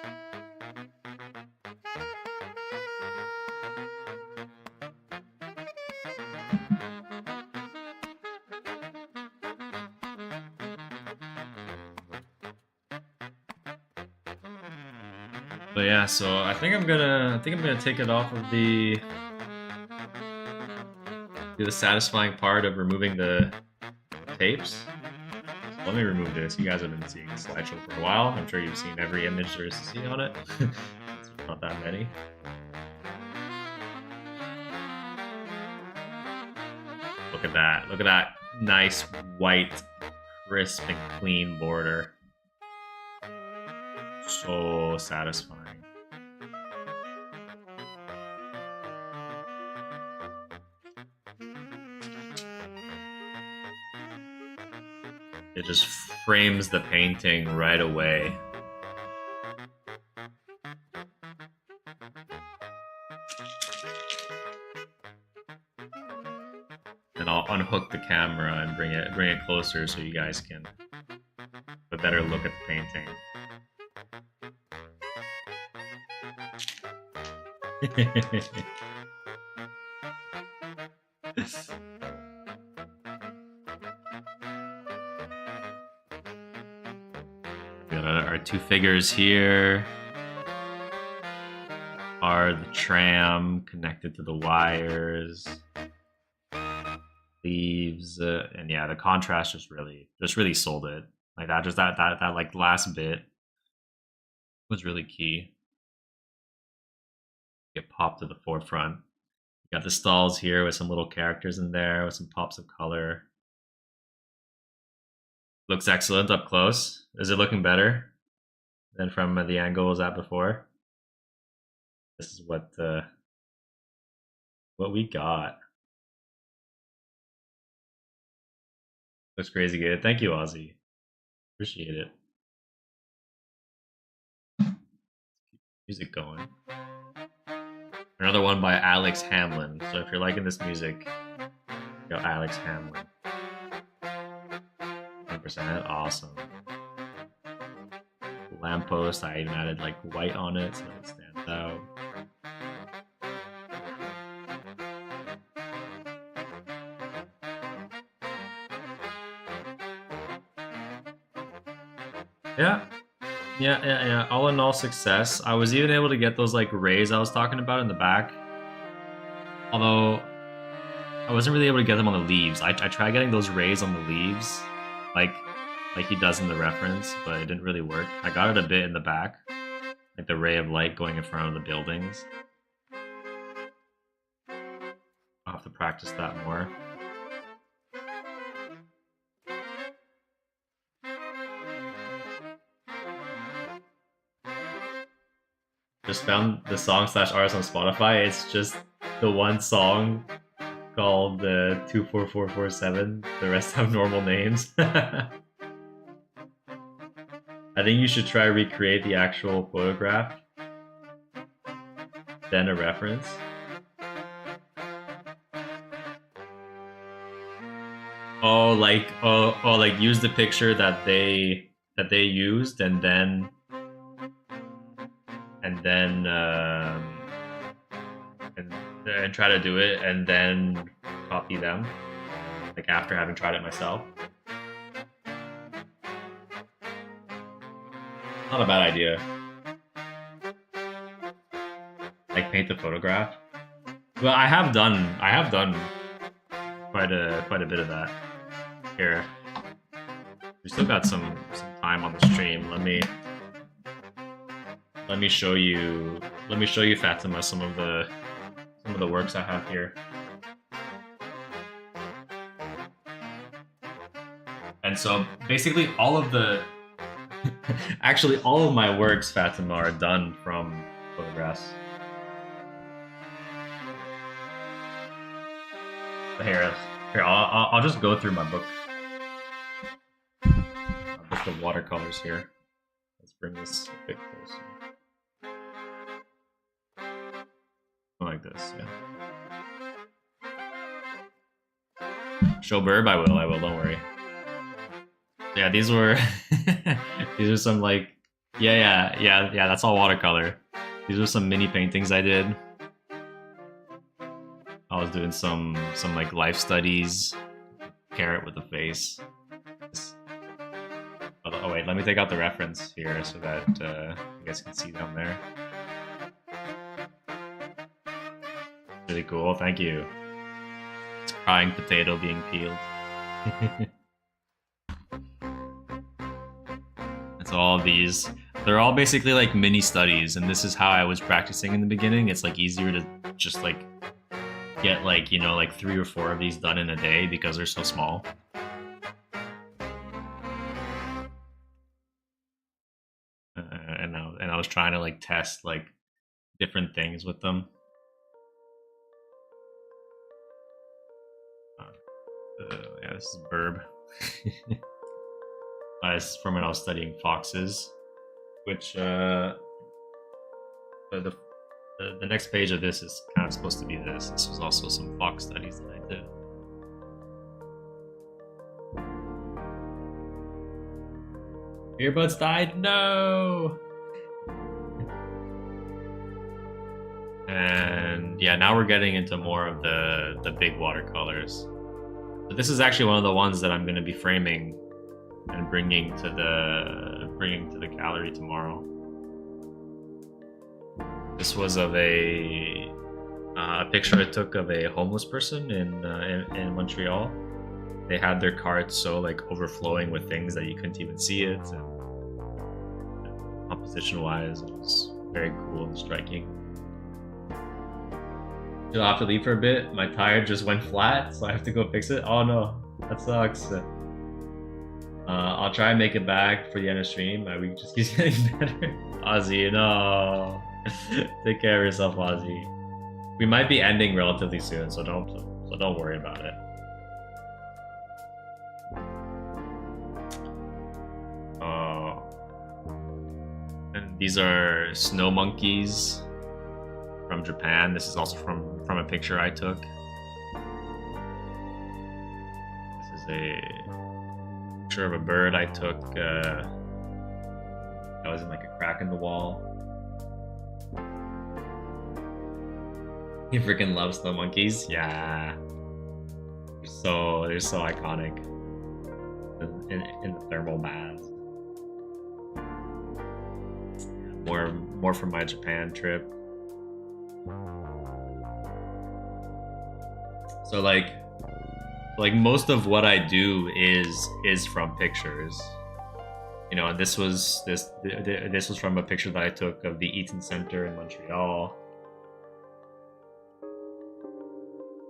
But yeah, so I think I'm gonna take it off of the satisfying part of removing the tapes. So let me remove this. You guys have been seeing the slideshow for a while. I'm sure you've seen every image there is to see on it. It's not that many. Look at that. Look at that nice white, crisp and clean border. So satisfying. It just frames the painting right away. And I'll unhook the camera and bring it closer so you guys can have a better look at the painting. We got our two figures here. Are the tram connected to the wires? Leaves, and yeah, the contrast just really sold it. Like that, just that like last bit was really key. Get popped to the forefront. You got the stalls here with some little characters in there with some pops of color. Looks excellent up close. Is it looking better than from the angle it was at before? This is what we got. Looks crazy good. Thank you, Ozzy. Appreciate it. Music going. Another one by Alex Hamlin. So if you're liking this music, go Alex Hamlin. 100%. Awesome. Lamppost, I even added like white on it so it stands out. Yeah. All in all, success. I was even able to get those like rays I was talking about in the back. Although I wasn't really able to get them on the leaves. I tried getting those rays on the leaves, like he does in the reference, but it didn't really work. I got it a bit in the back, like the ray of light going in front of the buildings. I'll have to practice that more. Just found the song / artist on Spotify. It's just the one song called 24447. The rest have normal names. I think you should try recreate the actual photograph, then a reference. Like use the picture that they used and try to do it and then copy them, like after having tried it myself. Not a bad idea. Like paint the photograph. Well, I have done quite a bit of that. Here, we still got some time on the stream. Let me show you Fatima some of the works I have here. And so basically all of the actually all of my works, Fatima, are done from photographs. Here, I'll just go through my book. I'll put the watercolors here. Let's bring this a bit closer. Like this, yeah. Show Burb, I will, don't worry. Yeah, these were these are some like yeah, that's all watercolor. These are some mini paintings I did. I was doing some like life studies, carrot with a face. Oh wait, let me take out the reference here so that you guys can see down there. Really cool, thank you. It's crying potato being peeled. That's all of these. They're all basically like mini studies, and this is how I was practicing in the beginning. It's like easier to just like get like, you know, like 3 or 4 of these done in a day because they're so small. And I was trying to like test like different things with them. Yeah, this is Burb. It's from when I was studying foxes, which the next page of this is kind of supposed to be this. This was also some fox studies that I did. Earbuds died? No! And yeah, now we're getting into more of the big watercolors. So this is actually one of the ones that I'm going to be framing and bringing to the gallery tomorrow. This was of a picture I took of a homeless person in Montreal. They had their cart so like overflowing with things that you couldn't even see it, and composition-wise, it was very cool and striking. You'll have to leave for a bit. My tire just went flat, so I have to go fix it. Oh no, that sucks. I'll try and make it back for the end of stream. My week just keeps getting better. Ozzy, no. Take care of yourself, Ozzy. We might be ending relatively soon, so don't worry about it. And these are snow monkeys from Japan. This is also from a picture I took. This is a picture of a bird I took that was in like a crack in the wall. You freaking love snow monkeys? Yeah. They're so iconic in the thermal baths. More from my Japan trip. So like most of what I do is from pictures, you know. And this was from a picture that I took of the Eaton Center in Montreal.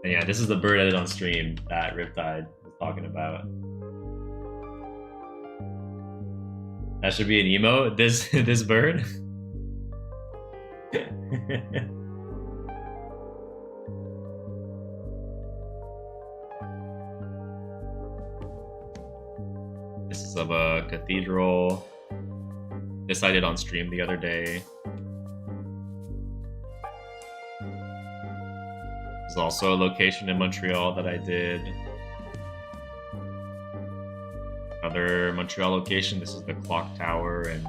And yeah, this is the bird I did on stream that Riptide was talking about. That should be an emote. This bird. This is of a cathedral. This I did on stream the other day. There's also a location in Montreal that I did. Another Montreal location. This is the clock tower in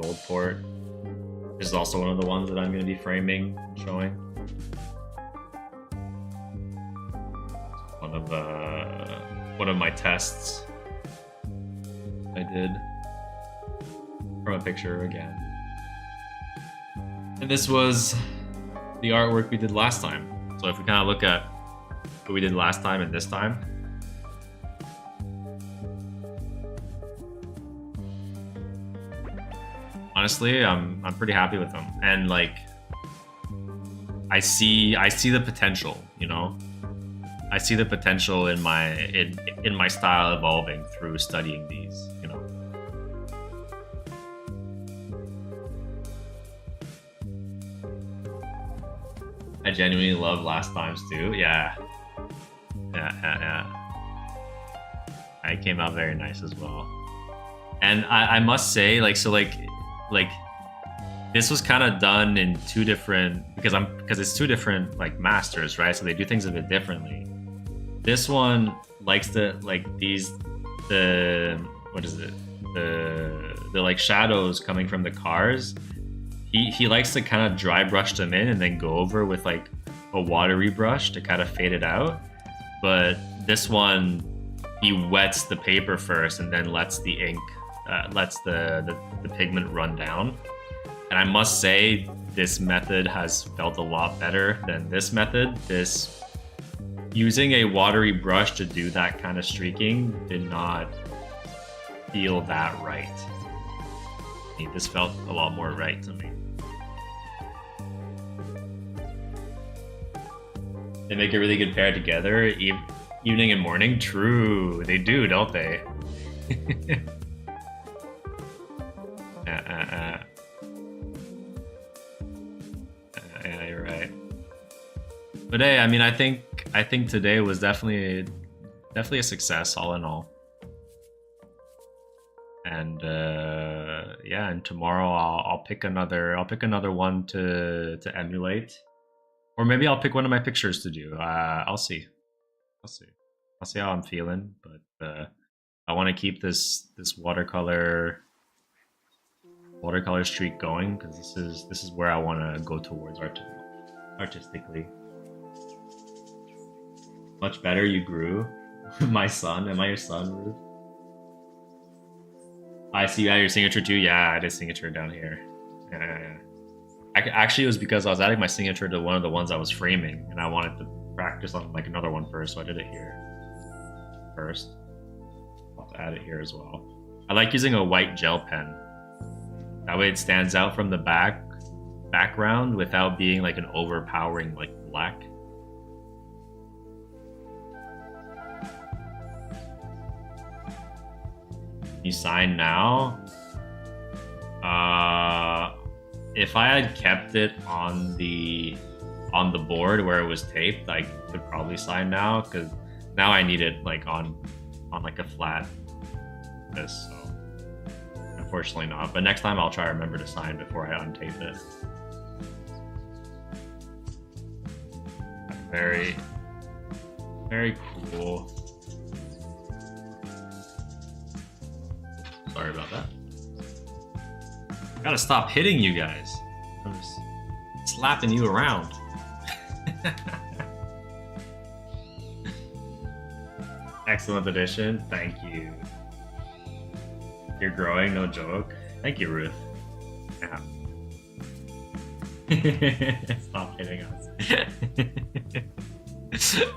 Old Port. This is also one of the ones that I'm going to be framing and showing. One of my tests I did from a picture again. And this was the artwork we did last time. So if we kind of look at what we did last time and this time, honestly, I'm pretty happy with them. And like I see the potential, you know. I see the potential in my style evolving through studying these, you know. I genuinely love last times too. Yeah. It came out very nice as well. And I must say, like, so like this was kind of done in two different, because it's two different like masters, right? So they do things a bit differently. This one likes the what is it? The like shadows coming from the cars. He likes to kind of dry brush them in and then go over with like a watery brush to kind of fade it out. But this one, he wets the paper first and then lets the ink, lets the pigment run down. And I must say, this method has felt a lot better than this method. Using a watery brush to do that kind of streaking did not feel that right. This felt a lot more right to me. They make a really good pair together, evening and morning. True, they do, don't they? Yeah, you're right. But hey, I mean, I think today was definitely a success, all in all. And yeah, and tomorrow I'll pick another one to emulate, or maybe I'll pick one of my pictures to do. I'll see how I'm feeling, but I want to keep this watercolor streak going, because this is where I want to go towards artistically. Much better, you grew. My son, am I your son, Ruth? I see. Yeah, your signature too. Yeah, I did signature down here. Yeah. Actually, it was because I was adding my signature to one of the ones I was framing, and I wanted to practice on like another one first, so I did it here first. I'll have to add it here as well. I like using a white gel pen. That way it stands out from the background without being like an overpowering like black. You sign now? If I had kept it on the board where it was taped, I could probably sign now, because now I need it like on like a flat this, so unfortunately not. But next time I'll try to remember to sign before I untape it. Very, very cool. Sorry about that. Gotta stop hitting you guys. I'm just slapping you around. Excellent addition. Thank you. You're growing, no joke. Thank you, Ruth. Yeah. Stop hitting us.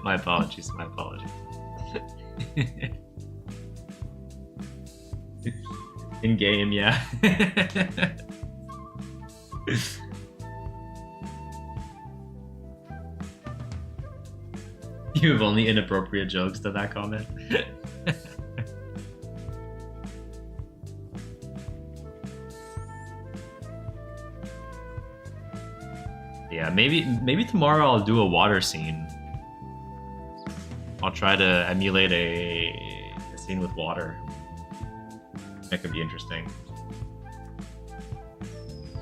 My apologies. In game, yeah. You have only inappropriate jokes to that comment. Yeah, maybe tomorrow I'll do a water scene. I'll try to emulate a scene with water. That could be interesting.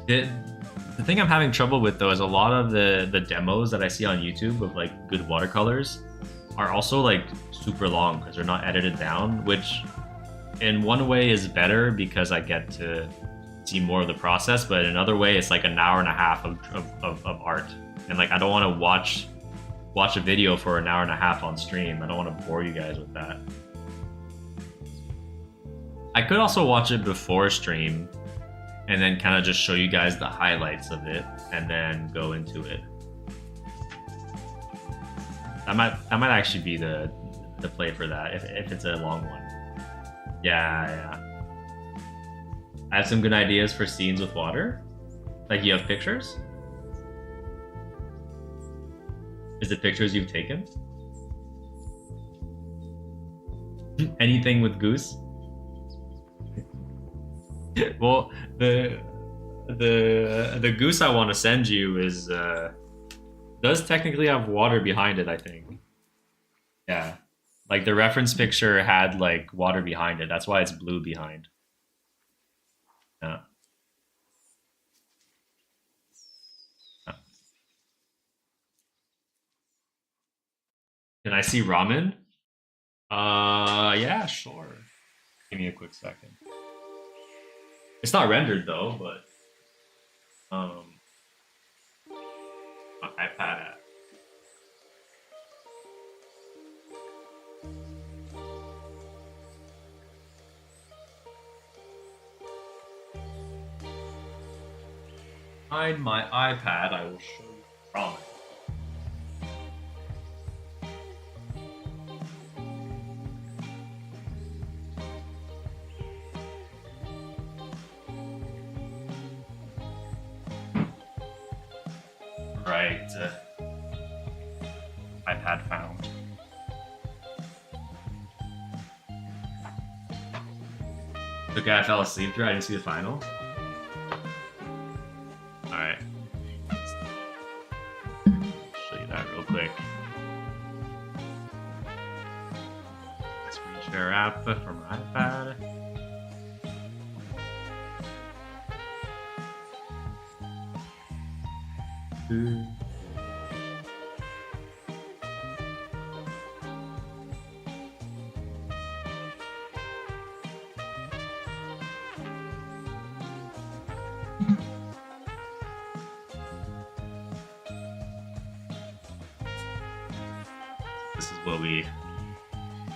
The thing I'm having trouble with though is a lot of the demos that I see on YouTube of like good watercolors are also like super long because they're not edited down, which in one way is better because I get to see more of the process, but in another way it's like an hour and a half of art, and like I don't want to watch a video for an hour and a half on stream. I don't want to bore you guys with that. I could also watch it before stream and then kind of just show you guys the highlights of it and then go into it. That might actually be the play for that if it's a long one. Yeah. I have some good ideas for scenes with water. Like, you have pictures? Is it pictures you've taken? Anything with goose? Well, the goose I want to send you is does technically have water behind it, I think. Yeah. Like the reference picture had like water behind it. That's why it's blue behind. Yeah. Can I see ramen? Yeah, sure. Give me a quick second. It's not rendered though, but my iPad app. Behind my iPad, I will show you ramen. Right. iPad found. Okay, I fell asleep through. I didn't see the final. Alright. Show you that real quick. Screen share app from my iPad.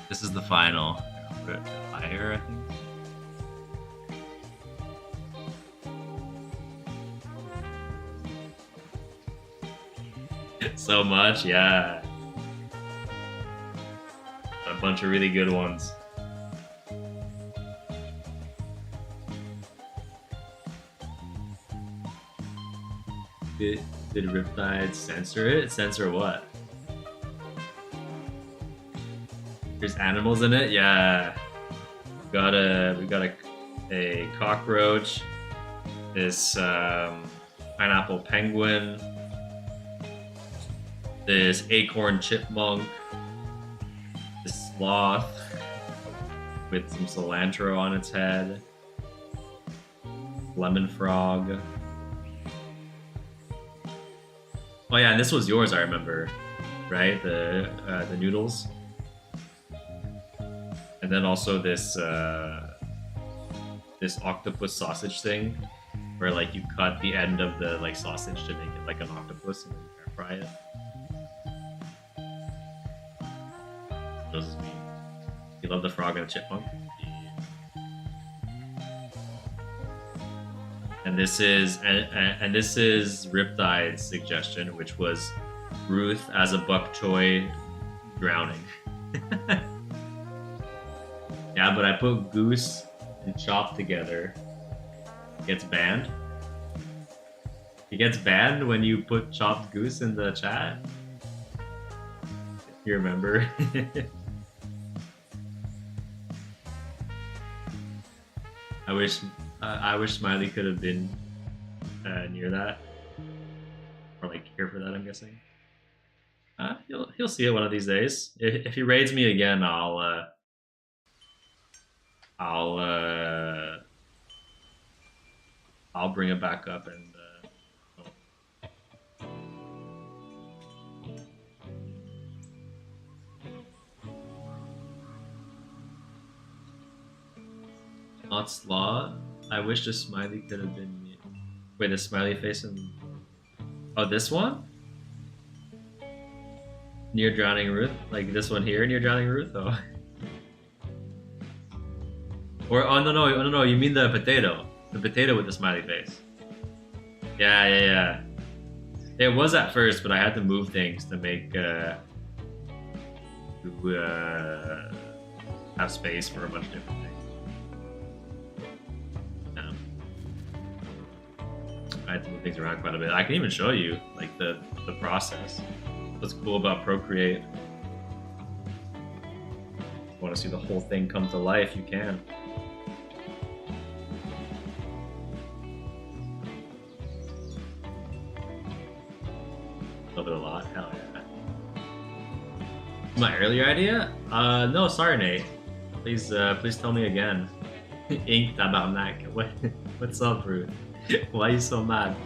This is the final. Put it higher, I think. So much, yeah. A bunch of really good ones. Did Riptide censor it? Censor what? There's animals in it? Yeah. We got a cockroach. This pineapple penguin. This acorn chipmunk. This sloth with some cilantro on its head. Lemon frog. Oh yeah, and this was yours, I remember, right? The noodles. And then also this this octopus sausage thing, where like you cut the end of the like sausage to make it like an octopus and then you air fry it. Those is me. You love the frog and the chipmunk. And this is Riptide's suggestion, which was Ruth as a bok choy drowning. Yeah, but I put goose and chop together. It gets banned. It gets banned when you put chopped goose in the chat. If you remember. I wish Smiley could have been near that, or like here for that. I'm guessing. He'll see it one of these days. If he raids me again, I'll bring it back up and. Not Slaw. I wish the smiley could have been me. Wait, the smiley face and oh, this one? Near Drowning Ruth? Like this one here, Near Drowning Ruth? Oh. Or oh no, you mean the potato. The potato with the smiley face. Yeah. It was at first, but I had to move things to make have space for a bunch of different things. I had to move things around quite a bit. I can even show you like the process. What's cool about Procreate? want to see the whole thing come to life, you can. A little bit a lot, hell yeah. My earlier idea? No, sorry, Nate. Please tell me again. Inked about Mac. What's up, Ruth? Why are you so mad?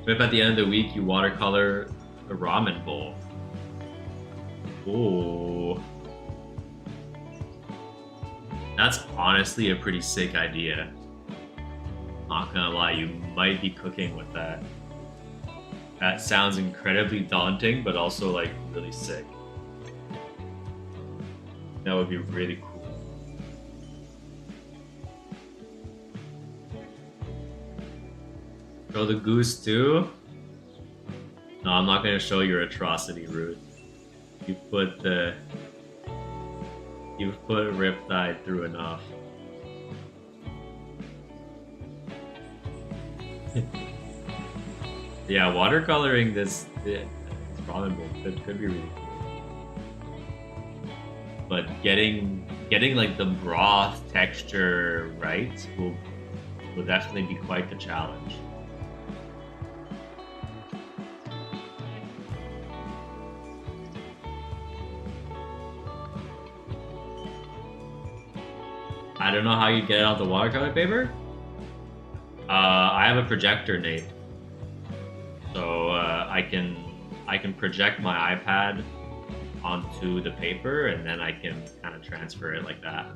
What if at the end of the week you watercolor a ramen bowl? Ooh. That's honestly a pretty sick idea. Not gonna lie, you might be cooking with that. That sounds incredibly daunting, but also like really sick. That would be really cool. Show the goose too? No, I'm not gonna show your atrocity, Ruth. You've put Riptide through enough. Yeah, watercoloring this ramen bowl could be really cool. But getting like the broth texture right will definitely be quite the challenge. I don't know how you get it off the watercolor paper. I have a projector, Nate. So I can project my iPad onto the paper, and then I can kind of transfer it like that.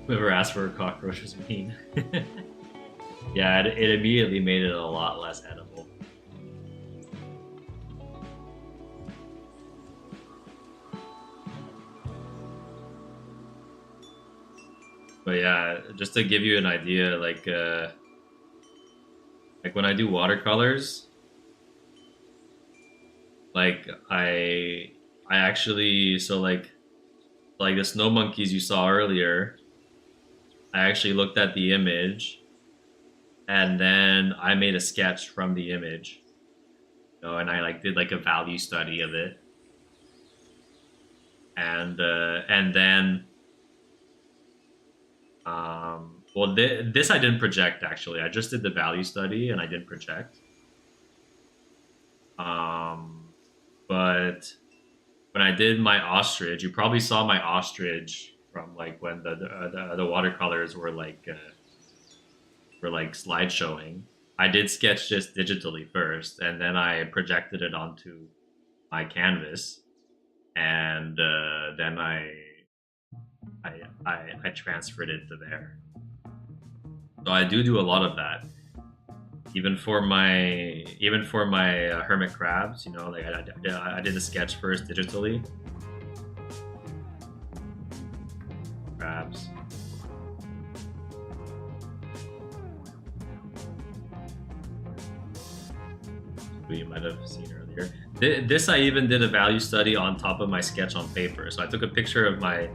Whoever asked for a cockroach was mean. Yeah, it immediately made it a lot less edible. But yeah, just to give you an idea, like when I do watercolors, like I actually, so like the snow monkeys you saw earlier, I actually looked at the image and then I made a sketch from the image, you know, and I like did like a value study of it, and then well, this I didn't project actually. I just did the value study and I didn't project. But when I did my ostrich, you probably saw my ostrich from like when the watercolors were like slide showing. I did sketch this digitally first, and then I projected it onto my canvas, and then I transferred it to there. So I do a lot of that. Even for my hermit crabs, you know, like I did the sketch first digitally. Crabs. Who you might have seen earlier. This I even did a value study on top of my sketch on paper. So I took a picture of my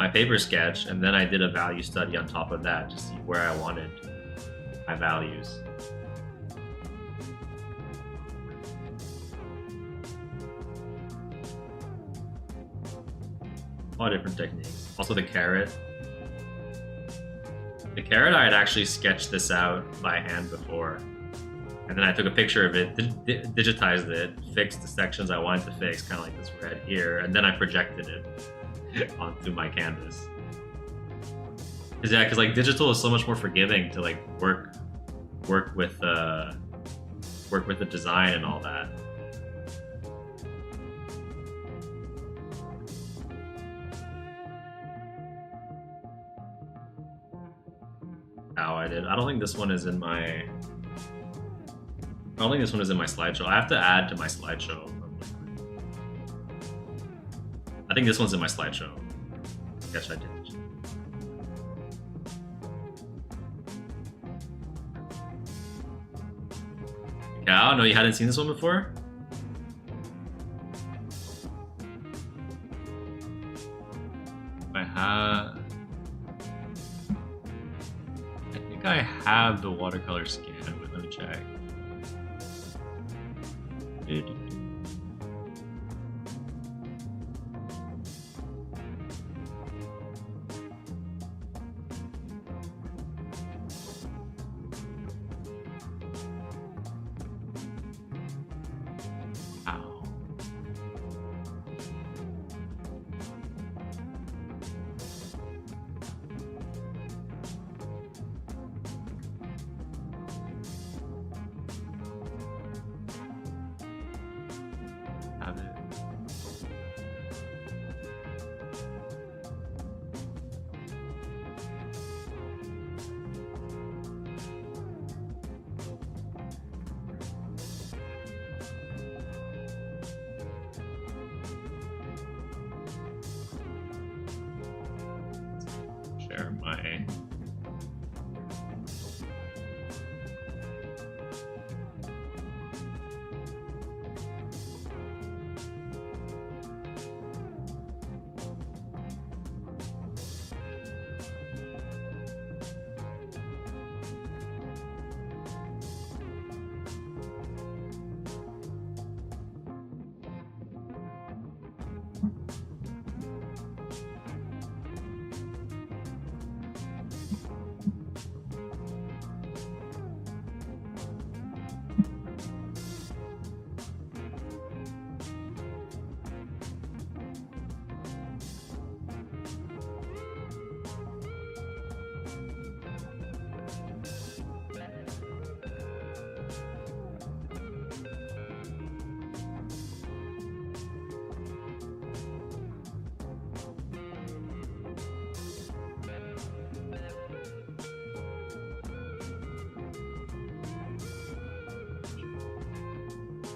paper sketch, and then I did a value study on top of that to see where I wanted my values. A lot of different techniques. Also the carrot. The carrot, I had actually sketched this out by hand before. And then I took a picture of it, digitized it, fixed the sections I wanted to fix, kind of like this red here, and then I projected it onto my canvas. Because like digital is so much more forgiving to like work with the design and all that. I don't think this one is in my. I don't think this one is in my slideshow. I have to add to my slideshow. I think this one's in my slideshow. I guess I did. Yeah, no, you hadn't seen this one before? I I have the watercolor scan. Wait, let me check. Ow. Have it. Share my.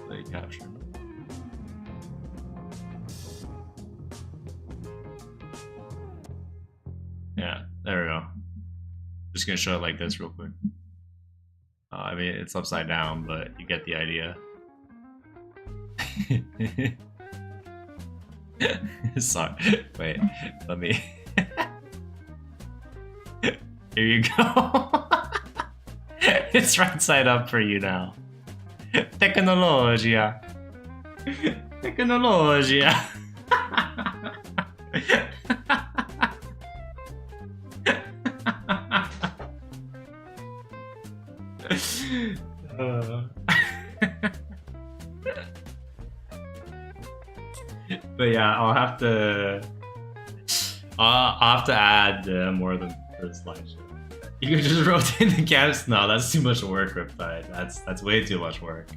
Play capture. Yeah, there we go. Just gonna show it like this real quick. I mean, it's upside down, but you get the idea. Sorry. Wait, let me. Here you go. It's right side up for you now. Tecnologia. Tecnologia. But yeah, I'll have to add more of them to the slideshow. You can just rotate the caps. No, that's too much work, Riptide. That's way too much work.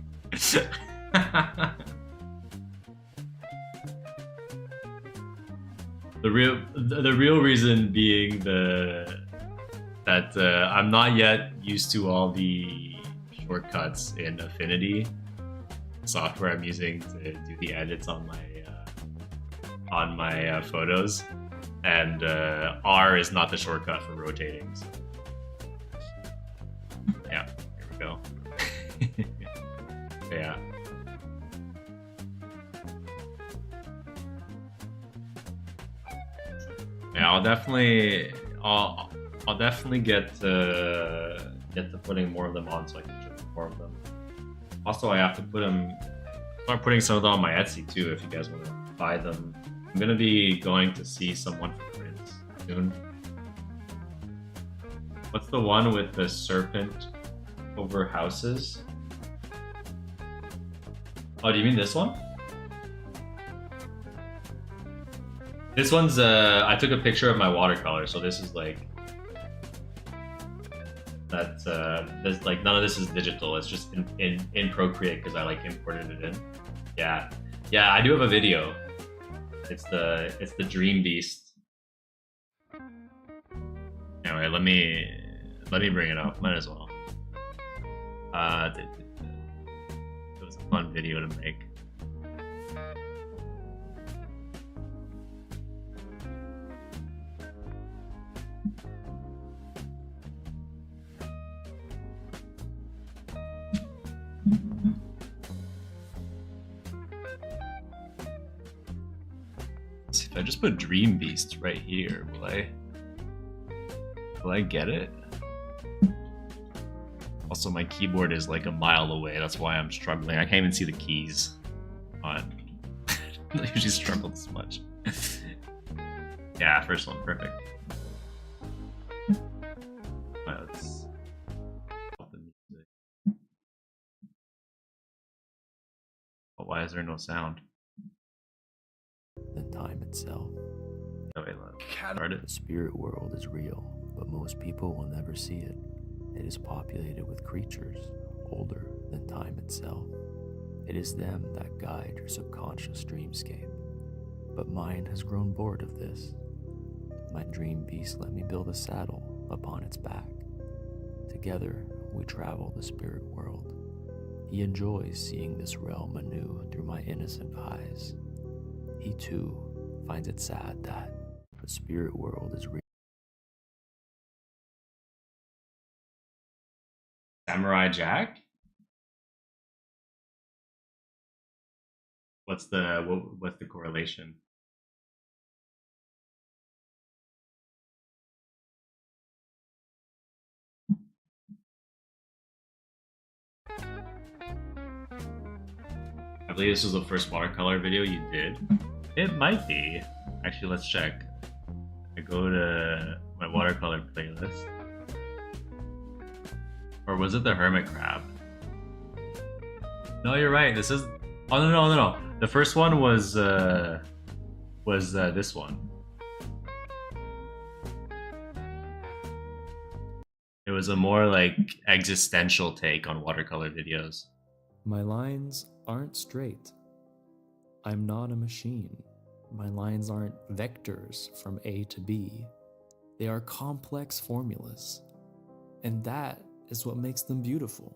The real reason being that I'm not yet used to all the shortcuts in Affinity software I'm using to do the edits on my photos, and R is not the shortcut for rotating. So. Yeah, here we go. Yeah. Yeah, I'll definitely get to putting more of them on, so I can show more of them. Also, I have to start putting some of them on my Etsy too, if you guys want to buy them. I'm gonna be going to see someone for prints soon. What's the one with the serpent over houses? Oh, do you mean this one? This one's I took a picture of my watercolor, so this is like there's like none of this is digital. It's just in Procreate because I like imported it in. Yeah, I do have a video. It's the Dream Beast. Anyway, let me bring it up. Might as well. It was a fun video to make. If I just put Dream Beast right here, will I get it? Also, my keyboard is like a mile away. That's why I'm struggling. I can't even see the keys on it. I usually struggle this much. Yeah, first one, perfect. Alright, let's stop the music. Oh, why is there no sound? The time itself. Oh, wait, let's start it. The spirit world is real, but most people will never see it. It is populated with creatures older than time itself. It is them that guide your subconscious dreamscape. But mine has grown bored of this. My dream beast let me build a saddle upon its back. Together, we travel the spirit world. He enjoys seeing this realm anew through my innocent eyes. He too finds it sad that the spirit world is real. Samurai Jack? What's the correlation? I believe this was the first watercolor video you did. It might be. Actually, let's check. I go to my watercolor playlist. Or was it the hermit crab? No, you're right. This is. Oh no. The first one was this one. It was a more like existential take on watercolor videos. My lines aren't straight. I'm not a machine. My lines aren't vectors from A to B. They are complex formulas. And that is what makes them beautiful.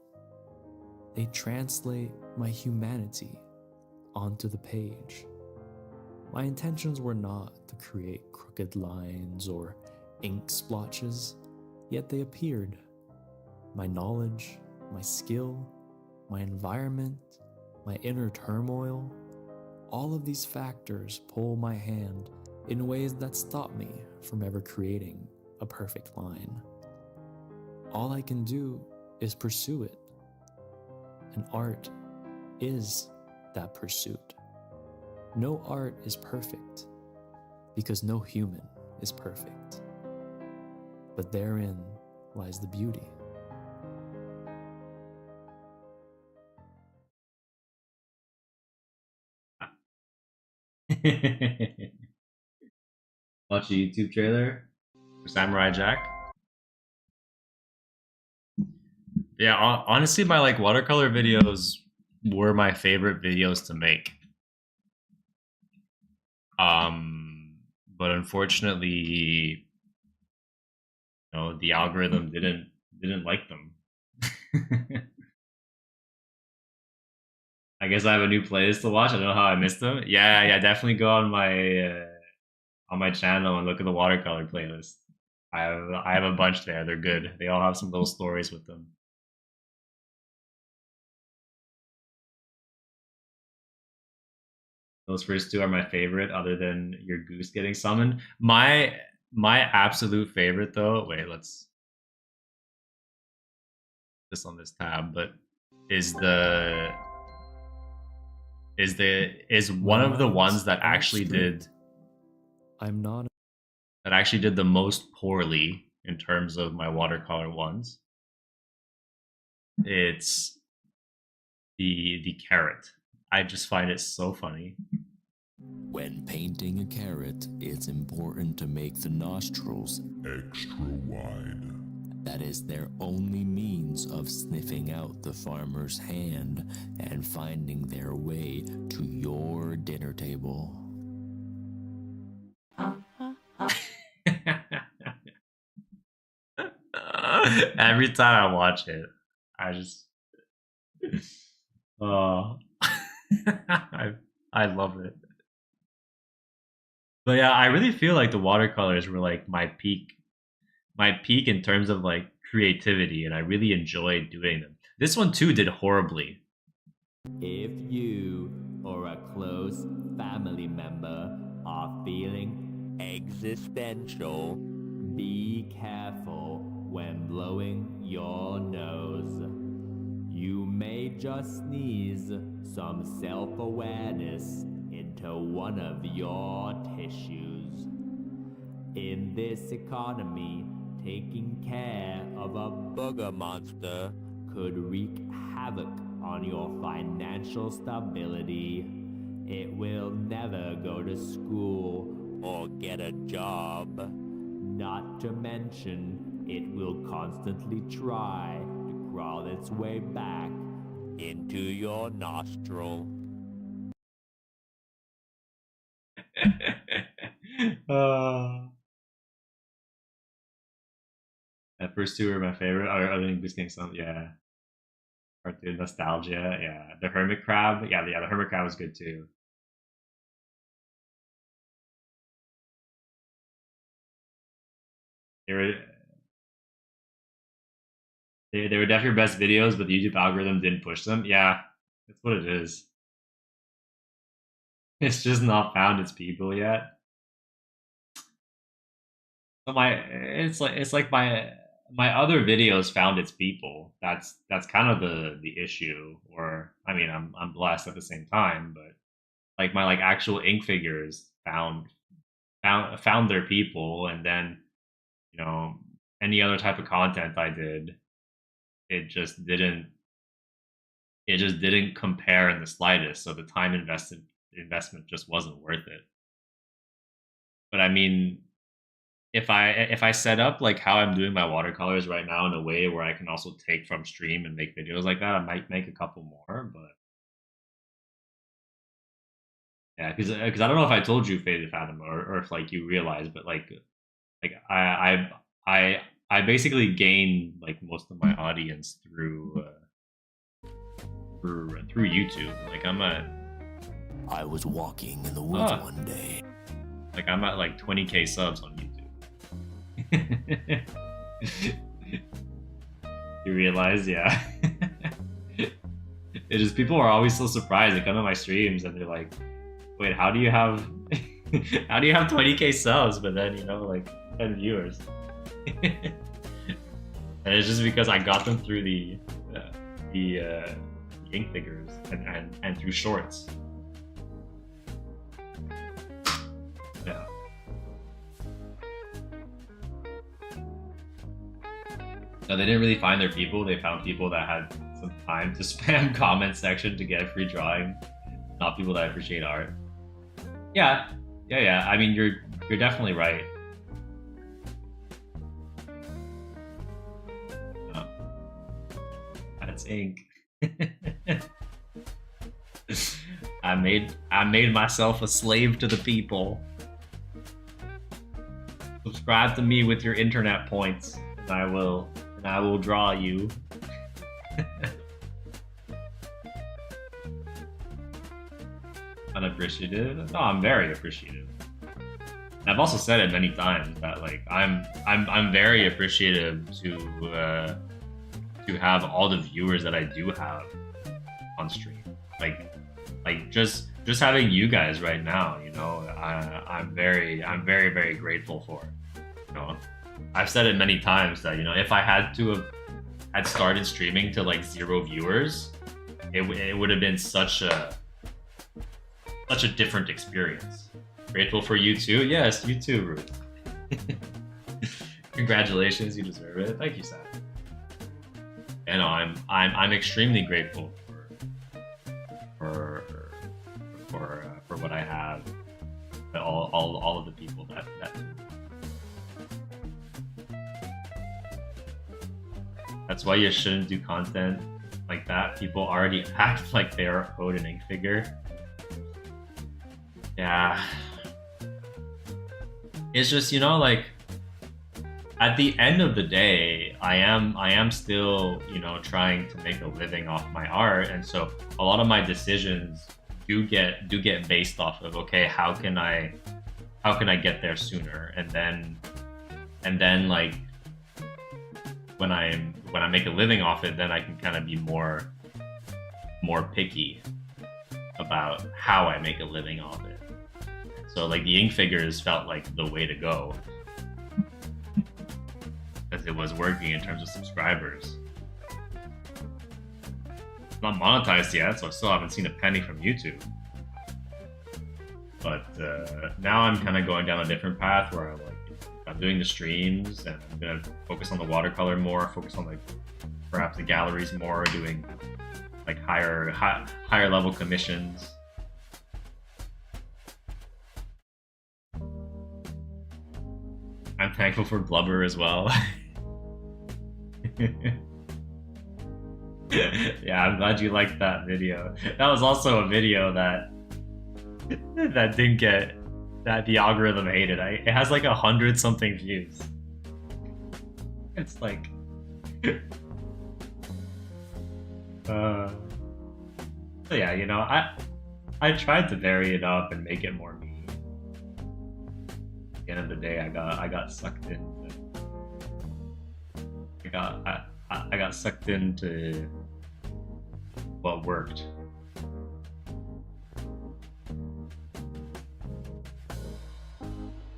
They translate my humanity onto the page. My intentions were not to create crooked lines or ink splotches, yet they appeared. My knowledge, my skill, my environment, my inner turmoil, all of these factors pull my hand in ways that stop me from ever creating a perfect line. All I can do is pursue it. And art is that pursuit. No art is perfect, because no human is perfect. But therein lies the beauty. Watch a YouTube trailer for Samurai Jack. Yeah, honestly, my like watercolor videos were my favorite videos to make. But unfortunately, you know, the algorithm didn't like them. I guess I have a new playlist to watch. I don't know how I missed them. Yeah, definitely go on my channel and look at the watercolor playlist. I have a bunch there. They're good. They all have some little stories with them. Those first two are my favorite, other than your goose getting summoned. My absolute favorite, though. Wait, let's this on this tab, but is one of the ones that actually did the most poorly in terms of my watercolor ones. It's the carrot. I just find it so funny. When painting a carrot, it's important to make the nostrils extra wide. That is their only means of sniffing out the farmer's hand and finding their way to your dinner table. Every time I watch it, I just I love it. But yeah, I really feel like the watercolors were like my peak in terms of like creativity, and I really enjoyed doing them. This one too did horribly. If you or a close family member are feeling existential, be careful. when blowing your nose. You may just sneeze some self-awareness into one of your tissues. In this economy, taking care of a booger monster could wreak havoc on your financial stability. It will never go to school or get a job. Not to mention, it will constantly try to crawl its way back into your nostril. That first two are my favorite. I think Beast King some, yeah. Cartoon nostalgia, yeah. The Hermit Crab, yeah, the Hermit Crab was good too. They were they were definitely your best videos, but the YouTube algorithm didn't push them. Yeah, that's what it is. It's just not found its people yet. So it's like my other videos found its people. That's kind of the issue. Or I mean, I'm blessed at the same time, but like my like actual ink figures found their people, and then you know any other type of content I did, it just didn't compare in the slightest. So the time investment just wasn't worth it. But I mean, if I set up like how I'm doing my watercolors right now in a way where I can also take from stream and make videos like that, I might make a couple more. But yeah, because I don't know if I told you, Faded Fathom, or if like you realize, but like I basically gained like most of my audience through YouTube. Like I was walking in the woods one day. Like I'm at like 20K subs on YouTube. You realize, yeah. It's just people are always so surprised. They come to my streams and they're like, "Wait, how do you have 20K subs?" But then like 10 viewers. And it's just because I got them through the ink figures and through shorts. Yeah. No, they didn't really find their people. They found people that had some time to spam comment section to get a free drawing, not people that appreciate art. Yeah. I mean, you're definitely right. Oh. That's ink. I made myself a slave to the people. Subscribe to me with your internet points, and I will draw you. Unappreciative? No, I'm very appreciative. And I've also said it many times that like I'm very appreciative to have all the viewers that I do have on stream. Like just having you guys right now, I'm very very grateful for. I've said it many times that if I had started streaming to like 0 viewers, it would have been such a different experience. Grateful for you too. Yes, you too, Ruth. Congratulations, you deserve it. Thank you, Sam. And I'm extremely grateful for what I have, all of the people that that's why you shouldn't do content like that. People already act like they're owed an ink figure. Yeah, it's just like at the end of the day, I am still trying to make a living off my art, and so a lot of my decisions do get based off of, okay, how can I get there sooner, and then like when I make a living off it, then I can kind of be more picky about how I make a living off it. So like the ink figures felt like the way to go, because it was working in terms of subscribers. Not monetized yet, so I still haven't seen a penny from YouTube. But now I'm kind of going down a different path where I'm doing the streams, and I'm gonna focus on the watercolor more, focus on like perhaps the galleries more, doing like higher level commissions. I'm thankful for Blubber as well. Yeah, I'm glad you liked that video. That was also a video that didn't get, that the algorithm hated. It has like 100-something views. It's like so yeah, you know, I tried to vary it up and make it more me. At the end of the day, I got sucked in. I got sucked into what worked.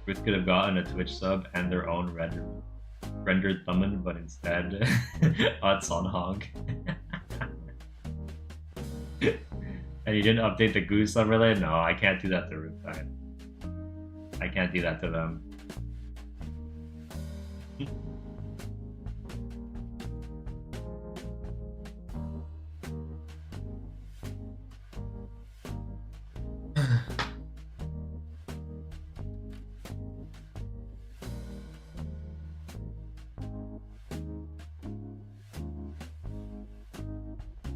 Ruth could have gotten a Twitch sub and their own rendered thumbnail, but instead, it's on Honk. And you didn't update the Goose overlay? No, I can't do that to Riptide. I can't do that to them.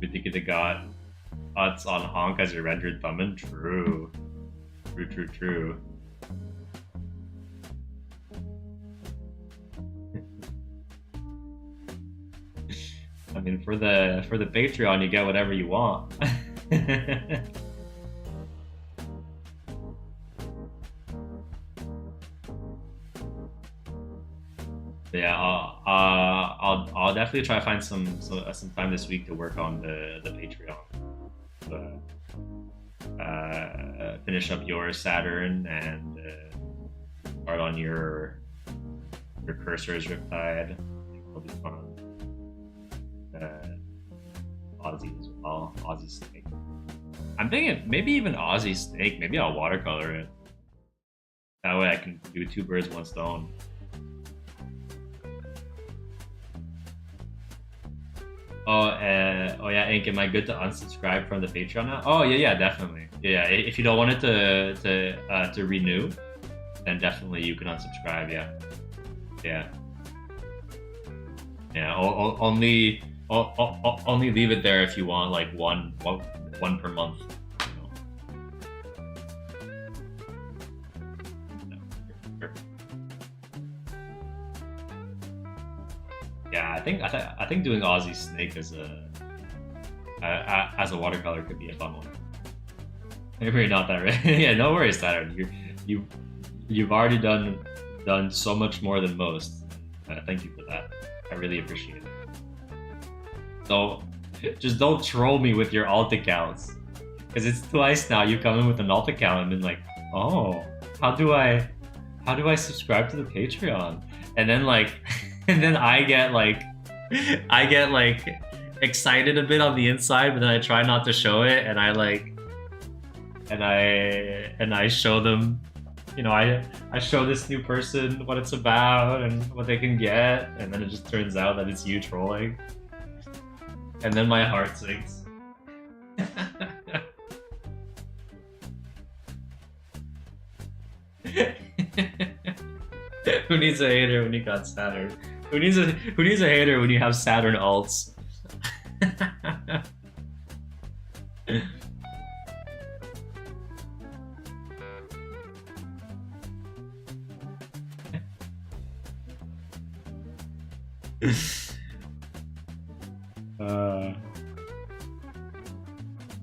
You think it got Utz on Honk as your rendered thumbnail? True. True. I mean, for the Patreon, you get whatever you want. Yeah, I'll definitely try to find some time this week to work on the Patreon. Finish up your Saturn and start on your cursors Riptide. It'll be fun. Aussie as well. Aussie Snake. I'm thinking maybe even Aussie Snake. Maybe I'll watercolor it. That way I can do 2 birds, 1 stone. Oh yeah, Ink, am I good to unsubscribe from the Patreon now? Oh yeah, definitely. Yeah, if you don't want it to renew, then definitely you can unsubscribe. Yeah. Only leave it there if you want like one per month. Yeah, I think doing Aussie Snake as a watercolor could be a fun one. Maybe you're not that ready. Yeah, no worries, Saturn. You've already done so much more than most. Thank you for that. I really appreciate it. So just don't troll me with your alt accounts, because it's twice now you come in with an alt account and been like, oh, how do I subscribe to the Patreon? And then like. And then I get like excited a bit on the inside, but then I try not to show it, and I show them, you know, I show this new person what it's about and what they can get, and then it just turns out that it's you trolling, and then my heart sinks. Who needs a hater when you got Saturn? Who needs a hater when you have Saturn alts?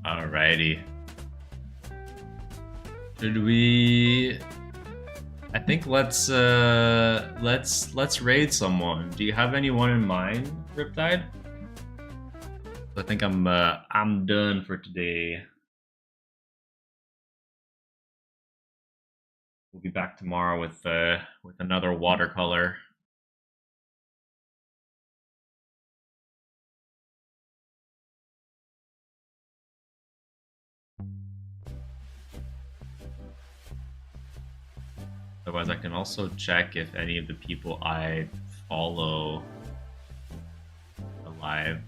Alrighty. Should we? I think let's raid someone. Do you have anyone in mind, Riptide? I think I'm done for today. We'll be back tomorrow with another watercolor. Otherwise, I can also check if any of the people I follow are live.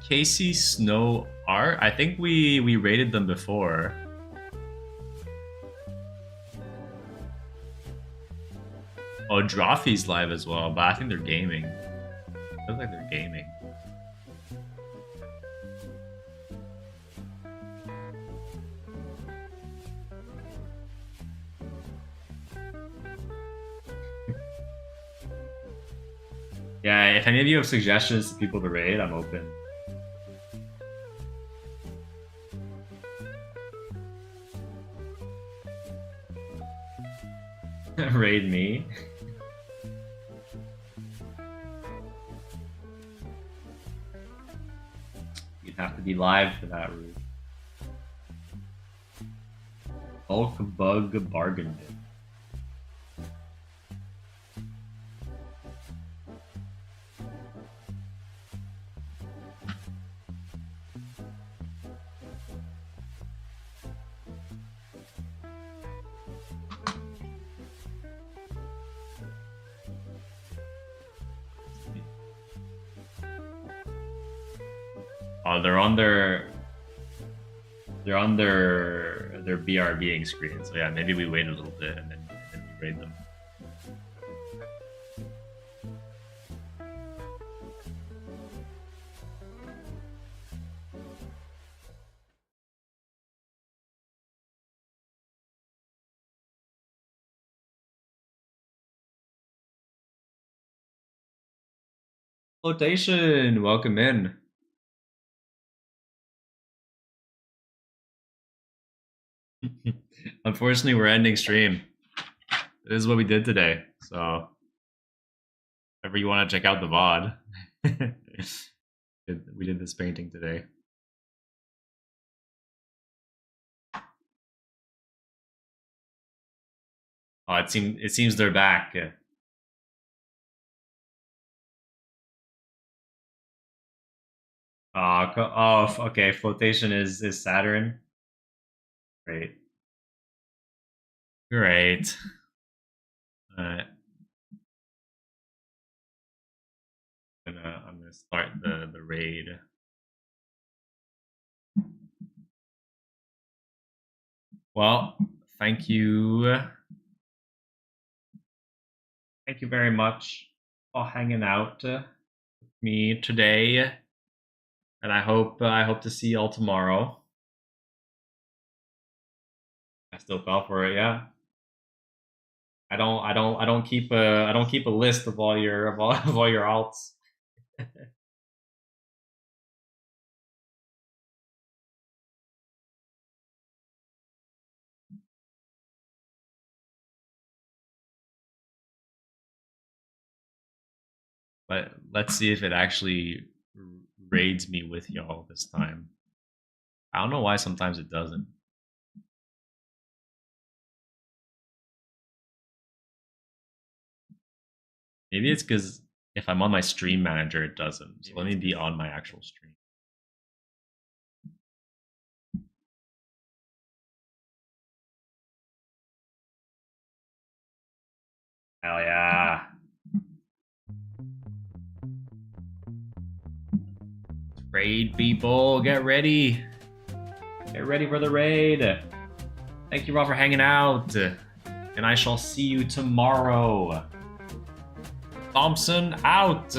Casey Snow Art. I think we rated them before. Oh, Drawfee's live as well, but I think they're gaming. Looks like they're gaming. Yeah, if any of you have suggestions to people to raid, I'm open. Raid me. You'd have to be live for that, Rude. Bulk bug bargain bin. Oh, they're on their BRBing screen. So yeah, maybe we wait a little bit and then we raid them. Flotation, welcome in. Unfortunately, we're ending stream. This is what we did today. So, whenever you want to check out the VOD, we did this painting today. Oh, it seems they're back. Oh, okay. Flotation is Saturn. Great. Great. Alright. I'm gonna start the raid. Well, thank you. Thank you very much for hanging out with me today. And I hope to see y'all tomorrow. I still fell for it, yeah. I don't keep a list of all your alts. But let's see if it actually raids me with y'all this time. I don't know why sometimes it doesn't. Maybe it's because if I'm on my stream manager, it doesn't. So let me be on my actual stream. Hell yeah. Raid people, get ready. Get ready for the raid. Thank you all for hanging out. And I shall see you tomorrow. Thompson out.